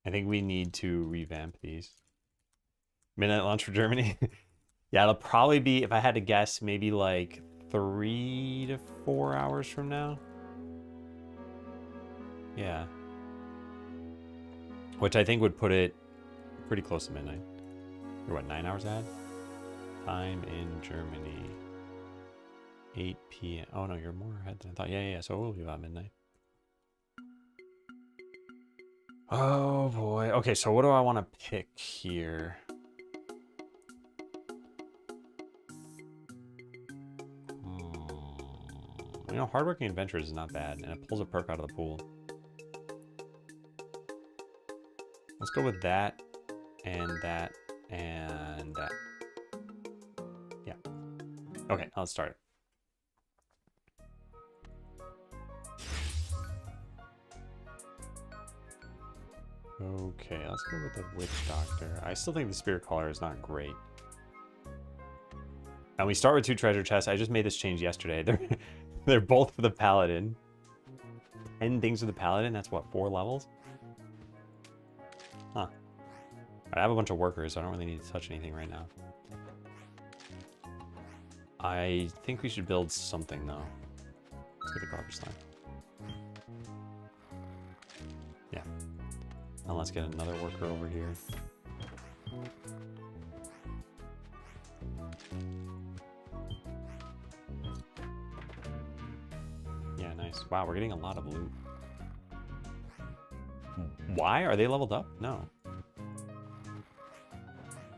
S1: I think we need to revamp these. Midnight launch for Germany. Yeah, it'll probably be, if I had to guess, maybe like 3 to 4 hours from now. Yeah. Which I think would put it pretty close to midnight. You're what, 9 hours ahead? Time in Germany. 8 p.m. Oh no, you're more ahead than I thought. Yeah. So it will be about midnight. Oh boy. Okay, so what do I want to pick here? You know, hardworking adventurers is not bad, and it pulls a perk out of the pool. Let's go with that, and that, and that. Yeah. Okay, let's start it. Okay, let's go with the Witch Doctor. I still think the Spirit Caller is not great. And we start with 2 treasure chests. I just made this change yesterday. They're both for the Paladin. 10 things for the Paladin? That's what, 4 levels? Huh. I have a bunch of workers, so I don't really need to touch anything right now. I think we should build something, though. Let's get the garbage slime. Yeah. Now let's get another worker over here. Yeah, nice. Wow, we're getting a lot of loot. Why? Are they leveled up? No.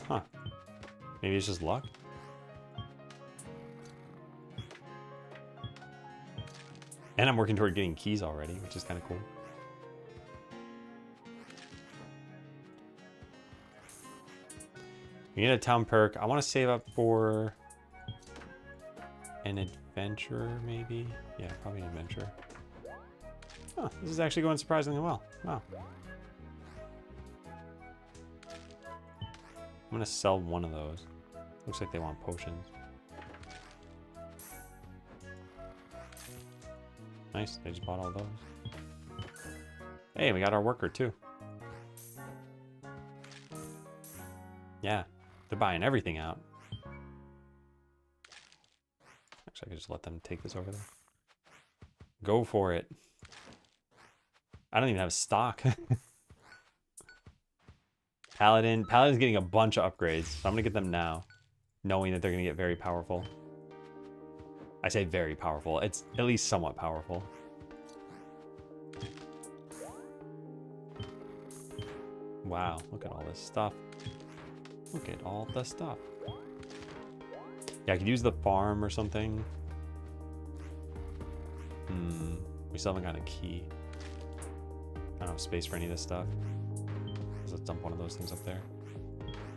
S1: Huh. Maybe it's just luck? And I'm working toward getting keys already, which is kind of cool. We need a town perk. I want to save up for an adventure, maybe? Yeah, probably an adventure. Huh, this is actually going surprisingly well. Wow. I'm going to sell one of those. Looks like they want potions. Nice, they just bought all those. Hey, we got our worker too. Yeah, they're buying everything out. Actually, I could just let them take this over there. Go for it. I don't even have stock. Paladin's getting a bunch of upgrades, so I'm gonna get them now, knowing that they're gonna get very powerful. I say very powerful. It's at least somewhat powerful. Wow, look at all this stuff. Look at all the stuff. Yeah, I could use the farm or something. We still haven't got a key. I don't have space for any of this stuff. Let's dump one of those things up there.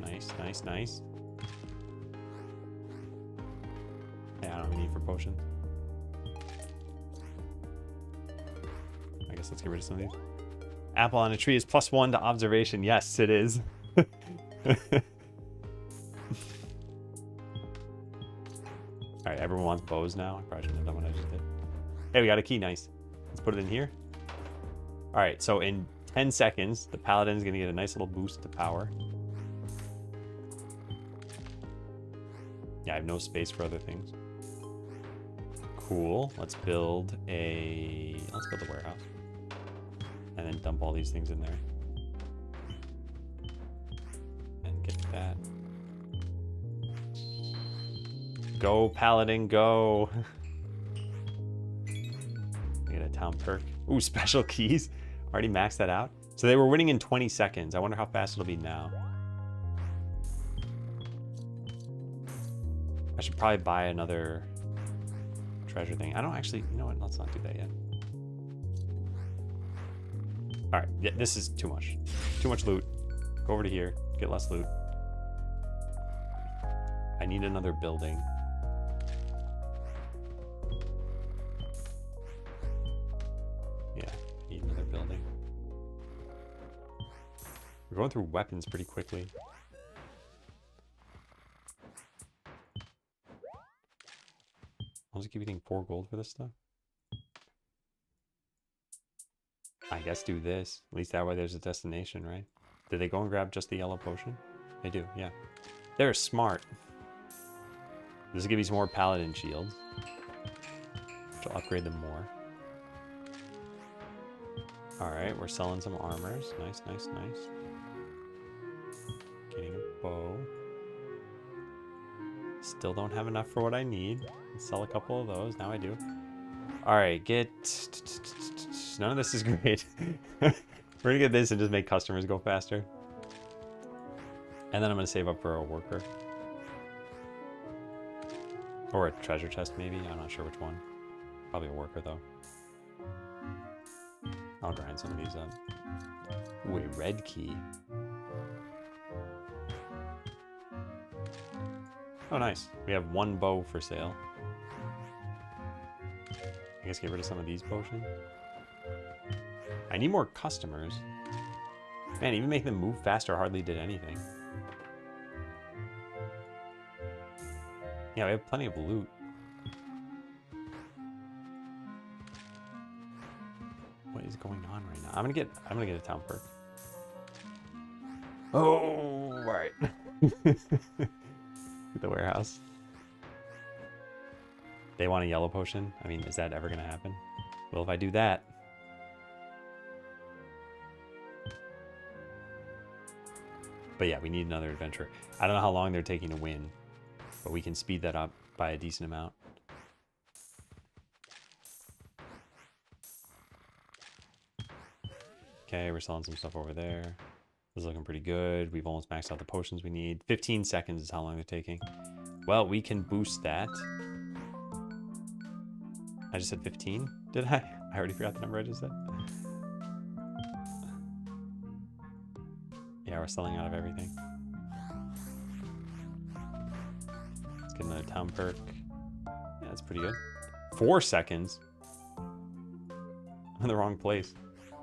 S1: Nice, nice, nice. Yeah, I don't have a need for potion. I guess let's get rid of some of these. Apple on a tree is +1 to observation. Yes, it is. Alright, everyone wants bows now. I probably shouldn't have done what I just did. Hey, we got a key. Nice. Let's put it in here. Alright, so in 10 seconds, the paladin is going to get a nice little boost to power. Yeah, I have no space for other things. Cool. Let's build a warehouse. And then dump all these things in there. And get that. Go, paladin, go. Get a town perk. Ooh, special keys. Already maxed that out. So they were winning in 20 seconds. I wonder how fast it'll be now. I should probably buy another treasure thing. I don't actually, you know what? Let's not do that yet. All right, yeah, this is too much. Too much loot. Go over to here, get less loot. I need another building. Yeah, I need another building. We're going through weapons pretty quickly. I'll just keep getting 4 gold for this stuff. I guess do this. At least that way there's a destination, right? Did they go and grab just the yellow potion? They do, yeah. They're smart. This will give you some more paladin shields, which will upgrade them more. Alright, we're selling some armors. Nice, nice, nice. Getting a bow. Still don't have enough for what I need. Let's sell a couple of those. Now I do. Alright, get... None of this is great. We're gonna get this and just make customers go faster. And then I'm gonna save up for a worker. Or a treasure chest, maybe. I'm not sure which one. Probably a worker, though. I'll grind some of these up. Ooh, a red key. Oh, nice. We have 1 bow for sale. I guess get rid of some of these potions. I need more customers. Man, even making them move faster hardly did anything. Yeah, we have plenty of loot. What is going on right now? I'm gonna get a town perk. Oh, all right. The warehouse. They want a yellow potion. I mean, is that ever gonna happen? Well, if I do that. But yeah, we need another adventure. I don't know how long they're taking to win, but we can speed that up by a decent amount. Okay, we're selling some stuff over there. This is looking pretty good. We've almost maxed out the potions we need. 15 seconds is how long they're taking. Well, we can boost that. I just said 15, did I? I already forgot the number I just said. Yeah, we're selling out of everything. Let's get another town perk. Yeah, that's pretty good. 4 seconds. I'm in the wrong place.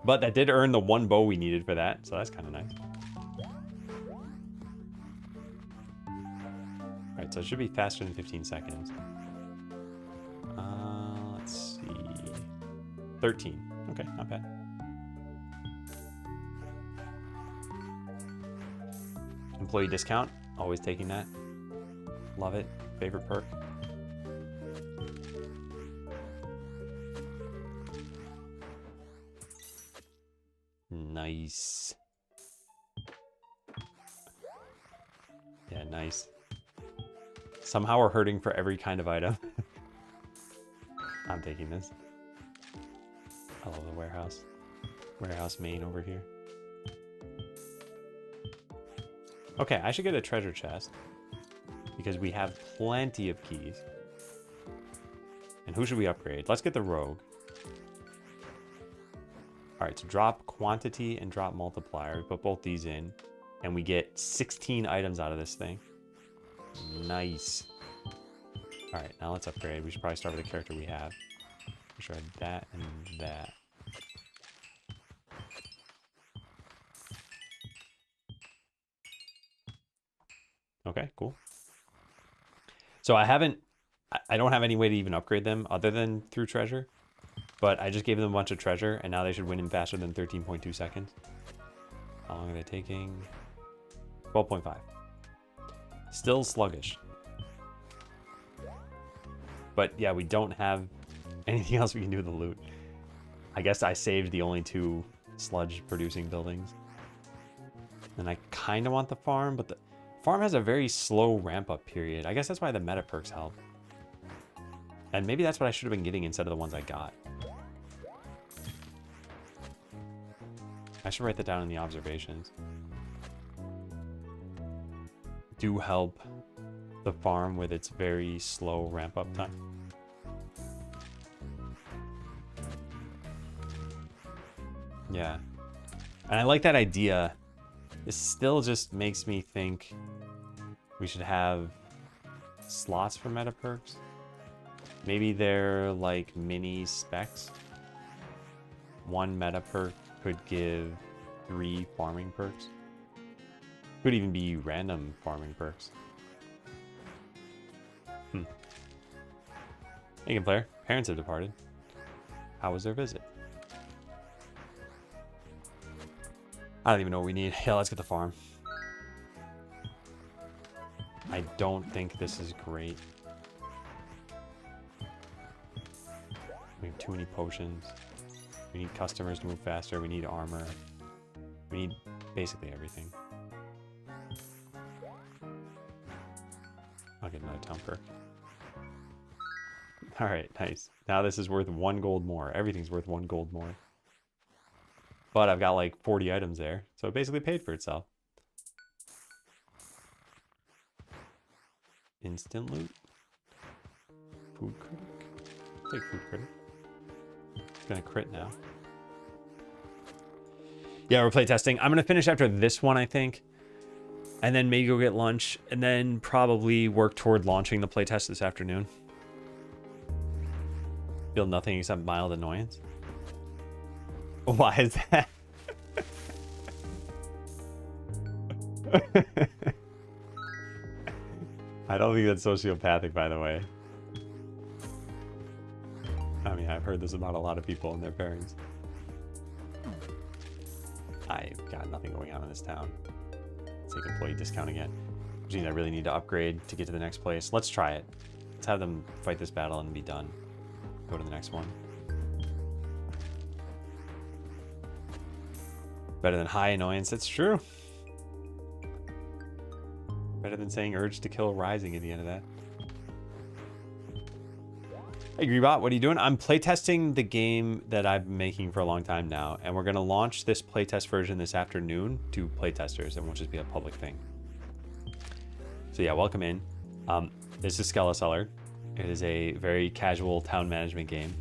S1: But that did earn the 1 bow we needed for that, so that's kind of nice. Alright, so it should be faster than 15 seconds. Let's see. 13. Okay, not bad. Employee discount. Always taking that. Love it. Favorite perk. Nice. Yeah, nice. Somehow we're hurting for every kind of item. I'm taking this. I love the warehouse. Warehouse main over here. Okay, I should get a treasure chest. Because we have plenty of keys. And who should we upgrade? Let's get the rogue. Alright, so drop quantity and drop multiplier. We put both these in. And we get 16 items out of this thing. Nice. All right, now let's upgrade. We should probably start with the character we have. We should have that and that. Okay, cool. So I don't have any way to even upgrade them other than through treasure, but I just gave them a bunch of treasure and now they should win in faster than 13.2 seconds. How long are they taking? 12.5. Still sluggish. But yeah, we don't have anything else we can do with the loot. I guess I saved the only 2 sludge producing buildings. And I kind of want the farm, but the farm has a very slow ramp up period. I guess that's why the meta perks help. And maybe that's what I should have been getting instead of the ones I got. I should write that down in the observations. Do help the farm with its very slow ramp up time. Yeah. And I like that idea. This still just makes me think we should have slots for meta perks. Maybe they're like mini specs. 1 meta perk could give 3 farming perks. Could even be random farming perks. Hey, game player. Parents have departed. How was their visit? I don't even know what we need. Yeah, let's get the farm. I don't think this is great. We have too many potions. We need customers to move faster. We need armor. We need basically everything. I'll get another town perk. Alright, nice. Now this is worth 1 gold more. Everything's worth 1 gold more. But I've got like 40 items there, so it basically paid for itself. Instant loot. Food critic. Take food critic. It's gonna crit now. Yeah, we're playtesting. I'm gonna finish after this one, I think. And then maybe go get lunch, and then probably work toward launching the playtest this afternoon. Feel nothing except mild annoyance. Why is that? I don't think that's sociopathic, by the way. I mean, I've heard this about a lot of people and their parents. I've got nothing going on in this town. Let's take employee discount again. Which means I really need to upgrade to get to the next place. Let's try it. Let's have them fight this battle and be done. Go to the next one. Better than high annoyance. That's true. Better than saying urge to kill rising at the end of that. Hey Greebot, what are you doing? I'm playtesting the game that I've been making for a long time now, and we're going to launch this playtest version this afternoon to playtesters. It won't just be a public thing. So yeah, welcome in. This is Skeleseller. It is a very casual town management game.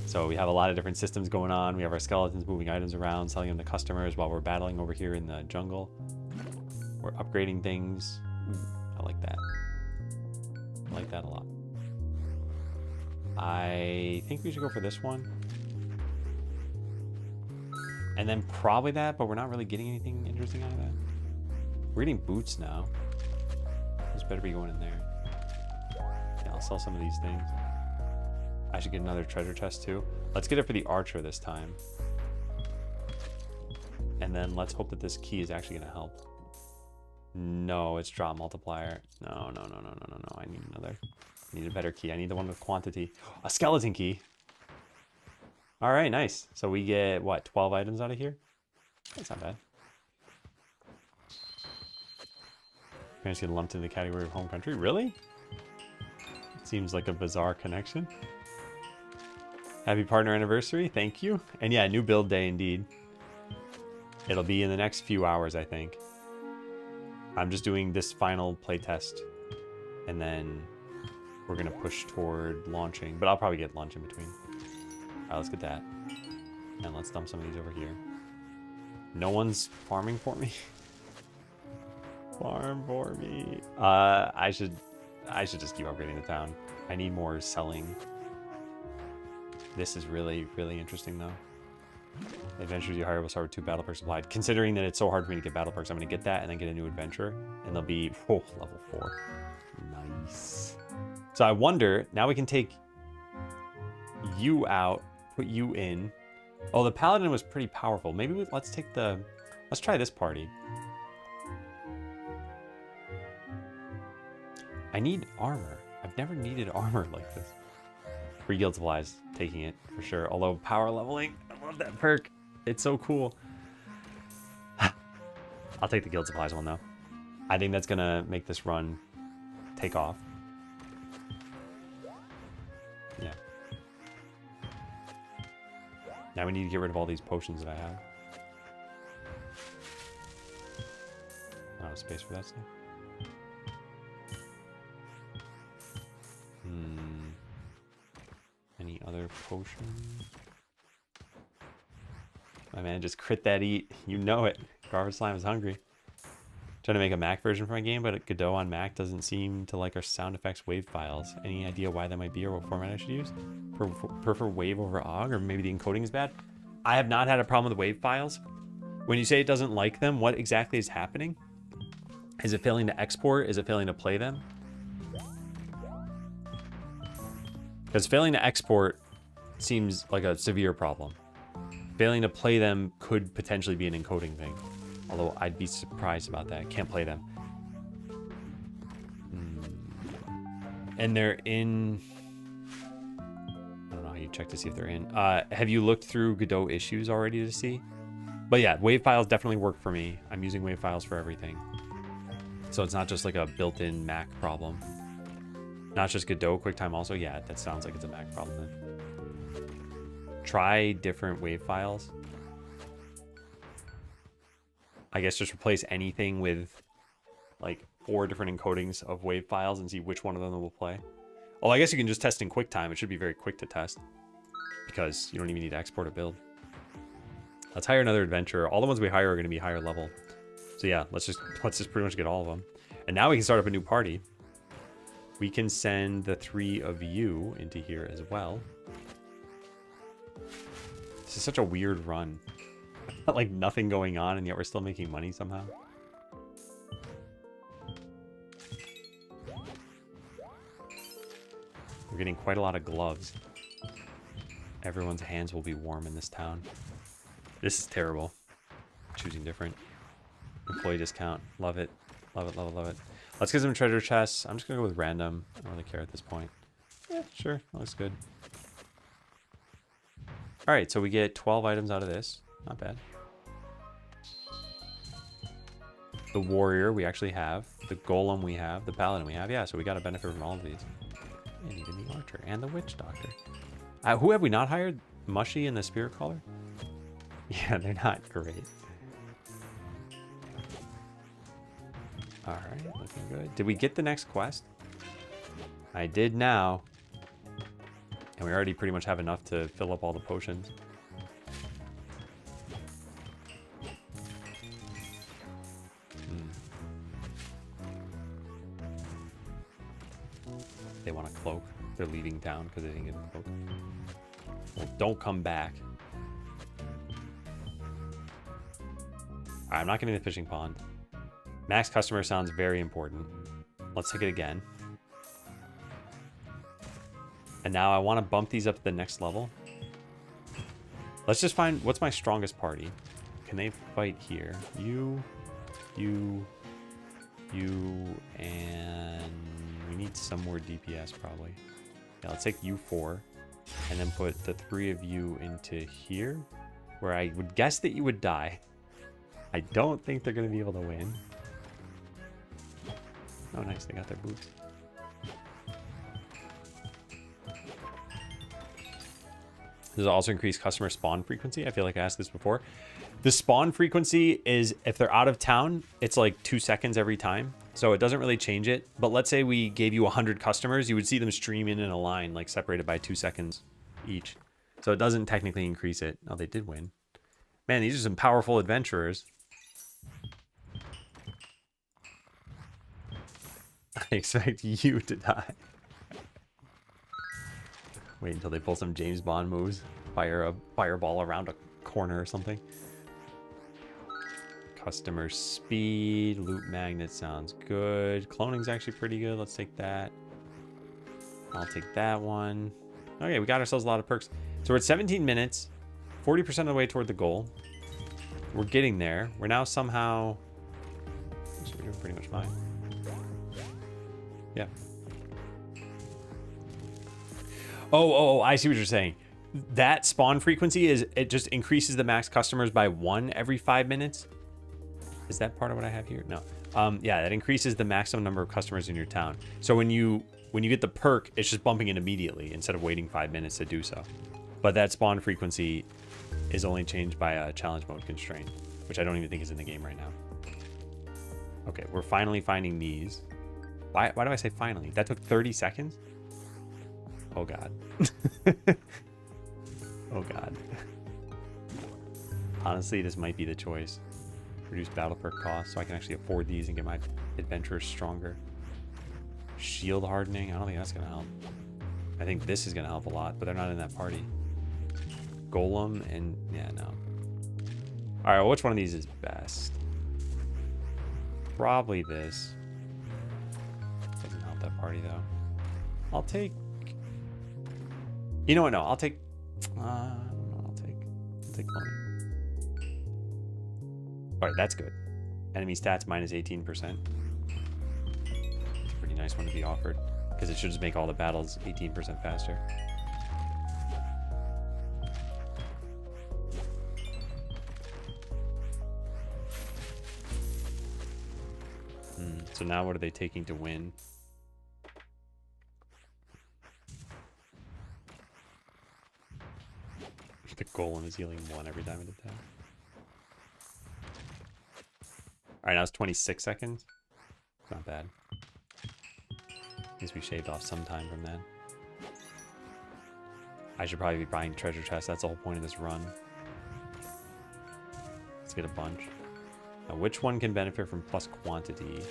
S1: So we have a lot of different systems going on. We have our skeletons moving items around, selling them to customers while we're battling over here in the jungle. We're upgrading things. Ooh, I like that. I like that a lot. I think we should go for this one. And then probably that, but we're not really getting anything interesting out of that. We're getting boots now. Those better be going in there. Yeah, I'll sell some of these things. I should get another treasure chest too. Let's get it for the archer this time. And then let's hope that this key is actually going to help. No, it's drop multiplier. No. I need another. I need a better key. I need the one with quantity. A skeleton key. All right, nice. So we get, what, 12 items out of here? That's not bad. Parents get lumped into the category of home country. Really? Seems like a bizarre connection. Happy partner anniversary. Thank you. And yeah, new build day indeed. It'll be in the next few hours, I think. I'm just doing this final playtest. And then we're going to push toward launching. But I'll probably get lunch in between. All right, let's get that. And let's dump some of these over here. No one's farming for me. Farm for me. I should I should just keep upgrading the town. I need more selling. This is really, really interesting, though. The adventures you hire will start with 2 battle perks supplied. Considering that it's so hard for me to get battle perks, I'm going to get that and then get a new adventure. And they'll be, whoa, level 4. Nice. So I wonder, now we can take you out, put you in. Oh, the paladin was pretty powerful. Maybe let's take the... Let's try this party. I need armor. I've never needed armor like this. Free guild supplies. Taking it for sure. Although power leveling, I love that perk. It's so cool. I'll take the guild supplies one though. I think that's gonna make this run take off. Yeah. Now we need to get rid of all these potions that I have. I don't have space for that stuff. Any other potions? My man just crit that eat. You know it. Garver Slime is hungry. Trying to make a Mac version for my game, but Godot on Mac doesn't seem to like our sound effects wave files. Any idea why that might be or what format I should use? Prefer wave over OGG, or maybe the encoding is bad? I have not had a problem with wave files. When you say it doesn't like them, what exactly is happening? Is it failing to export? Is it failing to play them? Because failing to export seems like a severe problem. Failing to play them could potentially be an encoding thing. Although I'd be surprised about that. Can't play them. And they're in... I don't know how you check to see if they're in. Have you looked through Godot issues already to see? But yeah, wave files definitely work for me. I'm using wave files for everything. So it's not just like a built-in Mac problem. Not just Godot QuickTime also. Yeah, that sounds like it's a Mac problem then. Try different wave files. I guess just replace anything with like 4 different encodings of wave files and see which one of them will play. Oh, I guess you can just test in QuickTime. It should be very quick to test because you don't even need to export a build. Let's hire another adventurer. All the ones we hire are going to be higher level. So yeah, let's just pretty much get all of them. And now we can start up a new party. We can send the 3 of you into here as well. This is such a weird run. Like nothing going on, and yet we're still making money somehow. We're getting quite a lot of gloves. Everyone's hands will be warm in this town. This is terrible. Choosing different. Employee discount. Love it. Love it, love it, love it. Let's get some treasure chests. I'm just going to go with random. I don't really care at this point. Yeah, sure. That looks good. All right, so we get 12 items out of this. Not bad. The warrior we actually have. The golem we have. The paladin we have. Yeah, so we got to benefit from all of these. And even the archer. And the witch doctor. Who have we not hired? Mushy and the spirit caller? Yeah, they're not great. All right, looking good. Did we get the next quest? I did now. And we already pretty much have enough to fill up all the potions. They want a cloak. They're leaving town because they didn't get the cloak. Well, don't come back. All right, I'm not getting the fishing pond. Max customer sounds very important. Let's take it again. And now I want to bump these up to the next level. Let's just find what's my strongest party. Can they fight here? You, and we need some more DPS probably. Yeah, let's take you 4 and then put the 3 of you into here where I would guess that you would die. I don't think they're going to be able to win. Oh, nice. They got their boots. Does it also increase customer spawn frequency? I feel like I asked this before. The spawn frequency is, if they're out of town, it's like 2 seconds every time. So it doesn't really change it. But let's say we gave you 100 customers, you would see them stream in a line, like separated by 2 seconds each. So it doesn't technically increase it. Oh, they did win. Man, these are some powerful adventurers. I expect you to die. Wait until they pull some James Bond moves. Fire a fireball around a corner or something. Customer speed. Loot magnet sounds good. Cloning's actually pretty good. Let's take that. I'll take that one. Okay, we got ourselves a lot of perks. So we're at 17 minutes. 40% of the way toward the goal. We're getting there. We're now somehow... So we're doing pretty much fine. Yeah. Oh, I see what you're saying. That spawn frequency is, it just increases the max customers by 1 every 5 minutes. Is that part of what I have here? No. Yeah, that increases the maximum number of customers in your town. So when you get the perk, it's just bumping it immediately instead of waiting 5 minutes to do so. But that spawn frequency is only changed by a challenge mode constraint, which I don't even think is in the game right now. Okay, we're finally finding these. Why do I say finally? That took 30 seconds? Oh, God. Oh, God. Honestly, this might be the choice. Reduce battle perk cost so I can actually afford these and get my adventurers stronger. Shield hardening. I don't think that's going to help. I think this is going to help a lot, but they're not in that party. Golem and... yeah, no. All right, well, which one of these is best? Probably this. Doesn't help that party, though. I'll take... You know what? No, I'll take... I'll take cloning. All right, that's good. Enemy stats minus 18%. It's a pretty nice one to be offered because it should just make all the battles 18% faster. So now what are they taking to win? The golem is healing 1 every time it attacks. Alright, now it's 26 seconds. Not bad. At least we shaved off some time from that. I should probably be buying treasure chests. That's the whole point of this run. Let's get a bunch. Now, which one can benefit from plus quantity?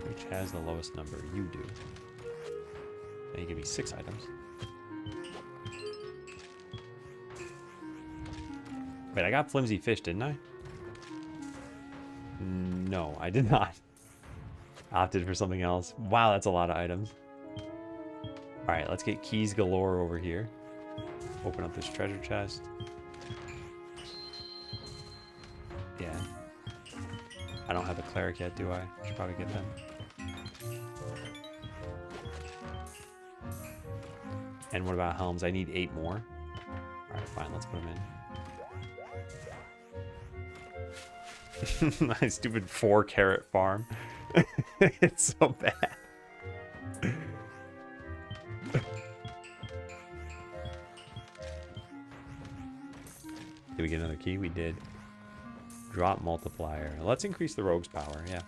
S1: Which has the lowest number? You do. Now you give me 6 items. Wait, I got flimsy fish, didn't I? No, I did not. Opted for something else. Wow, that's a lot of items. Alright, let's get keys galore over here. Open up this treasure chest. Yeah. I don't have a cleric yet, do I? Should probably get them. And what about helms? I need 8 more. Alright, fine, let's put them in. My stupid 4-carrot farm. It's so bad. Did we get another key? We did. Drop multiplier. Let's increase the rogue's power, yeah.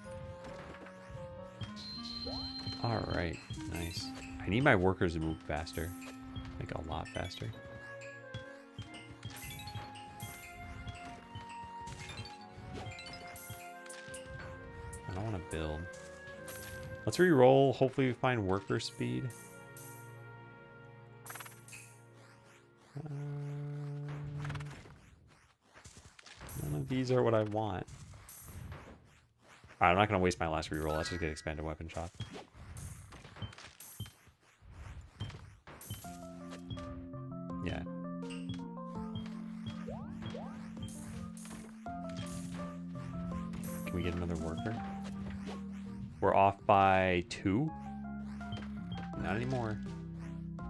S1: Alright, nice. I need my workers to move faster. Like a lot faster. I don't want to build. Let's re-roll. Hopefully we find worker speed. None of these are what I want. Alright, I'm not going to waste my last re-roll. Let's just get expanded weapon shop. Yeah. Can we get another worker? We're off by 2. Not anymore.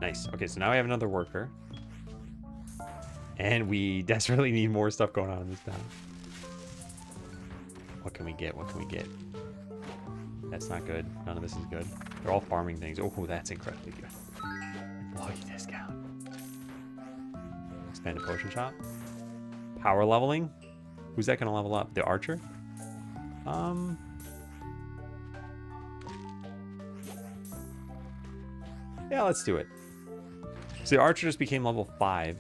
S1: Nice. Okay, so now we have another worker. And we desperately need more stuff going on in this town. What can we get? What can we get? That's not good. None of this is good. They're all farming things. Oh, that's incredibly good. Employee discount. Expanded potion shop. Power leveling. Who's that going to level up? The archer? Yeah, let's do it. So the archer just became level 5.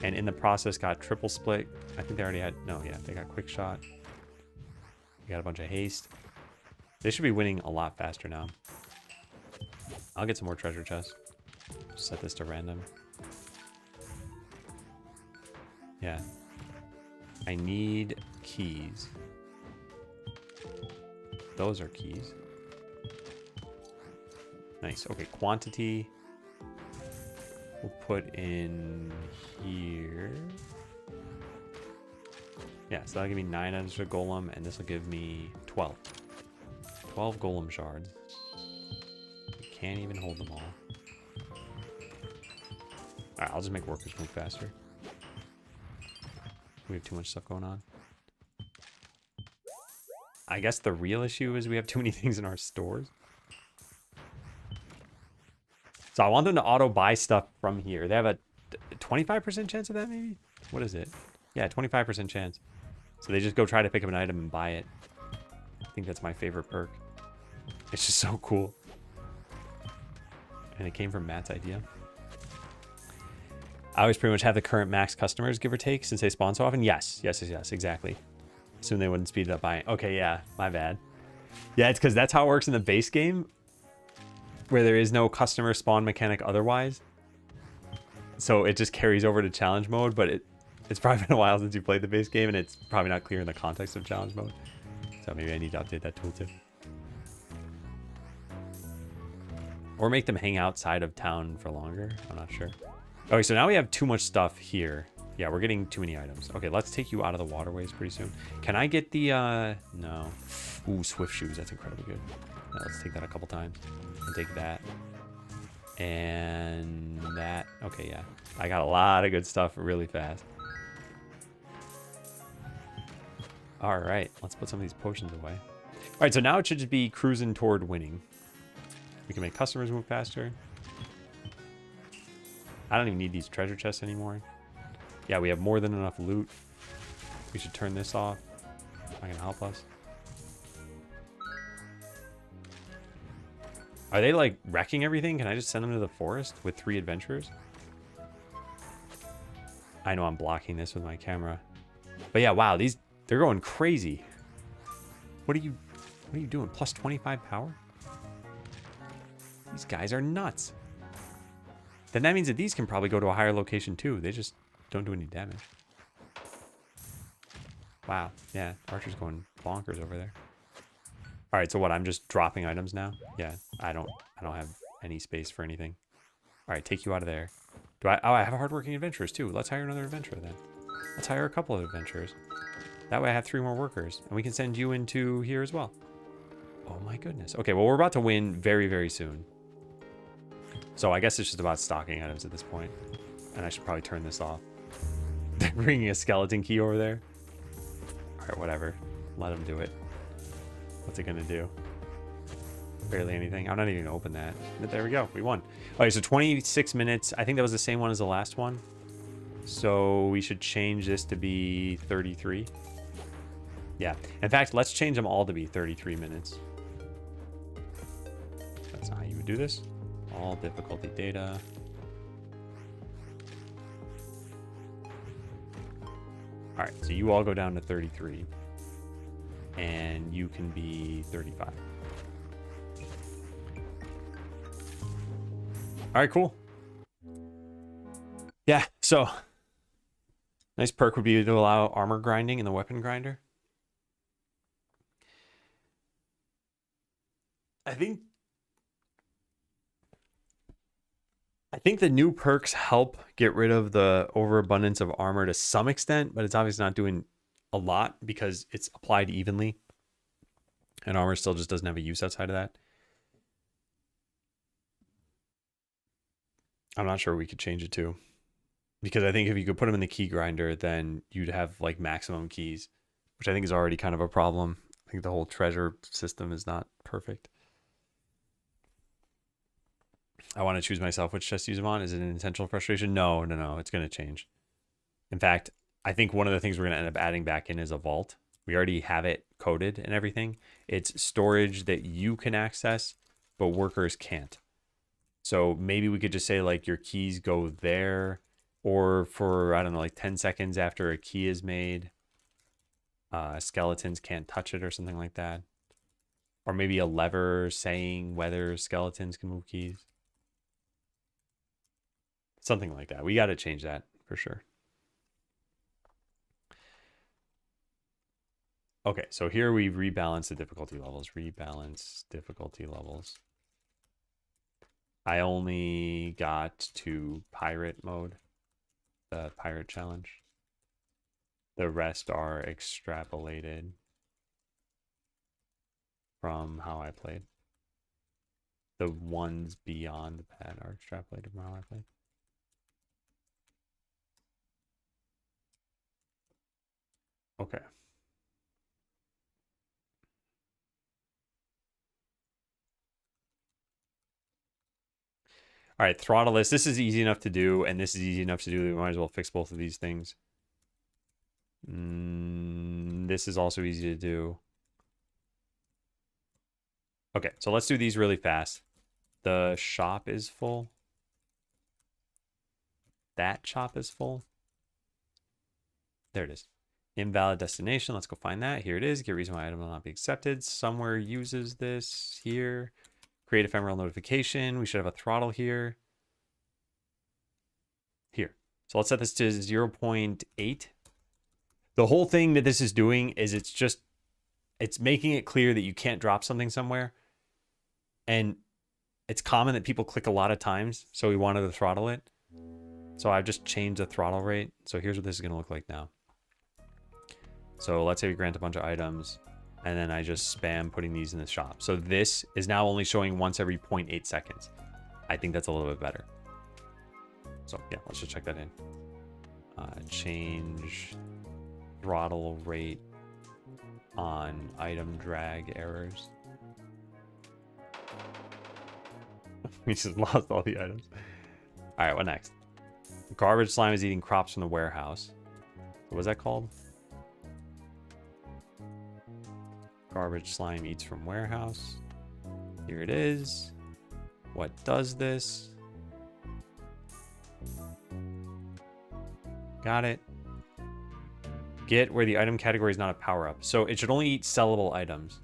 S1: And in the process got triple split. I think they already had... No, yeah, they got quick shot. We got a bunch of haste. They should be winning a lot faster now. I'll get some more treasure chests. Set this to random. Yeah. I need keys. Those are keys. Nice. Okay, quantity. We'll put in here. Yeah, so that'll give me 9 extra golem, and this will give me 12. 12 golem shards. You can't even hold them all. Alright, I'll just make workers move faster. We have too much stuff going on. I guess the real issue is we have too many things in our stores. So I want them to auto buy stuff from here. They have a 25% chance of that, maybe? What is it? Yeah, 25% chance. So they just go try to pick up an item and buy it. I think that's my favorite perk. It's just so cool. And it came from Matt's idea. I always pretty much have the current max customers, give or take, since they spawn so often. Yes, exactly. Assume they wouldn't speed it up buying. Okay, yeah, my bad. Yeah, it's because that's how it works in the base game, where there is no customer spawn mechanic otherwise. So it just carries over to challenge mode, but it's probably been a while since you played the base game, and it's probably not clear in the context of challenge mode. So maybe I need to update that tool too. Or make them hang outside of town for longer. I'm not sure. Okay, so now we have too much stuff here. Yeah, we're getting too many items. Okay, let's take you out of the waterways pretty soon. Can I get the, no. Ooh, swift shoes. That's incredibly good. Yeah, let's take that a couple times. And take that. And that. Okay, yeah. I got a lot of good stuff really fast. All right, let's put some of these potions away. All right, so now it should just be cruising toward winning. We can make customers move faster. I don't even need these treasure chests anymore. Yeah, we have more than enough loot. We should turn this off. Not gonna help us. Are they like wrecking everything? Can I just send them to the forest with 3 adventurers? I know I'm blocking this with my camera. But yeah, wow, they're going crazy. What are you doing? Plus 25 power? These guys are nuts. Then that means that these can probably go to a higher location too. They just don't do any damage. Wow. Yeah, Archer's going bonkers over there. All right, so what? I'm just dropping items now? Yeah, I don't have any space for anything. All right, take you out of there. Oh, I have hardworking adventurers too. Let's hire another adventurer then. Let's hire a couple of adventurers. That way I have 3 more workers, and we can send you into here as well. Oh my goodness. Okay, well, we're about to win very, very soon. So I guess it's just about stocking items at this point. And I should probably turn this off. They're bringing a skeleton key over there. All right, whatever. Let them do it. What's it gonna do? Barely anything. I'm not even gonna open that. But there we go. We won. Okay, so 26 minutes. I think that was the same one as the last one. So we should change this to be 33. Yeah. In fact, let's change them all to be 33 minutes. That's not how you would do this. All difficulty data. All right, so you all go down to 33. And you can be 35. All right, cool. Yeah, so nice perk would be to allow armor grinding in the weapon grinder. I think the new perks help get rid of the overabundance of armor to some extent, but it's obviously not doing a lot because it's applied evenly. And armor still just doesn't have a use outside of that. I'm not sure we could change it to. Because I think if you could put them in the key grinder, then you'd have like maximum keys, which I think is already kind of a problem. I think the whole treasure system is not perfect. I want to choose myself which chest to use them on. Is it an intentional frustration? No. It's going to change. In fact, I think one of the things we're going to end up adding back in is a vault. We already have it coded and everything. It's storage that you can access, but workers can't. So maybe we could just say like your keys go there, or for, I don't know, like 10 seconds after a key is made, skeletons can't touch it or something like that. Or maybe a lever saying whether skeletons can move keys. Something like that. We got to change that for sure. Okay, so here we rebalance the difficulty levels. Rebalance difficulty levels. I only got to pirate mode, the pirate challenge. The rest are extrapolated from how I played. The ones beyond the pad are extrapolated from how I played. Okay. All right, throttle this. This is easy enough to do, and this is easy enough to do. We might as well fix both of these things. This is also easy to do. Okay, so let's do these really fast. The shop is full. That shop is full. There it is. Invalid destination. Let's go find that. Here it is. Get reason why item will not be accepted. Somewhere uses this here. Create ephemeral notification. We should have a throttle here. Here. So let's set this to 0.8. The whole thing that this is doing is it's making it clear that you can't drop something somewhere. And it's common that people click a lot of times. So we wanted to throttle it. So I've just changed the throttle rate. So here's what this is going to look like now. So let's say we grant a bunch of items, and then I just spam putting these in the shop. So this is now only showing once every 0.8 seconds. I think that's a little bit better. So yeah, let's just check that in. Change throttle rate on item drag errors. We just lost all the items. All right, what next? Garbage slime is eating crops from the warehouse. What was that called? Garbage slime eats from warehouse. Here it is. What does this? Got it. Get where the item category is not a power-up. So it should only eat sellable items.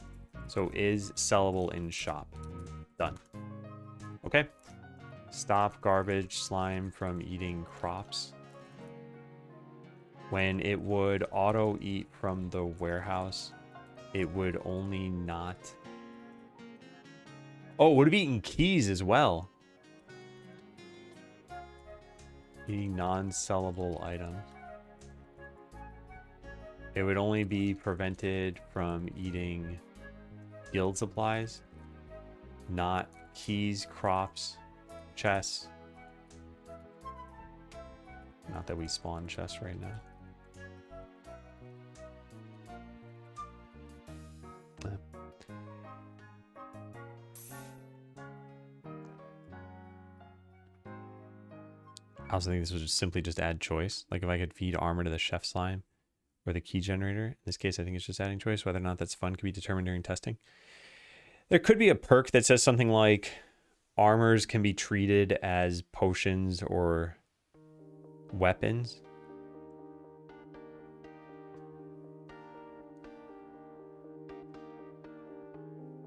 S1: So is sellable in shop. Done. Okay. Stop garbage slime from eating crops. When it would auto eat from the warehouse, it would only not... Oh, it would have eaten keys as well. Eating non-sellable items. It would only be prevented from eating guild supplies, not keys, crops, chests. Not that we spawn chests right now. I also think this was just simply just add choice. Like if I could feed armor to the chef slime or the key generator. In this case, I think it's just adding choice. Whether or not that's fun can be determined during testing. There could be a perk that says something like armors can be treated as potions or weapons.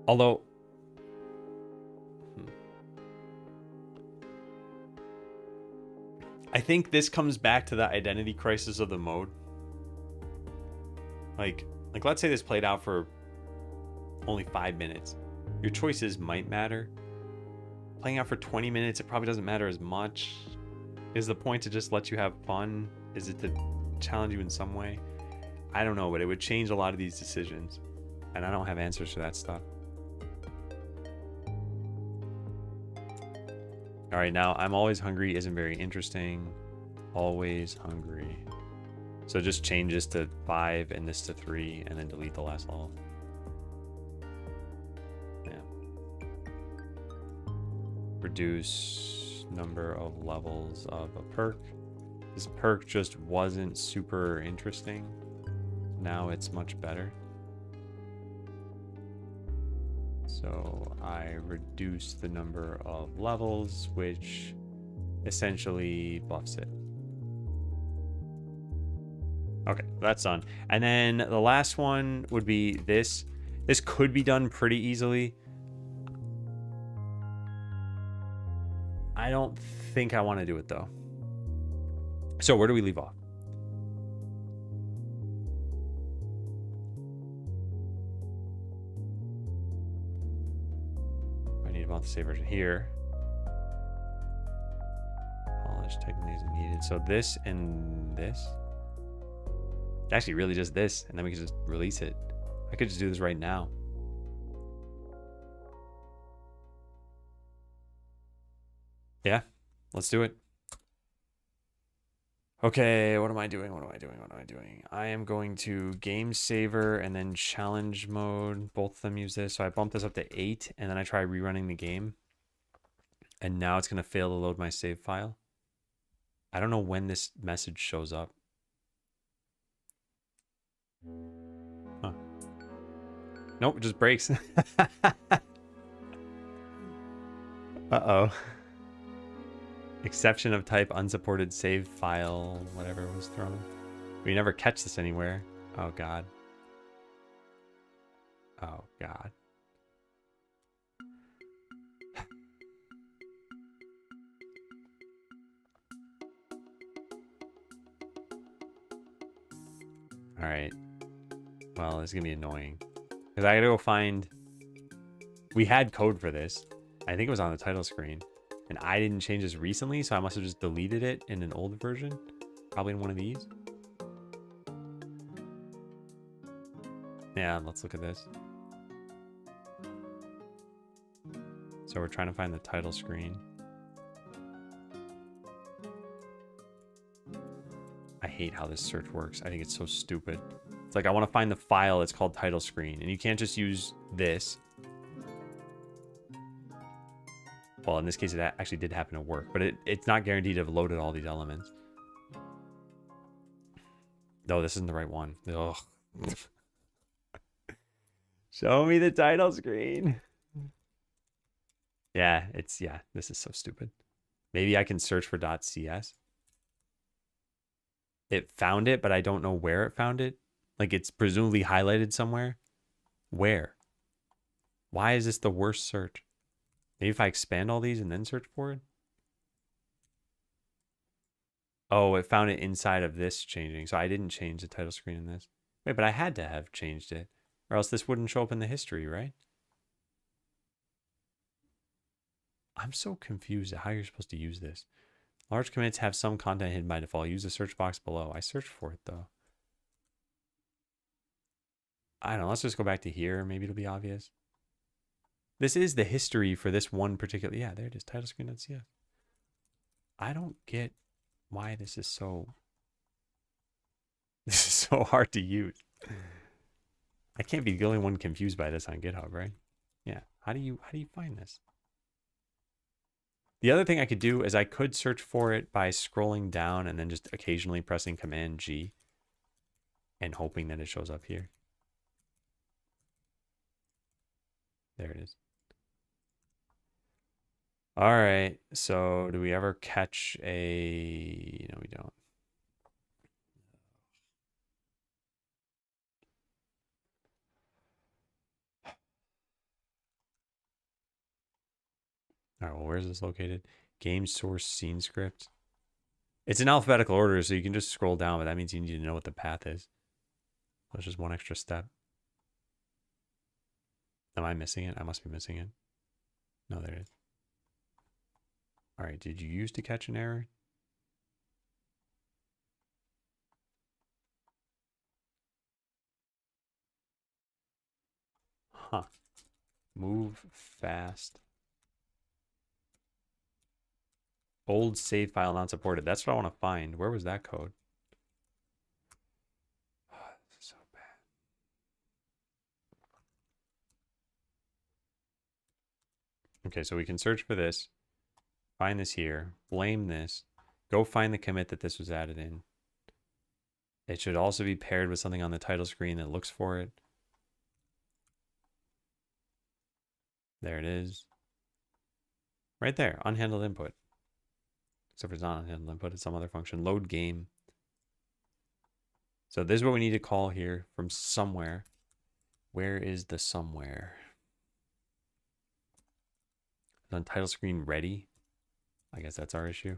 S1: Although, I think this comes back to the identity crisis of the mode. Like let's say this played out for only 5 minutes. Your choices might matter. Playing out for 20 minutes, it probably doesn't matter as much. Is the point to just let you have fun? Is it to challenge you in some way? I don't know, but it would change a lot of these decisions. And I don't have answers to that stuff. All right, now I'm always hungry isn't very interesting. Always hungry. So just change this to 5 and this to 3 and then delete the last level. Yeah. Reduce number of levels of a perk. This perk just wasn't super interesting. Now it's much better. So I reduce the number of levels, which essentially buffs it. Okay, that's done. And then the last one would be this. This could be done pretty easily. I don't think I want to do it though. So where do we leave off? I need to mount the save version here. Polish technically isn't needed. So this and this. Actually, really just this, and then we can just release it. I could just do this right now. Yeah, let's do it. Okay, what am I doing? What am I doing? What am I doing? I am going to game saver and then challenge mode. Both of them use this. So I bump this up to 8 and then I try rerunning the game. And now it's going to fail to load my save file. I don't know when this message shows up. Huh. Nope, it just breaks. Uh-oh. Exception of type unsupported save file, whatever was thrown. We never catch this anywhere. Oh, God. Oh, God. All right. Well, it's going to be annoying. Because I got to go find... We had code for this. I think it was on the title screen. And I didn't change this recently, so I must have just deleted it in an old version. Probably in one of these. Yeah, let's look at this. So we're trying to find the title screen. I hate how this search works. I think it's so stupid. It's like I want to find the file that's called title screen, and you can't just use this. Well, in this case, it actually did happen to work, but it's not guaranteed to have loaded all these elements. No, this isn't the right one. Ugh. Show me the title screen. Yeah, this is so stupid. Maybe I can search for .cs. It found it, but I don't know where it found it. Like, it's presumably highlighted somewhere. Where? Why is this the worst search? Maybe if I expand all these and then search for it? Oh, it found it inside of this changing. So I didn't change the title screen in this. Wait, but I had to have changed it. Or else this wouldn't show up in the history, right? I'm so confused at how you're supposed to use this. Large commits have some content hidden by default. Use the search box below. I searched for it, though. I don't know. Let's just go back to here. Maybe it'll be obvious. This is the history for this one particular... Yeah, there it is. Title screen.cs. I don't get why this is so... This is so hard to use. I can't be the only one confused by this on GitHub, right? Yeah. How do you find this? The other thing I could do is I could search for it by scrolling down and then just occasionally pressing Command G and hoping that it shows up here. There it is. All right. So do we ever catch a... No, we don't. All right, well, where's this located? Game source scene script. It's in alphabetical order, so you can just scroll down, but that means you need to know what the path is. That's just one extra step. Am I missing it? I must be missing it. No, there it is. All right, did you use to catch an error? Huh. Move fast. Old save file not supported. That's what I want to find. Where was that code? Oh, this is so bad. Okay, so we can search for this. Find this here. Blame this. Go find the commit that this was added in. It should also be paired with something on the title screen that looks for it. There it is. Right there. Unhandled input. Except for it's not unhandled input. It's some other function. Load game. So this is what we need to call here from somewhere. Where is the somewhere? On title screen ready. I guess that's our issue.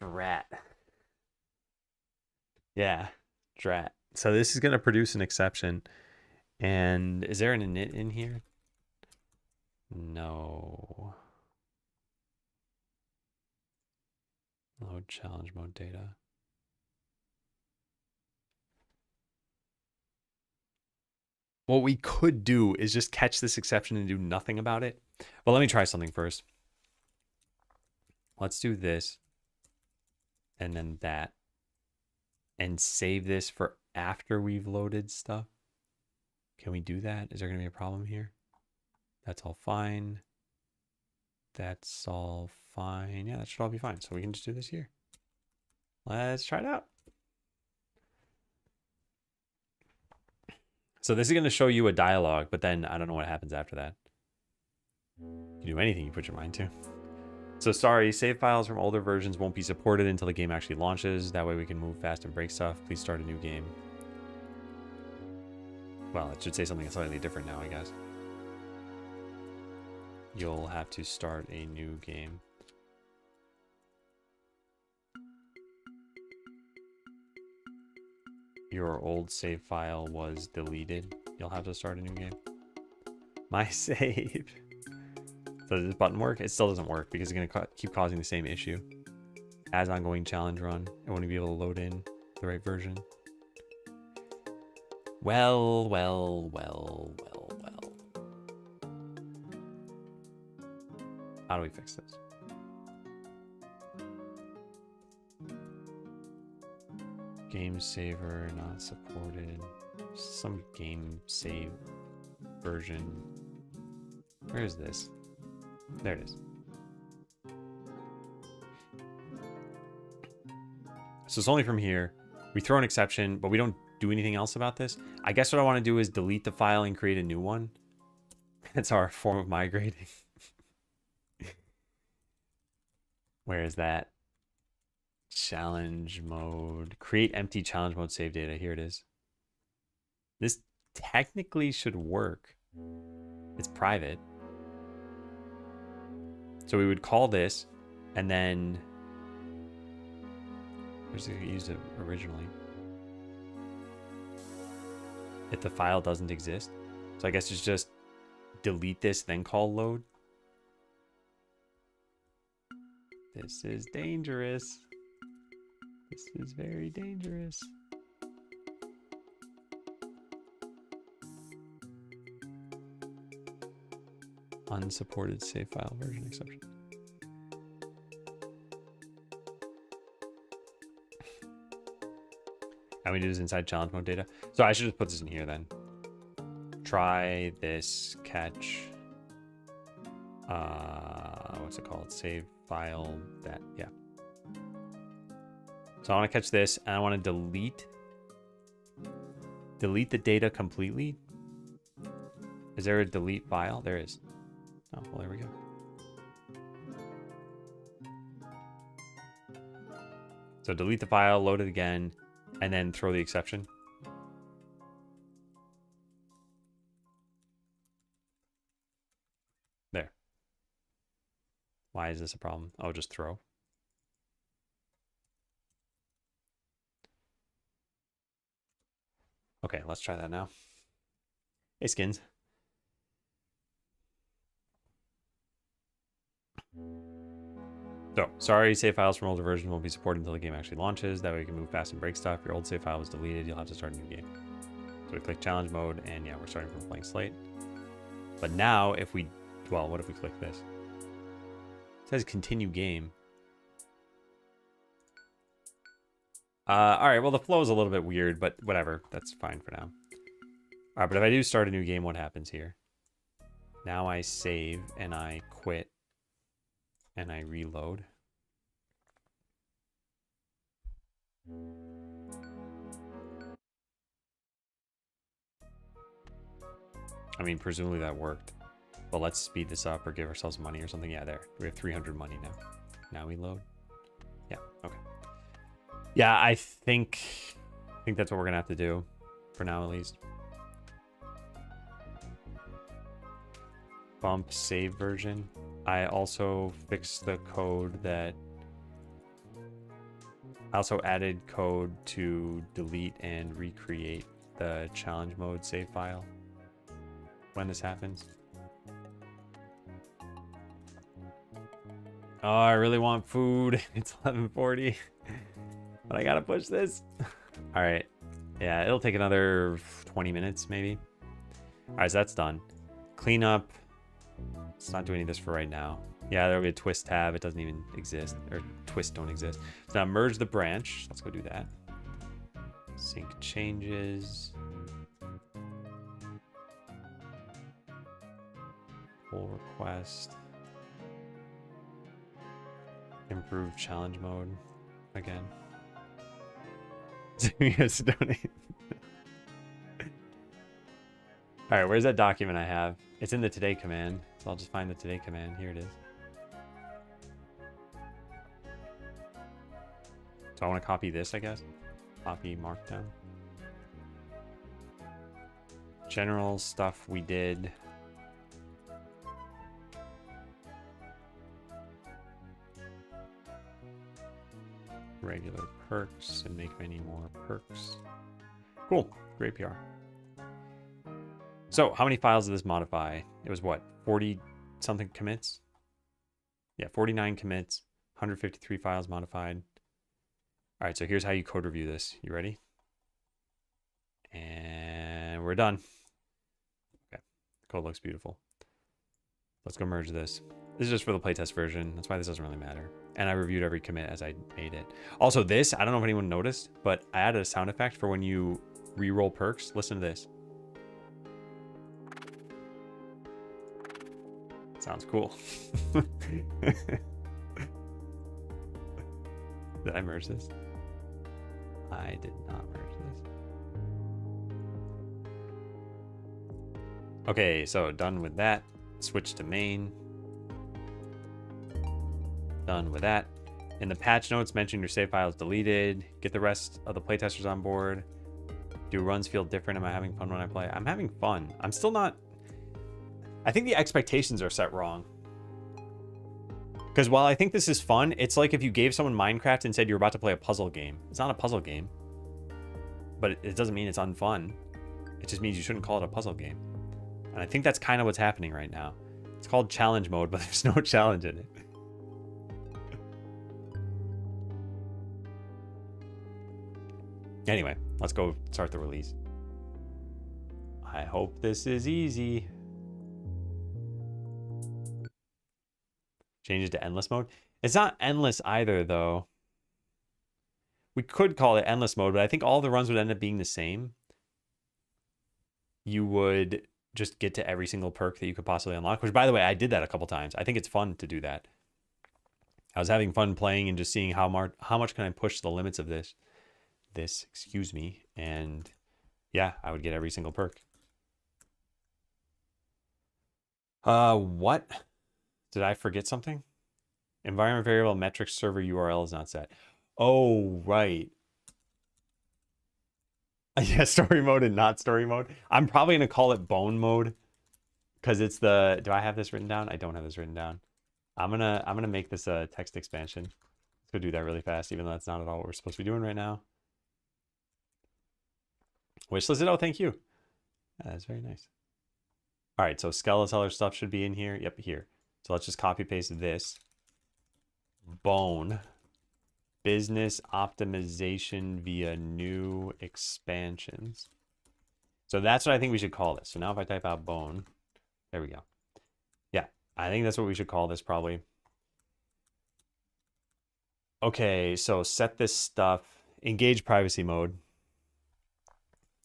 S1: Drat. Yeah, drat. So this is going to produce an exception. And is there an init in here? No. Load challenge mode data. What we could do is just catch this exception and do nothing about it. But let me try something first. Let's do this. And then that. And save this for after we've loaded stuff. Can we do that? Is there going to be a problem here? That's all fine. That's all fine. Yeah, that should all be fine. So we can just do this here. Let's try it out. So this is going to show you a dialogue, but then I don't know what happens after that. You can do anything you put your mind to. So sorry, save files from older versions won't be supported until the game actually launches. That way we can move fast and break stuff. Please start a new game. Well, it should say something slightly different now, I guess. You'll have to start a new game. Your old save file was deleted. You'll have to start a new game. My save. So does this button work? It still doesn't work because it's going to keep causing the same issue. As ongoing challenge run, I want to be able to load in the right version. Well. How do we fix this? Game saver not supported. Some game save version. Where is this? There it is. So it's only from here. We throw an exception, but we don't do anything else about this. I guess what I want to do is delete the file and create a new one. That's our form of migrating. Where is that? Challenge mode. Create empty challenge mode save data. Here it is. This technically should work. It's private. So we would call this, and then where's it used it originally? If the file doesn't exist. So I guess it's just delete this, then call load. This is dangerous. This is very dangerous. Unsupported save file version exception. And we do this inside challenge mode data. So I should just put this in here then. Try this catch. What's it called? Save file that, yeah. So I want to catch this and I want to delete the data completely. Is there a delete file? There is. Oh, well, there we go. So delete the file, load it again, and then throw the exception. There. Why is this a problem? Oh, just throw. Okay, let's try that now. Hey, Skins. So, sorry, save files from older versions won't be supported until the game actually launches. That way you can move fast and break stuff. Your old save file was deleted. You'll have to start a new game. So we click challenge mode, and yeah, we're starting from a blank slate. But now, if we, well, what if we click this? It says continue game. All right, well, the flow is a little bit weird, but whatever. That's fine for now. All right, but if I do start a new game, what happens here? Now I save, and I quit, and I reload. I mean, presumably that worked. But let's speed this up or give ourselves money or something. Yeah, there. We have 300 money now. Now we load. Yeah, okay. Yeah, I think that's what we're gonna have to do for now, at least. Bump save version. I also fixed the code that I also added code to delete and recreate the challenge mode save file when this happens. Oh, I really want food. It's 11:40, but I gotta push this. All right. Yeah, it'll take another 20 minutes maybe. All right, so that's done. Clean up. Let's not do any of this for right now. Yeah, there'll be a twist tab. It doesn't even exist, or twists don't exist. So now merge the branch. Let's go do that. Sync changes. Pull request. Improve challenge mode again. So you have to donate. All right, where's that document I have? It's in the today command. So I'll just find the today command. Here it is. So I want to copy this, I guess. Copy markdown. General stuff we did. Regular perks and make many more perks. Cool. Great PR. So how many files did this modify? It was what? 40 something commits? Yeah, 49 commits, 153 files modified. All right, so here's how you code review this. You ready? And we're done. Okay, the code looks beautiful. Let's go merge this. This is just for the playtest version. That's why this doesn't really matter. And I reviewed every commit as I made it. Also this, I don't know if anyone noticed, but I added a sound effect for when you re-roll perks. Listen to this. Sounds cool. Did I merge this? I did not merge this. Okay, so done with that. Switch to main. Done with that. In the patch notes, mention your save file is deleted. Get the rest of the playtesters on board. Do runs feel different? Am I having fun when I play? I'm having fun. I'm still not... I think the expectations are set wrong. Because while I think this is fun, it's like if you gave someone Minecraft and said you're about to play a puzzle game. It's not a puzzle game. But it doesn't mean it's unfun. It just means you shouldn't call it a puzzle game. And I think that's kind of what's happening right now. It's called challenge mode, but there's no challenge in it. Anyway, let's go start the release. I hope this is easy. Change it to endless mode. It's not endless either, though. We could call it endless mode, but I think all the runs would end up being the same. You would just get to every single perk that you could possibly unlock, which, by the way, I did that a couple times. I think it's fun to do that. I was having fun playing and just seeing how much can I push the limits of this, excuse me. And yeah, I would get every single perk. What? Did I forget something? Environment variable metrics server URL is not set. Oh, right. Yeah, story mode and not story mode. I'm probably going to call it bone mode because it's the... Do I have this written down? I don't have this written down. I'm gonna make this a text expansion. Let's go do that really fast, even though that's not at all what we're supposed to be doing right now. Wishlisted. Oh, thank you. That's very nice. All right, so Skeleseller stuff should be in here. Yep, here. So let's just copy paste this. Bone. Business optimization via new expansions. So that's what I think we should call this. So now if I type out bone, there we go. Yeah, I think that's what we should call this probably. Okay, so set this stuff. Engage privacy mode.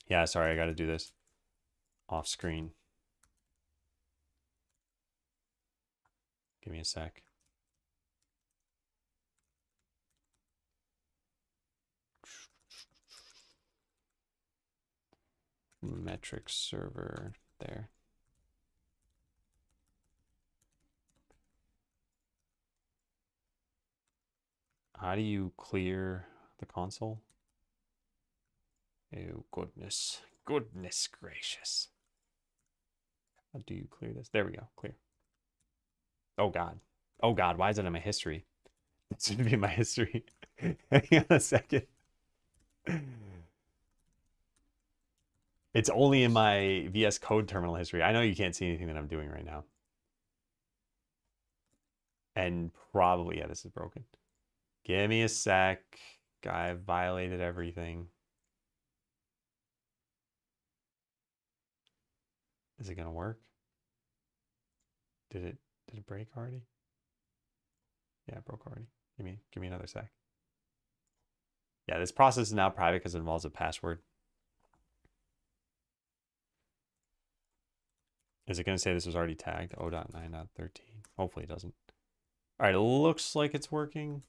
S1: Yeah, sorry, I got to do this off screen. Give me a sec. Metrics server there. How do you clear the console. Oh, goodness. Goodness gracious. How do you clear this? There we go. Clear. Oh, God. Oh, God. Why is it in my history? It should be in my history. Hang on a second. It's only in my VS Code terminal history. I know you can't see anything that I'm doing right now. And probably, yeah, this is broken. Give me a sec. I violated everything. Is it gonna work? Did it break already? Yeah, it broke already. Give me another sec. Yeah, this process is now private because it involves a password. Is it gonna say this was already tagged? 0.9.13. Hopefully it doesn't. All right, it looks like it's working.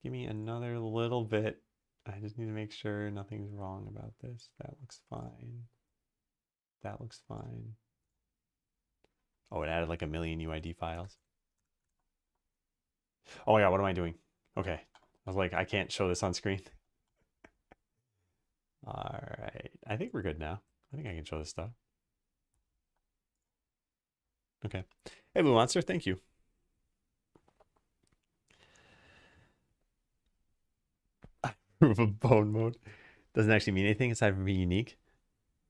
S1: Give me another little bit. I just need to make sure nothing's wrong about this. That looks fine. That looks fine. Oh, it added like a million UID files. Oh my God, what am I doing? Okay. I was like, I can't show this on screen. All right. I think we're good now. I think I can show this stuff. Okay. Hey, Blue Monster, thank you. Proof of bone mode doesn't actually mean anything aside from being unique.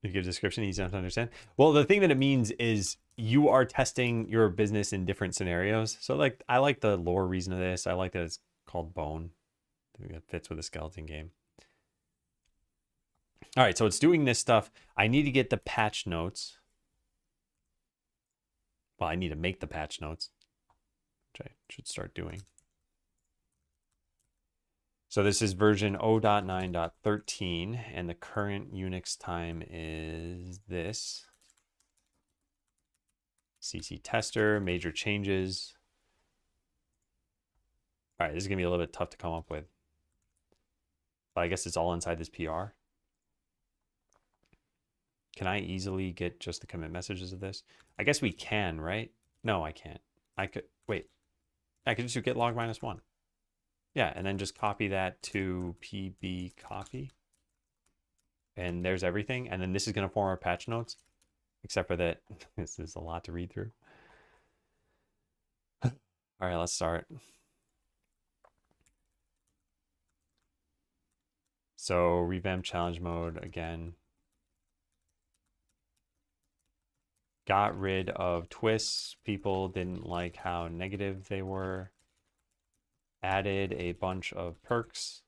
S1: If you give a description, easy enough to understand. Well, the thing that it means is you are testing your business in different scenarios. So like, I like the lore reason of this. I like that it's called bone. I think that fits with a skeleton game. All right, so it's doing this stuff. I need to get the patch notes. Well, I need to make the patch notes, which I should start doing. So this is version 0.9.13, and the current Unix time is this. CC tester, major changes. All right, this is gonna be a little bit tough to come up with. But I guess it's all inside this PR. Can I easily get just the commit messages of this? I guess we can, right? No, I can't. I could, wait. I could just do git log -1. Yeah, and then just copy that to pb copy. And there's everything. And then this is going to form our patch notes, except for that this is a lot to read through. All right, let's start. So revamp challenge mode again. Got rid of twists. People didn't like how negative they were. Added a bunch of perks.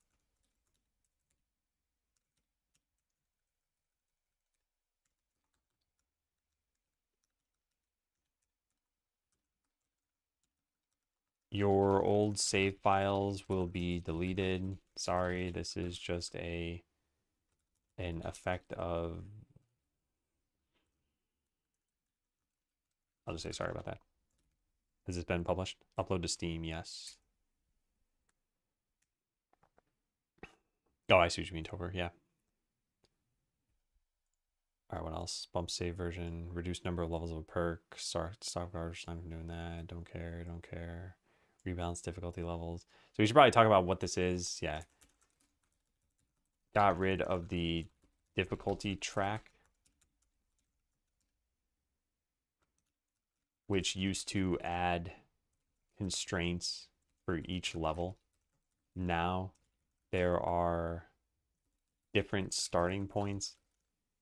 S1: Your old save files will be deleted. Sorry, this is just an effect of, I'll just say sorry about that. Has this been published? Upload to Steam, yes. Oh, I see what you mean, Tober, yeah. All right, what else? Bump save version, reduce number of levels of a perk, stop garbage time from doing that, don't care, don't care. Rebalance difficulty levels. So we should probably talk about what this is, yeah. Got rid of the difficulty track, which used to add constraints for each level. Now there are different starting points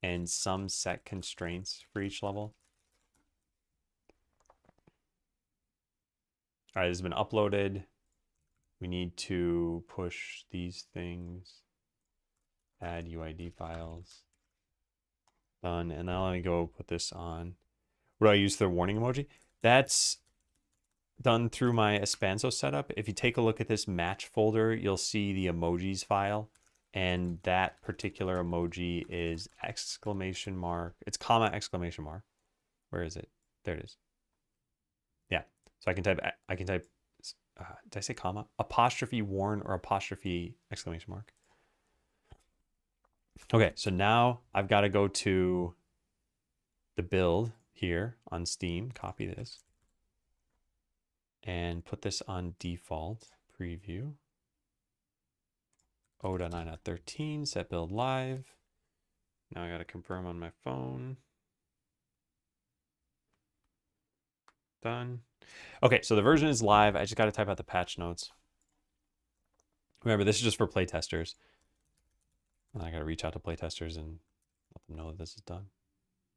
S1: and some set constraints for each level. All right, this has been uploaded. We need to push these things, add UID files. Done, and now let me go put this on. What do I use for the warning emoji? That's done through my Espanso setup. If you take a look at this match folder, you'll see the emojis file. And that particular emoji is exclamation mark. It's comma exclamation mark. Where is it? There it is. Yeah. So I can type, did I say comma? Apostrophe warn or apostrophe exclamation mark. Okay. So now I've got to go to the build here on Steam, copy this and put this on default preview. 0.9.13, set build live. Now I got to confirm on my phone. Done. Okay, so the version is live. I just got to type out the patch notes. Remember, this is just for playtesters. And I got to reach out to playtesters and let them know that this is done.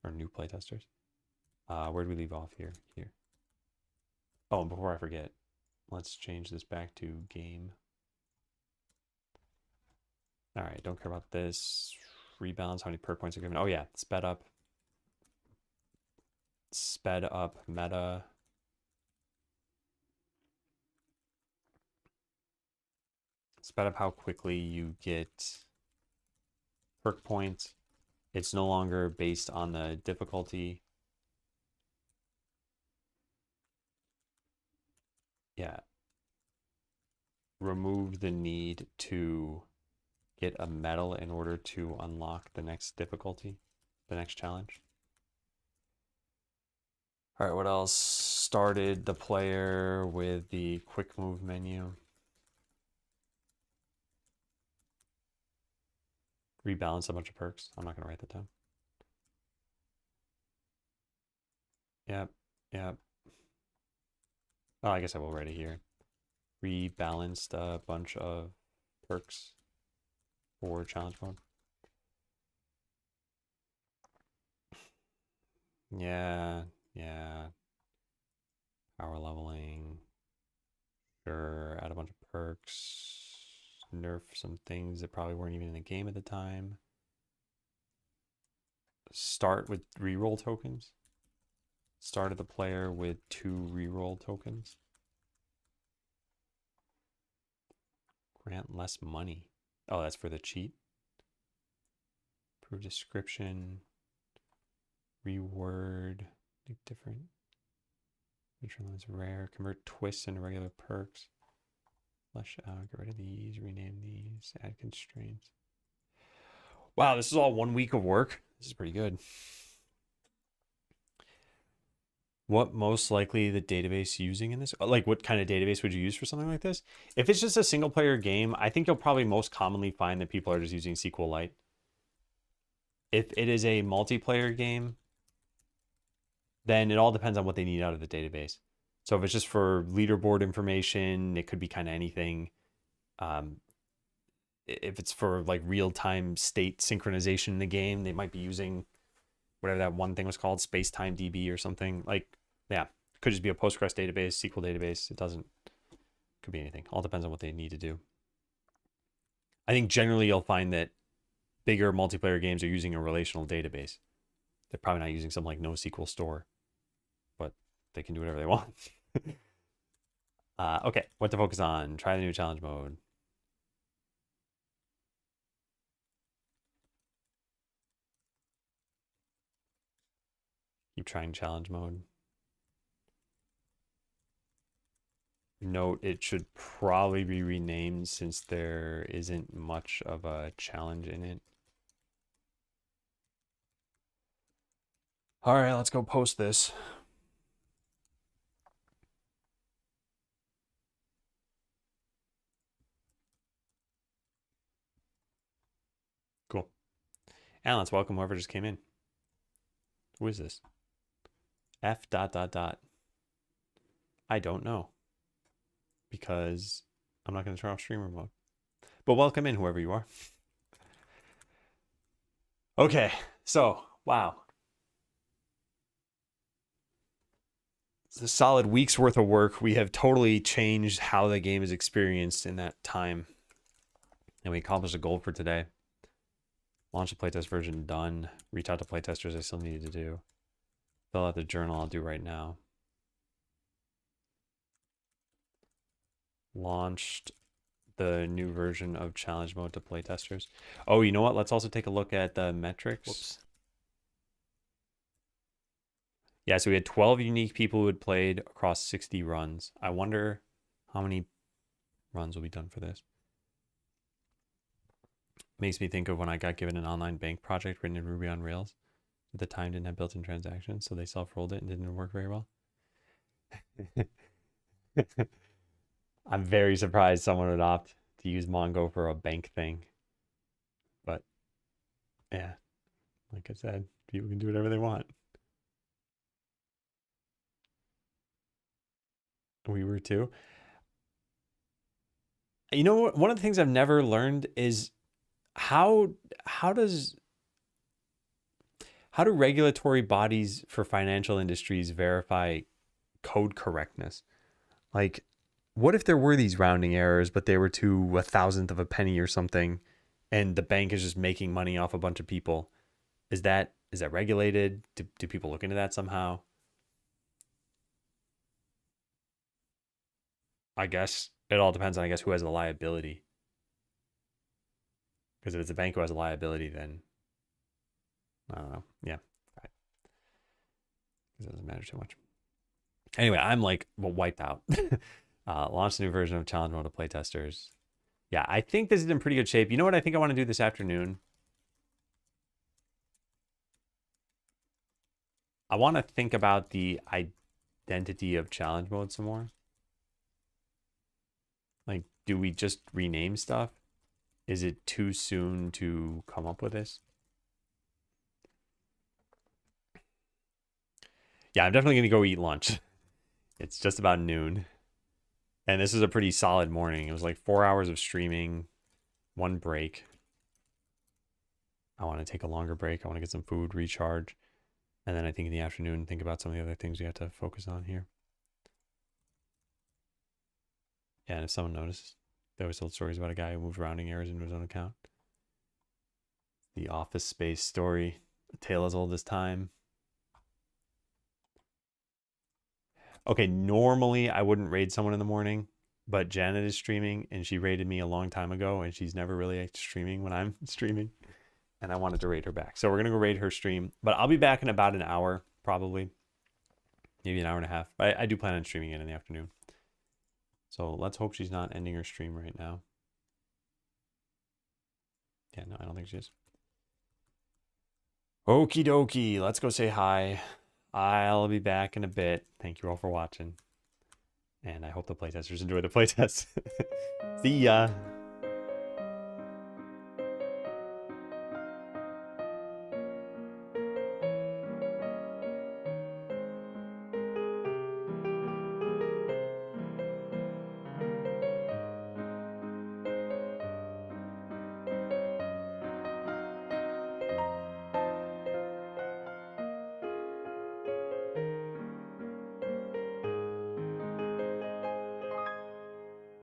S1: Or new playtesters. Where do we leave off here? Here. Oh, and before I forget, let's change this back to game. All right, don't care about this. Rebalance, how many perk points are given? Oh yeah, sped up. Sped up meta. Sped up how quickly you get perk points. It's no longer based on the difficulty. Yeah. Remove the need to get a medal in order to unlock the next difficulty, the next challenge. All right, what else? Started the player with the quick move menu. Rebalance a bunch of perks. I'm not going to write that down. Yep, yep. Oh, I guess I will write it here. Rebalanced a bunch of perks for challenge mode. Yeah, yeah. Power leveling. Sure, add a bunch of perks. Nerf some things that probably weren't even in the game at the time. Start with reroll tokens. Started the player with 2 reroll tokens. Grant less money. Oh, that's for the cheat. Improve description. Reword. Make different. Make sure that's rare. Convert twists into regular perks. Flesh out. Get rid of these. Rename these. Add constraints. Wow, this is all 1 week of work. This is pretty good. What most likely the database using in this? Like, what kind of database would you use for something like this? If it's just a single player game, I think you'll probably most commonly find that people are just using SQLite. If it is a multiplayer game, then it all depends on what they need out of the database. So if it's just for leaderboard information, it could be kind of anything. If it's for like real-time state synchronization in the game, they might be using whatever that one thing was called, space-time DB or something. Like, yeah, could just be a Postgres database, SQL database. It doesn't, could be anything. All depends on what they need to do. I think generally you'll find that bigger multiplayer games are using a relational database. They're probably not using something like NoSQL Store, but they can do whatever they want. Okay, what to focus on? Try the new challenge mode. Keep trying challenge mode. Note it should probably be renamed since there isn't much of a challenge in it. All right, let's go post this. Cool. And let's welcome whoever just came in. Who is this? F dot dot dot. I don't know. Because I'm not going to turn off streamer mode. But welcome in, whoever you are. Okay, so, wow. It's a solid week's worth of work. We have totally changed how the game is experienced in that time. And we accomplished a goal for today. Launch the playtest version, done. Reach out to playtesters, I still needed to do. Fill out the journal, I'll do right now. Launched the new version of challenge mode to playtesters. Oh, you know what? Let's also take a look at the metrics. Whoops. Yeah, so we had 12 unique people who had played across 60 runs. I wonder how many runs will be done for this. Makes me think of when I got given an online bank project written in Ruby on Rails. At the time, didn't have built-in transactions, so they self-rolled it and didn't work very well. I'm very surprised someone would opt to use Mongo for a bank thing. But yeah, like I said, people can do whatever they want. We were too. You know what? One of the things I've never learned is how how does how do regulatory bodies for financial industries verify code correctness? Like, what if there were these rounding errors, but they were to a thousandth of a penny or something, and the bank is just making money off a bunch of people? Is that regulated? Do people look into that somehow? I guess it all depends on, I guess, who has the liability. Because if it's a bank who has a liability, then I don't know. Yeah, it doesn't matter too much. Anyway, I'm like wiped out. Launched a new version of challenge mode to playtesters. Yeah, I think this is in pretty good shape. You know what I think I want to do this afternoon? I want to think about the identity of challenge mode some more. Like, do we just rename stuff? Is it too soon to come up with this? Yeah, I'm definitely going to go eat lunch. It's just about noon. And this is a pretty solid morning. It was like 4 hours of streaming, one break. I want to take a longer break. I want to get some food, recharge. And then I think in the afternoon, think about some of the other things we have to focus on here. Yeah, and if someone notices, they always told stories about a guy who moved rounding errors into his own account. The Office Space story, a tale as old as time. Okay, normally I wouldn't raid someone in the morning, but Janet is streaming and she raided me a long time ago and she's never really streaming when I'm streaming. And I wanted to raid her back. So we're going to go raid her stream, but I'll be back in about an hour, probably. Maybe an hour and a half. I do plan on streaming it in the afternoon. So let's hope she's not ending her stream right now. Yeah, no, I don't think she is. Okie dokie. Let's go say hi. I'll be back in a bit. Thank you all for watching. And I hope the playtesters enjoy the playtest. See ya.